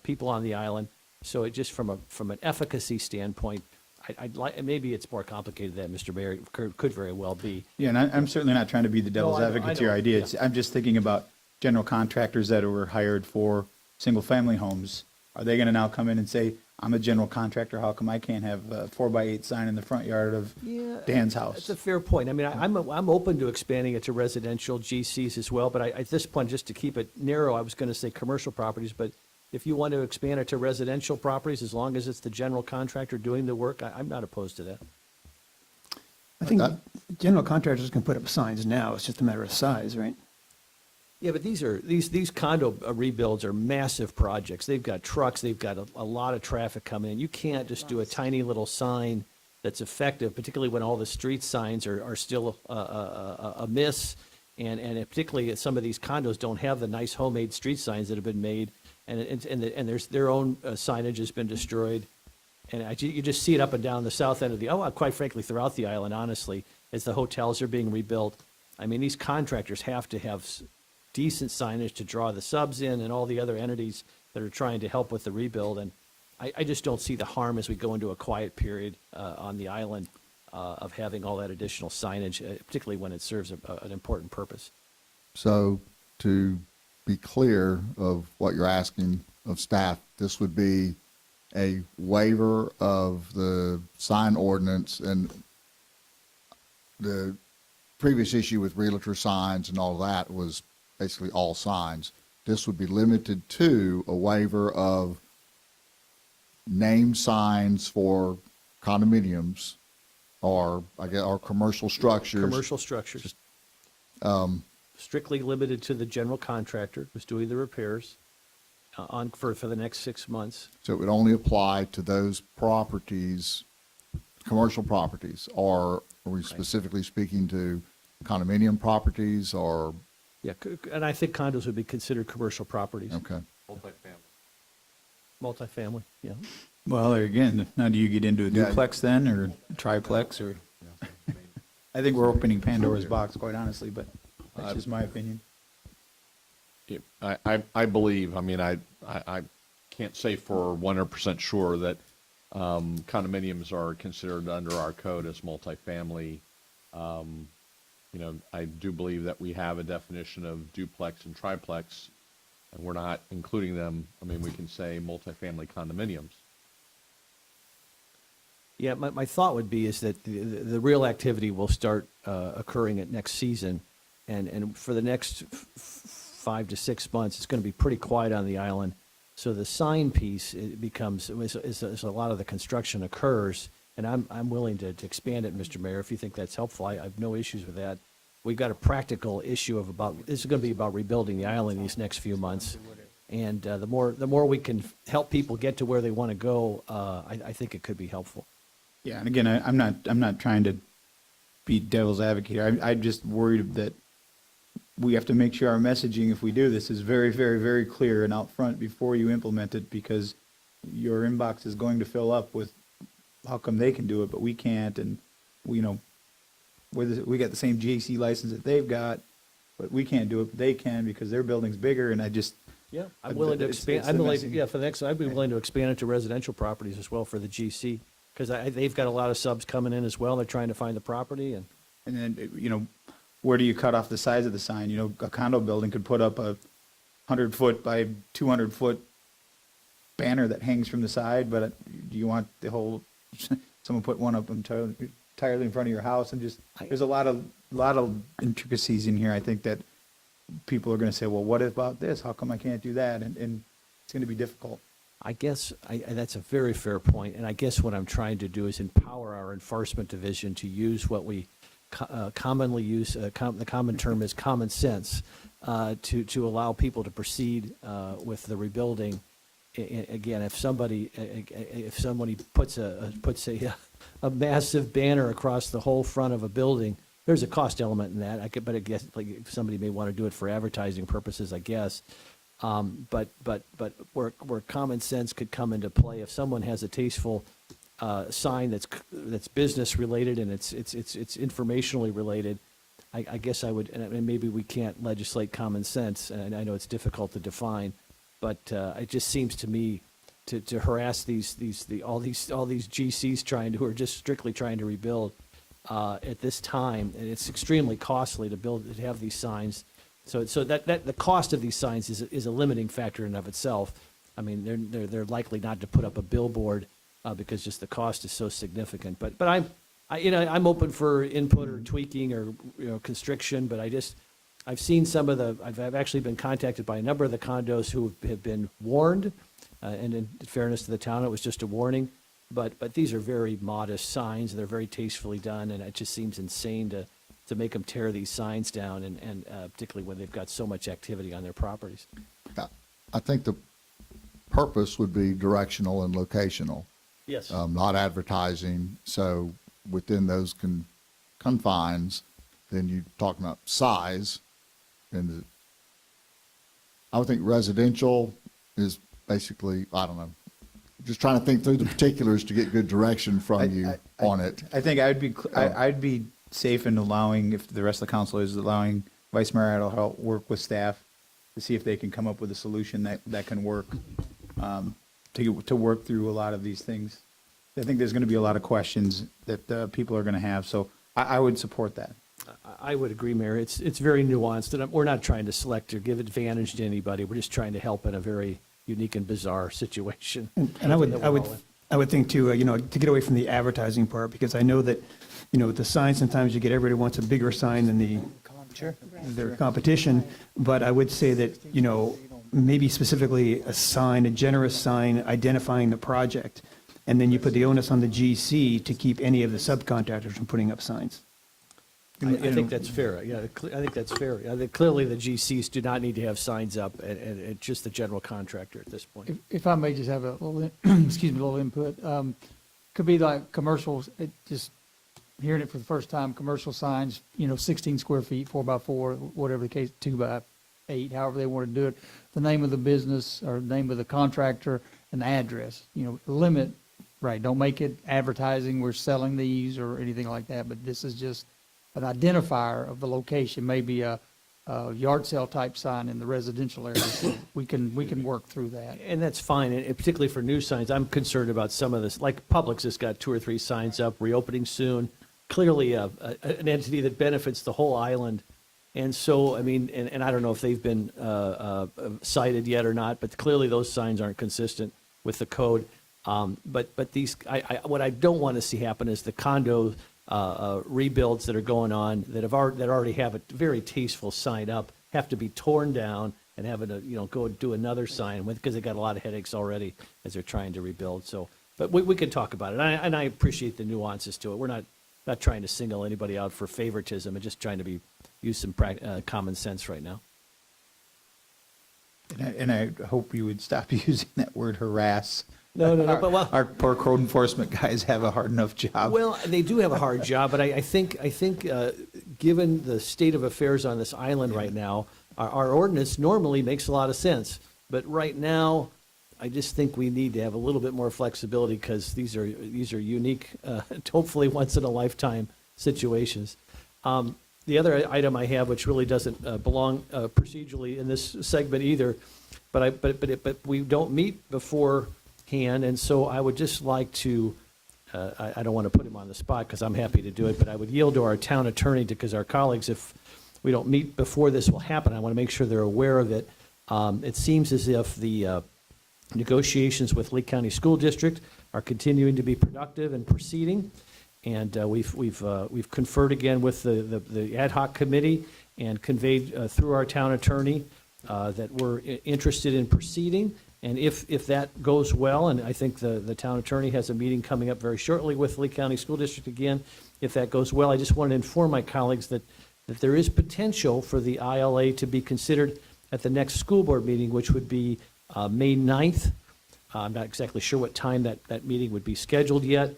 people on the island. So it just from an efficacy standpoint, I'd like, maybe it's more complicated than Mr. Mayor could very well be. Yeah, and I'm certainly not trying to be the devil's I know, advocate I to your know, idea. yeah. I'm just thinking about general contractors that were hired for single-family homes. Are they going to now come in and say, I'm a general contractor, how come I can't have a 4x8 sign in the front yard of Dan's house? That's a fair point. I mean, I'm open to expanding it to residential GCs as well, but at this point, just to keep it narrow, I was going to say commercial properties, but if you want to expand it to residential properties, as long as it's the general contractor doing the work, I'm not opposed to that. I think general contractors can put up signs now, it's just a matter of size, right? Yeah, but these condo rebuilds are massive projects. They've got trucks, they've got a lot of traffic coming in. You can't just do a tiny little sign that's effective, particularly when all the street signs are still a miss. And particularly some of these condos don't have the nice homemade street signs that have been made. And there's their own signage has been destroyed. And you just see it up and down the south end of quite frankly, throughout the island, honestly, as the hotels are being rebuilt. I mean, these contractors have to have decent signage to draw the subs in and all the other entities that are trying to help with the rebuild. And I just don't see the harm as we go into a quiet period on the island of having all that additional signage, particularly when it serves an important purpose. So to be clear of what you're asking of staff, this would be a waiver of the sign ordinance, and the previous issue with realtor signs and all that was basically all signs. This would be limited to a waiver of name signs for condominiums or, I guess, or commercial structures. Commercial structures. Strictly limited to the general contractor who's doing the repairs for the next 6 months. So it would only apply to those properties, commercial properties, or are we specifically speaking to condominium properties or? Yeah, and I think condos would be considered commercial properties. Okay. Multifamily, yeah. Well, there again, now do you get into a Yeah. duplex then, or triplex, or? I think we're opening Pandora's box, quite honestly, but that's just my opinion. I believe, I mean, I can't say for 100% sure that condominiums are considered under our code as multifamily. You know, I do believe that we have a definition of duplex and triplex, and we're not including them. I mean, we can say multifamily condominiums. Yeah, my thought would be is that the real activity will start occurring at next season, and for the next 5 to 6 months, it's going to be pretty quiet on the island. So the sign piece, it becomes, as a lot of the construction occurs, and I'm willing to expand it, Mr. Mayor, if you think that's helpful. I have no issues with that. We've got a practical issue of this is going to be about rebuilding the island these next few months. And the more we can help people get to where they want to go, I think it could be helpful. Yeah, and again, I'm not trying to be devil's advocate here. I'm just worried that we have to make sure our messaging, if we do this, is very, very, very clear and out front before you implement it, because your inbox is going to fill up with how come they can do it, but we can't, and we got the same GAC license that they've got, but we can't do it, but they can because their building's bigger, and I just. Yeah, I'm willing to expand, it's the messaging. for the next, I'd be willing to expand it to residential properties as well for the GC, because they've got a lot of subs coming in as well, they're trying to find the property, and then, where do you cut off the size of the sign? A condo building could put up a 100-foot by 200-foot banner that hangs from the side, but do you want the whole, someone put one up on top entirely in front of your house, and just, there's a lot of intricacies in here, I think, that people are gonna say, well, what about this? How come I can't do that? And it's gonna be difficult. I guess that's a very fair point, and I guess what I'm trying to do is empower our enforcement division to use what we commonly use, the common term is common sense, to allow people to proceed with the rebuilding. Again, if somebody puts a massive banner across the whole front of a building, there's a cost element in that. But I guess like if somebody may want to do it for advertising purposes, I guess. But where common sense could come into play, if someone has a tasteful sign that's business related and it's informationally related, I guess I would, and maybe we can't legislate common sense, and I know it's difficult to define, but it just seems to me to harass all these GCs who are just strictly trying to rebuild at this time, and it's extremely costly to have these signs. So that the cost of these signs is a limiting factor in of itself. I mean, they're likely not to put up a billboard because just the cost is so significant. But I'm open for input or tweaking or constriction. But I've seen some of I've actually been contacted by a number of the condos who have been warned, and in fairness to the town, it was just a warning. But these are very modest signs, and they're very tastefully done, and it just seems insane to make them tear these signs down, and particularly when they've got so much activity on their properties. I think the purpose would be directional and locational, Yes. not advertising. So within those confines, then you're talking about size. And I would think residential is basically, I don't know, just trying to think through the particulars to get good direction from you on it. I think I'd be safe in allowing, if the rest of the council is allowing Vice Mayor Idle help work with staff to see if they can come up with a solution that can work, to work through a lot of these things. I think there's going to be a lot of questions that people are going to have, so I would support that. I would agree, Mayor. It's very nuanced, and we're not trying to select or give advantage to anybody. We're just trying to help in a very unique and bizarre situation. And I would think too, to get away from the advertising part, because I know that, with the sign, sometimes you get everybody wants a bigger sign than their competition. But I would say that, maybe specifically a sign, a generous sign identifying the project, and then you put the onus on the GC to keep any of the subcontractors from putting up signs. I think that's fair. Yeah, I think that's fair. I think clearly the GCs do not need to have signs up, and just the general contractor at this point. If I may just have a little, little input. Could be like commercials, just hearing it for the first time, commercial signs, 16 square feet, 4x4, whatever the case, 2x8, however they want to do it. The name of the business or name of the contractor and the address, limit, right, don't make it advertising, we're selling these or anything like that, but this is just an identifier of the location, maybe a yard sale type sign in the residential area. So we can work through that. And that's fine, and particularly for new signs. I'm concerned about some of this, like Publix has got 2 or 3 signs up, reopening soon. Clearly an entity that benefits the whole island. And so, I mean, and I don't know if they've been cited yet or not, but clearly those signs aren't consistent with the code. But these, what I don't want to see happen is the condo rebuilds that are going on that already have a very tasteful sign up have to be torn down and having to go do another sign because they got a lot of headaches already as they're trying to rebuild. So, but we can talk about it, and I appreciate the nuances to it. We're not trying to single anybody out for favoritism, and just trying to use some common sense right now. And I hope you would stop using that word harass. No, but our poor code enforcement guys have a hard enough job. Well, they do have a hard job, but I think given the state of affairs on this island right now, our ordinance normally makes a lot of sense. But right now, I just think we need to have a little bit more flexibility because these are unique, hopefully once in a lifetime situations. The other item I have, which really doesn't belong procedurally in this segment either, but we don't meet beforehand, and so I would just like to, I don't want to put him on the spot because I'm happy to do it, but I would yield to our town attorney because our colleagues, if we don't meet before this will happen, I want to make sure they're aware of it. It seems as if the negotiations with Lake County School District are continuing to be productive and proceeding. And we've conferred again with the ad hoc committee and conveyed through our town attorney that we're interested in proceeding. And if that goes well, and I think the town attorney has a meeting coming up very shortly with Lee County School District again, if that goes well, I just want to inform my colleagues that there is potential for the ILA to be considered at the next school board meeting, which would be May 9th. I'm not exactly sure what time that meeting would be scheduled yet.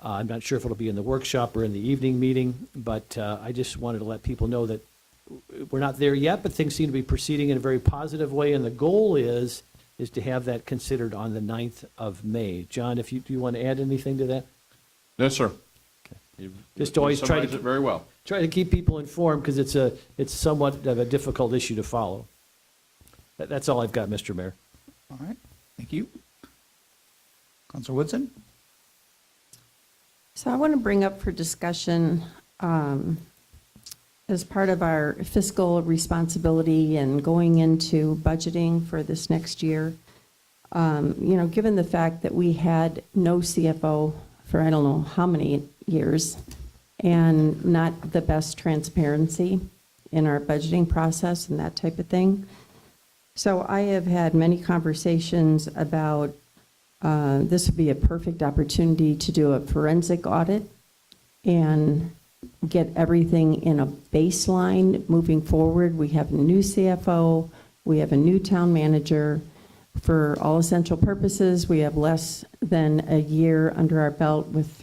I'm not sure if it'll be in the workshop or in the evening meeting, but I just wanted to let people know that we're not there yet, but things seem to be proceeding in a very positive way, and the goal is to have that considered on the 9th of May. John, do you want to add anything to that? No, sir. You've Just always try summarized to it very well. Try to keep people informed because it's somewhat of a difficult issue to follow. That's all I've got, Mr. Mayor. All right, thank you. Counselor Woodson? So I want to bring up for discussion, as part of our fiscal responsibility and going into budgeting for this next year, given the fact that we had no CFO for I don't know how many years and not the best transparency in our budgeting process and that type of thing. So I have had many conversations about this would be a perfect opportunity to do a forensic audit and get everything in a baseline moving forward. We have a new CFO, we have a new town manager. For all essential purposes, we have less than a year under our belt with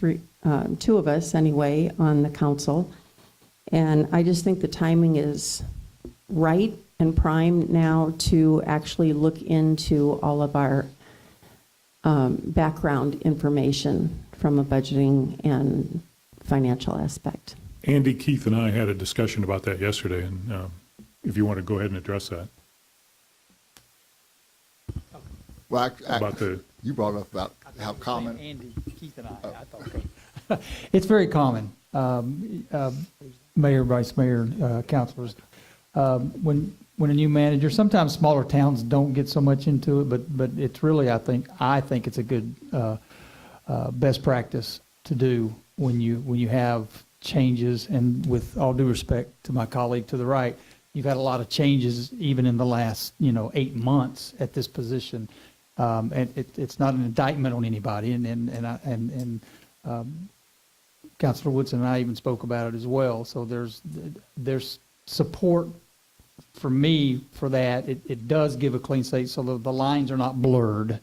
two of us anyway on the council. And I just think the timing is right and prime now to actually look into all of our background information from a budgeting and financial aspect. Andy, Keith, and I had a discussion about that yesterday, and if you want to go ahead and address that. Well, About the- you brought up about how common. Andy, Keith and I thought. It's very common, Mayor, Vice Mayor, councilors. When a new manager, sometimes smaller towns don't get so much into it, but it's really, I think it's a good best practice to do when you have changes. And with all due respect to my colleague to the right, you've had a lot of changes even in the last 8 months at this position. And it's not an indictment on anybody. And Councilor Woodson and I even spoke about it as well. So there's support for me for that. It does give a clean slate so the lines are not blurred,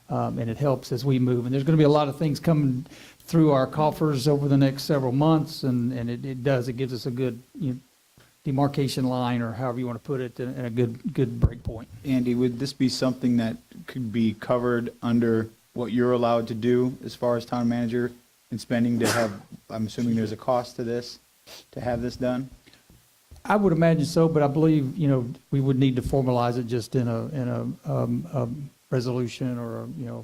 and it helps as we move. And there's going to be a lot of things coming through our coffers over the next several months, and it gives us a good demarcation line, or however you want to put it, and a good break point. Andy, would this be something that could be covered under what you're allowed to do as far as town manager and spending to have, I'm assuming there's a cost to this, to have this done? I would imagine so, but I believe, we would need to formalize it just in a resolution or a,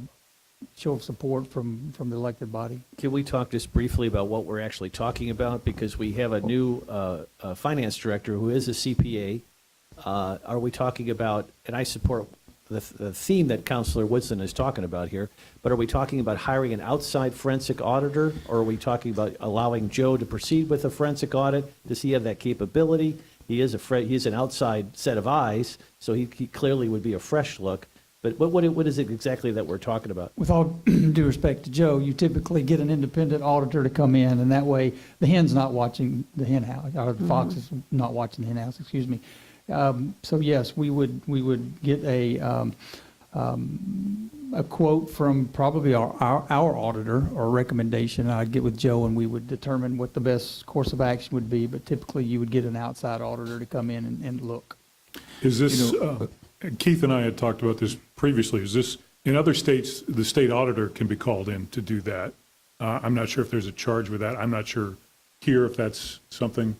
show of support from the elected body. Can we talk just briefly about what we're actually talking about? Because we have a new finance director who is a CPA. Are we talking about, and I support the theme that Councilor Woodson is talking about here, but are we talking about hiring an outside forensic auditor, or are we talking about allowing Joe to proceed with a forensic audit? Does he have that capability? He is an outside set of eyes, so he clearly would be a fresh look. But what is it exactly that we're talking about? With all due respect to Joe, you typically get an independent auditor to come in, and that way the hen's not watching the hen house, or the fox is not watching the hen house, excuse me. So yes, we would get a quote from probably our auditor, or recommendation. I'd get with Joe and we would determine what the best course of action would be, but typically you would get an outside auditor to come in and look. Is this, Keith and I had talked about this previously, is this, in other states, the state auditor can be called in to do that. I'm not sure if there's a charge with that. I'm not sure here if that's something.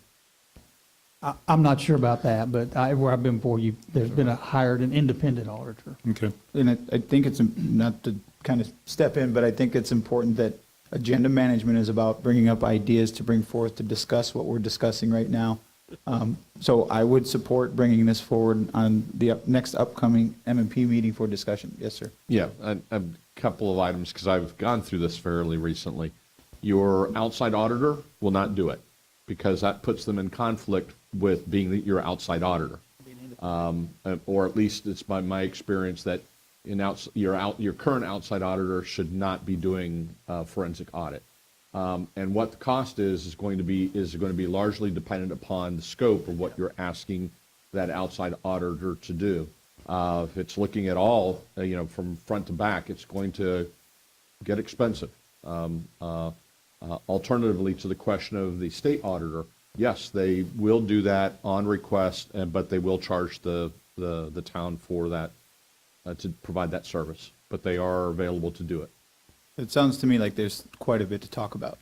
I'm not sure about that, but where I've been before, there's been hired an independent auditor. Okay. And I think it's, not to kind of step in, but I think it's important that agenda management is about bringing up ideas to bring forth to discuss what we're discussing right now. So I would support bringing this forward on the next upcoming M&P meeting for discussion. Yes, sir. Yeah, a couple of items, because I've gone through this fairly recently. Your outside auditor will not do it because that puts them in conflict with being your outside auditor. Or at least it's by my experience that your current outside auditor should not be doing forensic audit. And what the cost is going to be largely dependent upon the scope of what you're asking that outside auditor to do. If it's looking at all, from front to back, it's going to get expensive. Alternatively to the question of the state auditor, yes, they will do that on request, but they will charge the town for that, to provide that service. But they are available to do it. It sounds to me like there's quite a bit to talk about.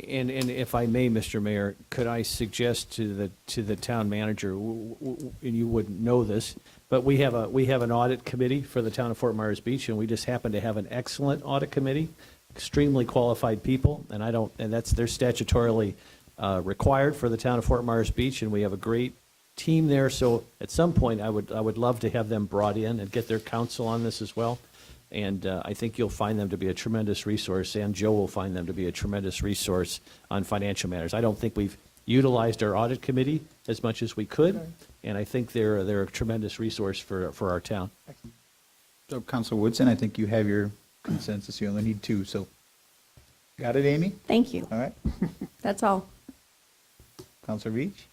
And if I may, Mr. Mayor, could I suggest to the town manager, and you wouldn't know this, but we have an audit committee for the town of Fort Myers Beach, and we just happen to have an excellent audit committee, extremely qualified people, and they're statutorily required for the town of Fort Myers Beach, and we have a great team there. So at some point, I would love to have them brought in and get their counsel on this as well. And I think you'll find them to be a tremendous resource, and Joe will find them to be a tremendous resource on financial matters. I don't think we've utilized our audit committee as much as we could, and I think they're a tremendous resource for our town. So Councilor Woodson, I think you have your consensus. You only need two, so. Got it, Amy? Thank you. All right. That's all. Councilor Beach?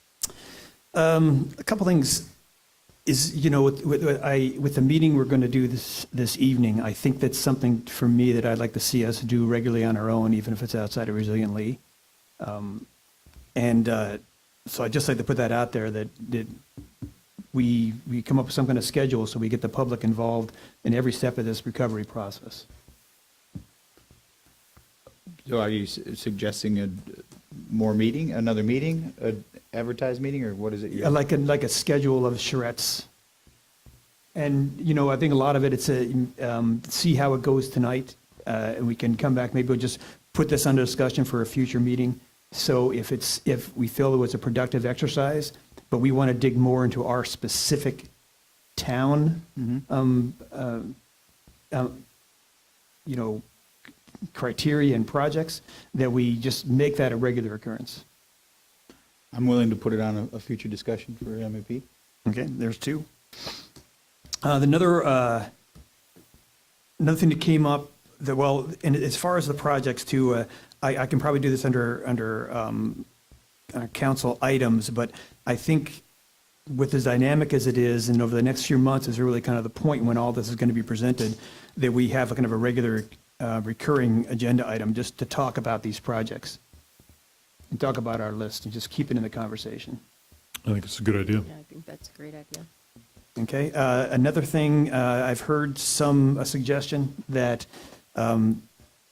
A couple things is, with the meeting we're going to do this evening, I think that's something for me that I'd like to see us do regularly on our own, even if it's outside of Resilient Lee. So I'd just like to put that out there that we come up with some kind of schedule so we get the public involved in every step of this recovery process. So are you suggesting another meeting, an advertised meeting, or what is it? Like a schedule of charrettes. And, I think a lot of it, it's see how it goes tonight, and we can come back, maybe we'll just put this under discussion for a future meeting. So if we feel it was a productive exercise, but we want to dig more into our specific town, criteria and projects, that we just make that a regular occurrence. I'm willing to put it on a future discussion for MEP. Okay, there's two. Another thing that came up, and as far as the projects too, I can probably do this under council items, but I think with as dynamic as it is, and over the next few months is really kind of the point when all this is going to be presented, that we have a kind of a regular recurring agenda item just to talk about these projects and talk about our list and just keep it in the conversation. I think it's a good idea. Yeah, I think that's a great idea. Okay, another thing, I've heard a suggestion that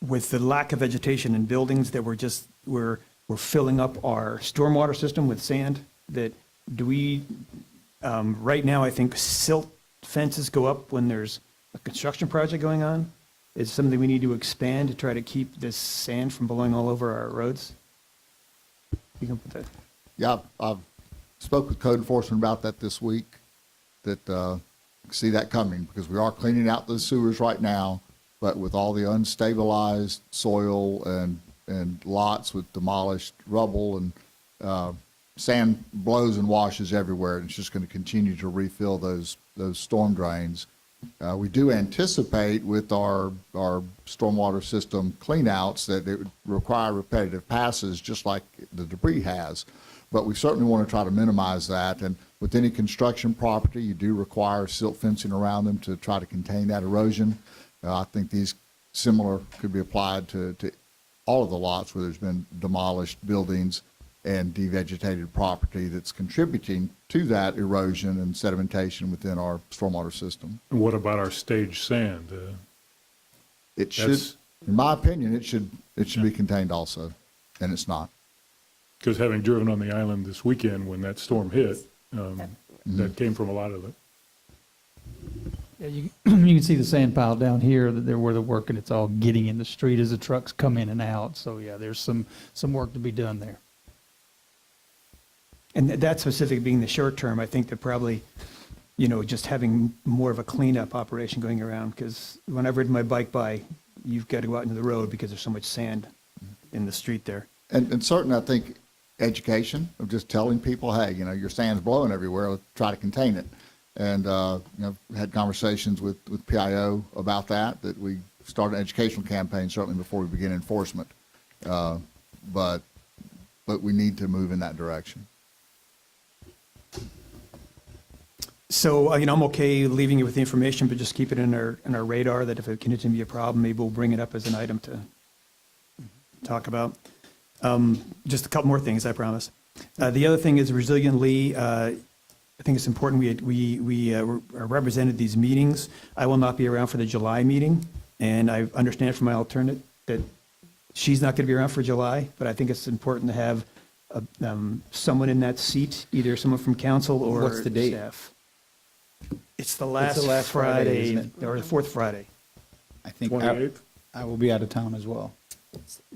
with the lack of vegetation in buildings, that we're filling up our stormwater system with sand, that right now, I think silt fences go up when there's a construction project going on. Is something we need to expand to try to keep this sand from blowing all over our roads? You can put that. Yeah, I've spoke with code enforcement about that this week, that see that coming, because we are cleaning out the sewers right now, but with all the unstabilized soil and lots with demolished rubble and sand blows and washes everywhere, and it's just going to continue to refill those storm drains. We do anticipate with our stormwater system cleanouts that it would require repetitive passes, just like the debris has. But we certainly want to try to minimize that. And with any construction property, you do require silt fencing around them to try to contain that erosion. I think these similar could be applied to all of the lots where there's been demolished buildings and devegetated property that's contributing to that erosion and sedimentation within our stormwater system. And what about our stage sand? It should, That's- in my opinion, it should be contained also, and it's not. Because having driven on the island this weekend when that storm hit, that came from a lot of it. Yeah, you can see the sand pile down here that where they're working. It's all getting in the street as the trucks come in and out. So yeah, there's some work to be done there. And that specific being the short term, I think that probably, just having more of a cleanup operation going around, because when I've ridden my bike by, you've got to go out into the road because there's so much sand. in the street there. And certainly, I think education of just telling people, hey, your sand's blowing everywhere, let's try to contain it. And, had conversations with PIO about that we start an educational campaign certainly before we begin enforcement. But we need to move in that direction. So, I'm okay leaving you with the information, but just keep it in our radar that if it continues to be a problem, maybe we'll bring it up as an item to talk about. Just a couple more things, I promise. The other thing is Resilient Lee. I think it's important we are represented these meetings. I will not be around for the July meeting, and I understand from my alternate that she's not going to be around for July, but I think it's important to have someone in that seat, either someone from council or What's the date? staff. It's the last, last Friday, Friday, isn't it? or the fourth Friday. I think 28th? I will be out of town as well.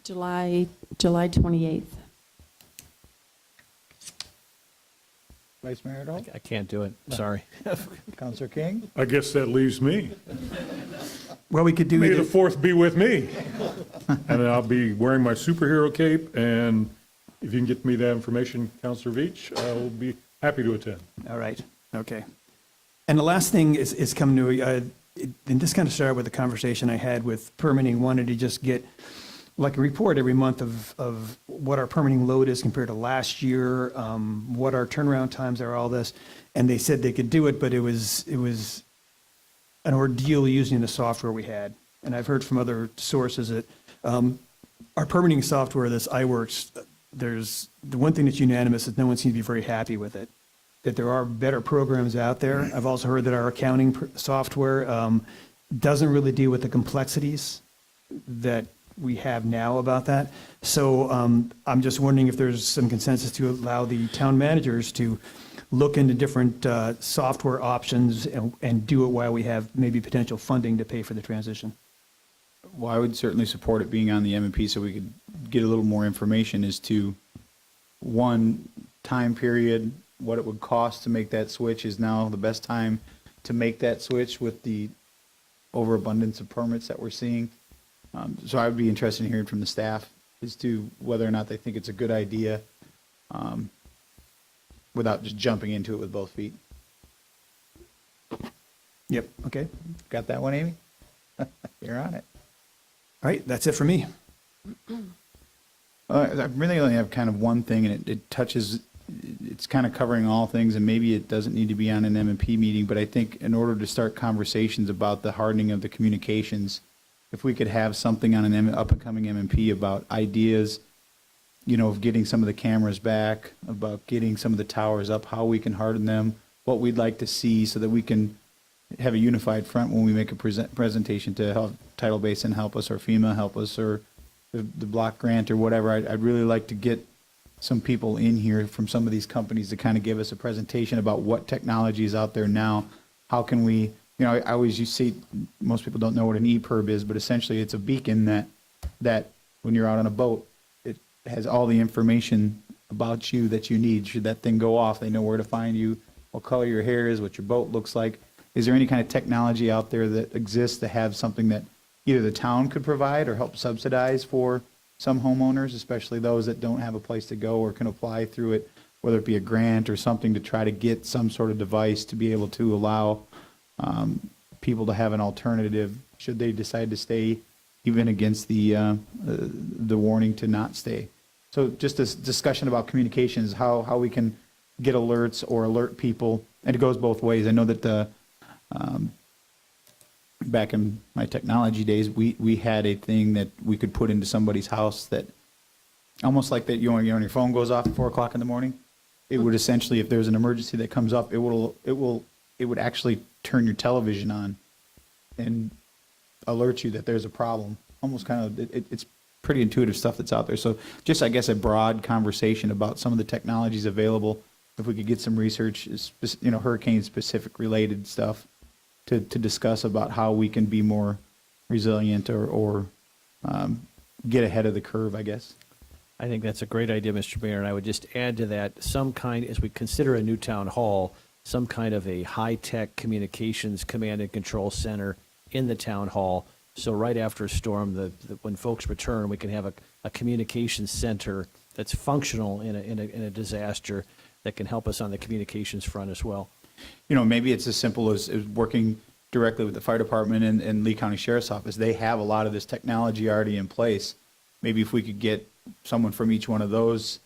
July 28th. Vice Mayor Adult? I can't do it, sorry. Counselor King? I guess that leaves me. Well, we could do May the either. 4th be with me. And I'll be wearing my superhero cape, and if you can get me that information, Counselor Veach, I will be happy to attend. All right, okay. And the last thing is coming to, and this kind of started with a conversation I had with permitting, wanted to just get like a report every month of what our permitting load is compared to last year, what our turnaround times are, all this. And they said they could do it, but it was an ordeal using the software we had. And I've heard from other sources that our permitting software, this iWorks, there's the one thing that's unanimous is no one seems to be very happy with it. That there are better programs out there. I've also heard that our accounting software doesn't really deal with the complexities that we have now about that. So I'm just wondering if there's some consensus to allow the town managers to look into different software options and do it while we have maybe potential funding to pay for the transition. Well, I would certainly support it being on the M&P so we could get a little more information as to, one, time period, what it would cost to make that switch. Is now the best time to make that switch with the overabundance of permits that we're seeing? So I would be interested in hearing from the staff as to whether or not they think it's a good idea without just jumping into it with both feet. Yep, okay. Got that one, Amy? You're on it. All right, that's it for me. I really only have kind of one thing, and it touches, it's kind of covering all things, and maybe it doesn't need to be on an M&P meeting, but I think in order to start conversations about the hardening of the communications, if we could have something on an up-and-coming M&P about ideas, of getting some of the cameras back, about getting some of the towers up, how we can harden them, what we'd like to see so that we can have a unified front when we make a presentation to help Tidal Basin help us, or FEMA help us, or the block grant or whatever. I'd really like to get some people in here from some of these companies to kind of give us a presentation about what technology is out there now. How can we, I always see, most people don't know what an EPIRB is, but essentially it's a beacon that when you're out on a boat, it has all the information about you that you need. Should that thing go off, they know where to find you, what color your hair is, what your boat looks like. Is there any kind of technology out there that exists to have something that either the town could provide or help subsidize for some homeowners, especially those that don't have a place to go or can apply through it, whether it be a grant or something, to try to get some sort of device to be able to allow people to have an alternative should they decide to stay, even against the warning to not stay. So just this discussion about communications, how we can get alerts or alert people, and it goes both ways. I know that back in my technology days, we had a thing that we could put into somebody's house that, almost like that, your phone goes off at 4 o'clock in the morning. It would essentially, if there's an emergency that comes up, it would actually turn your television on and alert you that there's a problem. Almost kind of, it's pretty intuitive stuff that's out there. So just, I guess, a broad conversation about some of the technologies available. If we could get some research, hurricane specific related stuff to discuss about how we can be more resilient or get ahead of the curve, I guess. I think that's a great idea, Mr. Mayor, and I would just add to that some kind, as we consider a new town hall, some kind of a high-tech communications command and control center in the town hall. So right after a storm, when folks return, we can have a communications center that's functional in a disaster that can help us on the communications front as well. You know, maybe it's as simple as working directly with the fire department and Lee County Sheriff's Office. They have a lot of this technology already in place. Maybe if we could get someone from each one of those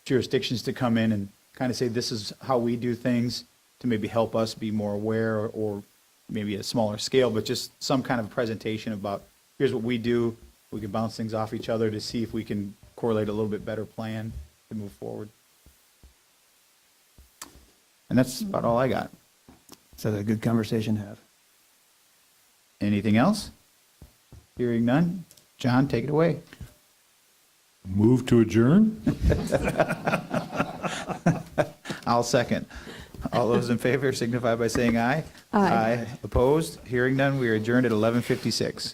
jurisdictions to come in and kind of say, this is how we do things, to maybe help us be more aware, or maybe a smaller scale, but just some kind of presentation about, here's what we do. We can bounce things off each other to see if we can correlate a little bit better plan to move forward. And that's about all I got. So a good conversation to have. Anything else? Hearing none. John, take it away. Move to adjourn? I'll second. All those in favor signify by saying aye. Aye. Opposed? Hearing none, we are adjourned at 11:56.